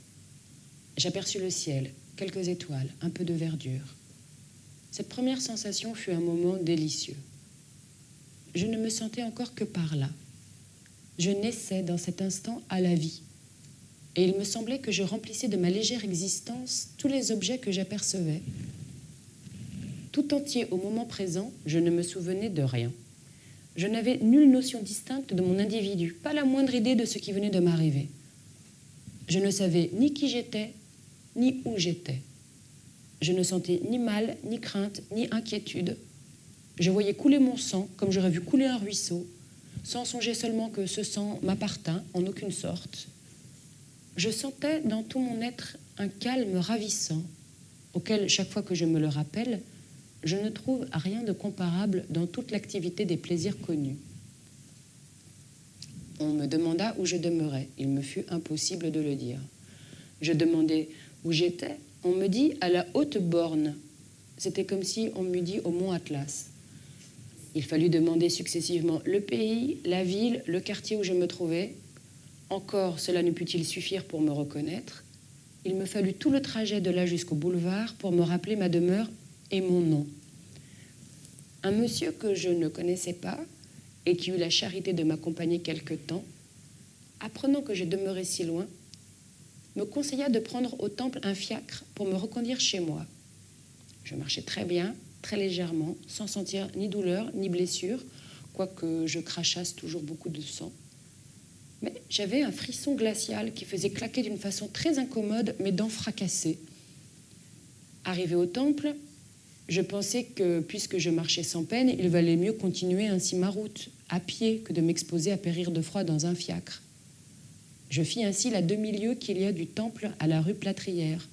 J'aperçus le ciel, quelques étoiles, un peu de verdure. Cette première sensation fut un moment délicieux. Je ne me sentais encore que par là. Je naissais dans cet instant à la vie. Et il me semblait que je remplissais de ma légère existence tous les objets que j'apercevais. Tout entier au moment présent, je ne me souvenais de rien. Je n'avais nulle notion distincte de mon individu, pas la moindre idée de ce qui venait de m'arriver. Je ne savais ni qui j'étais, ni où j'étais. Je ne sentais ni mal, ni crainte, ni inquiétude. Je voyais couler mon sang comme j'aurais vu couler un ruisseau, sans songer seulement que ce sang m'appartint en aucune sorte. Je sentais dans tout mon être un calme ravissant, auquel, chaque fois que je me le rappelle, je ne trouve rien de comparable dans toute l'activité des plaisirs connus. On me demanda où je demeurais. Il me fut impossible de le dire. Je demandai où j'étais. On me dit à la haute borne. C'était comme si on m'eût dit au mont Atlas. Il fallut demander successivement le pays, la ville, le quartier où je me trouvais. Encore, cela ne put-il suffire pour me reconnaître. Il me fallut tout le trajet de là jusqu'au boulevard pour me rappeler ma demeure et mon nom. Un monsieur que je ne connaissais pas et qui eut la charité de m'accompagner quelque temps, apprenant que je demeurais si loin, me conseilla de prendre au temple un fiacre pour me reconduire chez moi. Je marchais très bien, très légèrement, sans sentir ni douleur ni blessure, quoique je crachasse toujours beaucoup de sang. Mais j'avais un frisson glacial qui faisait claquer d'une façon très incommode mes dents fracassées. Arrivé au temple, je pensais que, puisque je marchais sans peine, il valait mieux continuer ainsi ma route, à pied, que de m'exposer à périr de froid dans un fiacre. Je fis ainsi la demi-lieue qu'il y a du temple à la rue Plâtrière,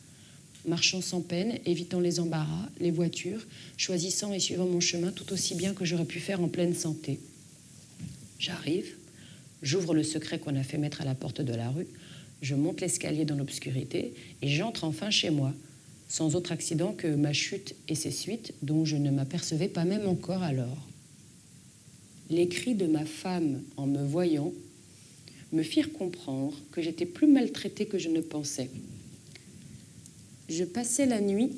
marchant sans peine, évitant les embarras, les voitures, choisissant et suivant mon chemin tout aussi bien que j'aurais pu faire en pleine santé. J'arrive, j'ouvre le secret qu'on a fait mettre à la porte de la rue, je monte l'escalier dans l'obscurité et j'entre enfin chez moi, sans autre accident que ma chute et ses suites, dont je ne m'apercevais pas même encore alors. Les cris de ma femme, en me voyant, me firent comprendre que j'étais plus maltraitée que je ne pensais. Je passais la nuit,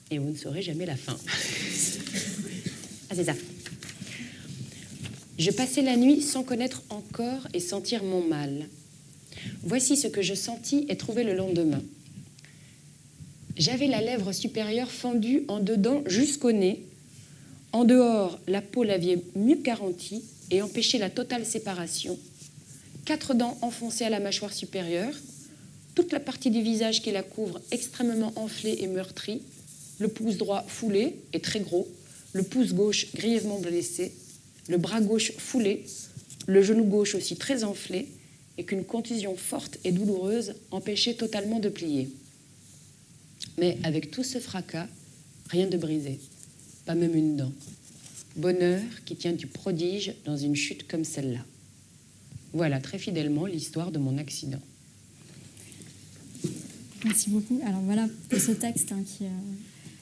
et vous ne saurez jamais la fin. Ah, c'est ça. Je passais la nuit sans connaître encore et sentir mon mal. Voici ce que je sentis et trouvai le lendemain. J'avais la lèvre supérieure fendue en dedans jusqu'au nez. En dehors, la peau l'avait mieux garantie et empêché la totale séparation. 4 dents enfoncées à la mâchoire supérieure, toute la partie du visage qui la couvre extrêmement enflée et meurtrie, le pouce droit foulé et très gros, le pouce gauche grièvement blessé, le bras gauche foulé, le genou gauche aussi très enflé, et qu'une contusion forte et douloureuse empêchait totalement de plier. Mais avec tout ce fracas, rien de brisé, pas même une dent. Bonheur qui tient du prodige dans une chute comme celle-là. Voilà très fidèlement l'histoire de mon accident. Merci beaucoup. Alors voilà pour ce texte qui est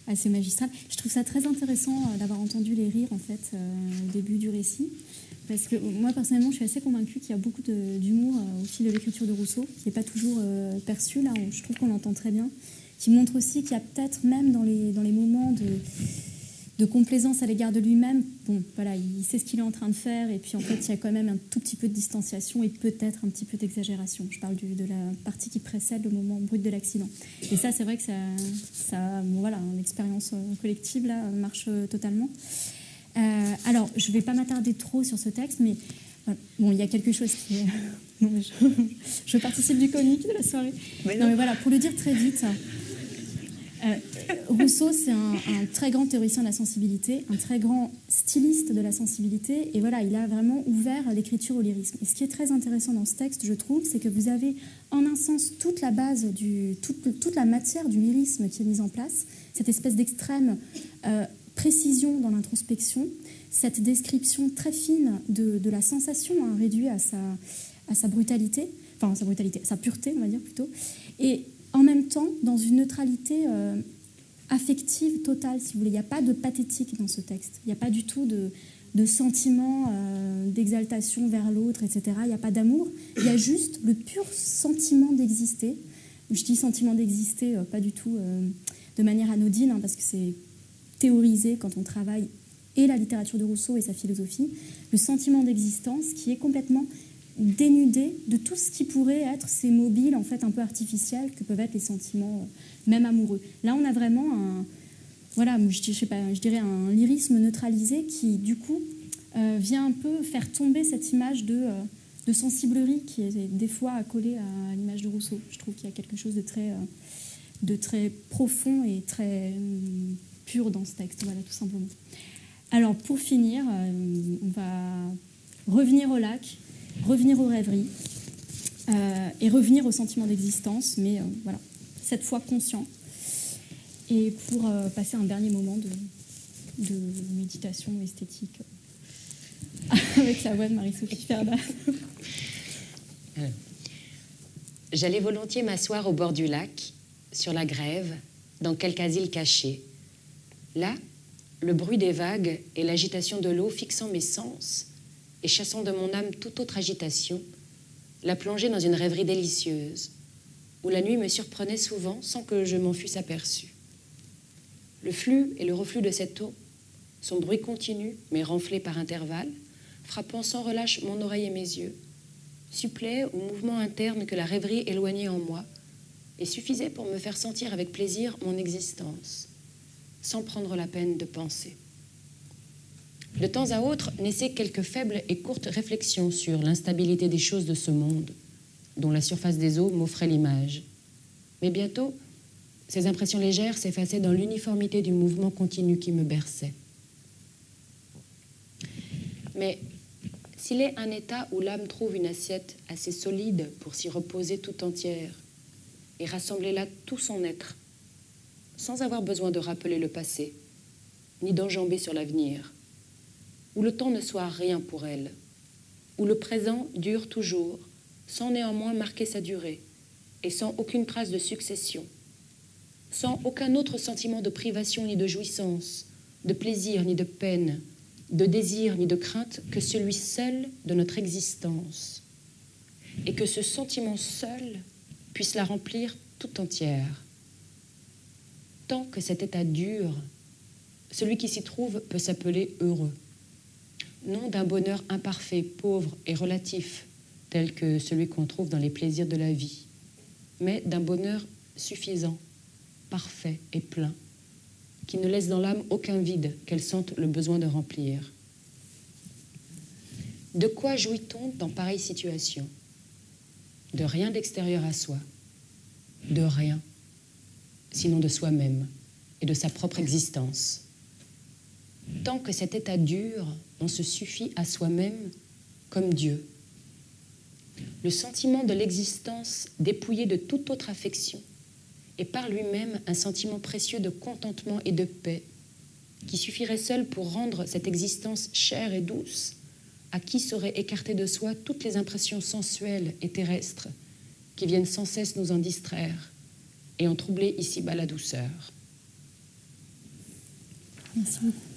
assez magistral. Je trouve ça très intéressant d'avoir entendu les rires en fait au début du récit. Parce que moi, personnellement, je suis assez convaincue qu'il y a beaucoup d'humour au fil de l'écriture de Rousseau, qui n'est pas toujours perçu. Là, je trouve qu'on l'entend très bien. Qui montre aussi qu'il y a peut-être même dans les moments de complaisance à l'égard de lui-même, bon, voilà, il sait ce qu'il est en train de faire, et puis en fait, il y a quand même un tout petit peu de distanciation et peut-être un petit peu d'exagération. Je parle de la partie qui précède le moment brut de l'accident. Et ça, c'est vrai que ça bon, voilà, l'expérience collective, là, marche totalement. Alors, je ne vais pas m'attarder trop sur ce texte, mais bon, il y a quelque chose qui est... Non, mais je participe du comique de la soirée. Non, mais voilà, pour le dire très vite, Rousseau, c'est un très grand théoricien de la sensibilité, un très grand styliste de la sensibilité, et voilà, il a vraiment ouvert l'écriture au lyrisme. Et ce qui est très intéressant dans ce texte, je trouve, c'est que vous avez, en un sens, toute la base, toute la matière du lyrisme qui est mise en place, cette espèce d'extrême... précision dans l'introspection, cette description très fine de la sensation, réduite à sa brutalité, enfin sa pureté, on va dire plutôt, et en même temps dans une neutralité affective totale, si vous voulez. Il n'y a pas de pathétique dans ce texte, il n'y a pas du tout de sentiment d'exaltation vers l'autre, etc. Il n'y a pas d'amour, il y a juste le pur sentiment d'exister. Je dis sentiment d'exister, pas du tout de manière anodine, parce que c'est théorisé quand on travaille et la littérature de Rousseau et sa philosophie, le sentiment d'existence qui est complètement dénudé de tout ce qui pourrait être ces mobiles en fait un peu artificiels que peuvent être les sentiments même amoureux. Là, on a vraiment je dirais un lyrisme neutralisé qui du coup vient un peu faire tomber cette image de sensiblerie qui est des fois accolée à l'image de Rousseau. Je trouve qu'il y a quelque chose de très profond et très pur dans ce texte, voilà, tout simplement. Alors, pour finir, on va revenir au lac, revenir aux rêveries et revenir au sentiment d'existence, mais voilà, cette fois conscient, et pour passer un dernier moment de méditation esthétique avec la voix de Marie-Sophie Ferdat. J'allais volontiers m'asseoir au bord du lac, sur la grève, dans quelque asile caché. Là, le bruit des vagues et l'agitation de l'eau fixant mes sens et chassant de mon âme toute autre agitation, la plongeait dans une rêverie délicieuse, où la nuit me surprenait souvent sans que je m'en fusse aperçu. Le flux et le reflux de cette eau, son bruit continu, mais renflé par intervalles, frappant sans relâche mon oreille et mes yeux, suppléait au mouvement interne que la rêverie éloignait en moi et suffisait pour me faire sentir avec plaisir mon existence, sans prendre la peine de penser. De temps à autre naissaient quelques faibles et courtes réflexions sur l'instabilité des choses de ce monde, dont la surface des eaux m'offrait l'image. Mais bientôt, ces impressions légères s'effaçaient dans l'uniformité du mouvement continu qui me berçait. Mais s'il est un état où l'âme trouve une assiette assez solide pour s'y reposer tout entière et rassembler là tout son être, sans avoir besoin de rappeler le passé, ni d'enjamber sur l'avenir, où le temps ne soit rien pour elle, où le présent dure toujours, sans néanmoins marquer sa durée, et sans aucune trace de succession, sans aucun autre sentiment de privation ni de jouissance, de plaisir ni de peine, de désir ni de crainte que celui seul de notre existence, et que ce sentiment seul puisse la remplir tout entière. Tant que cet état dure, celui qui s'y trouve peut s'appeler heureux. Non d'un bonheur imparfait, pauvre et relatif, tel que celui qu'on trouve dans les plaisirs de la vie, mais d'un bonheur suffisant, parfait et plein, qui ne laisse dans l'âme aucun vide qu'elle sente le besoin de remplir. De quoi jouit-on dans pareille situation? De rien d'extérieur à soi, de rien, sinon de soi-même et de sa propre existence. Tant que cet état dure, on se suffit à soi-même comme Dieu. Le sentiment de l'existence dépouillé de toute autre affection est par lui-même un sentiment précieux de contentement et de paix qui suffirait seul pour rendre cette existence chère et douce à qui saurait écarter de soi toutes les impressions sensuelles et terrestres qui viennent sans cesse nous en distraire et en troubler ici-bas la douceur. Merci beaucoup.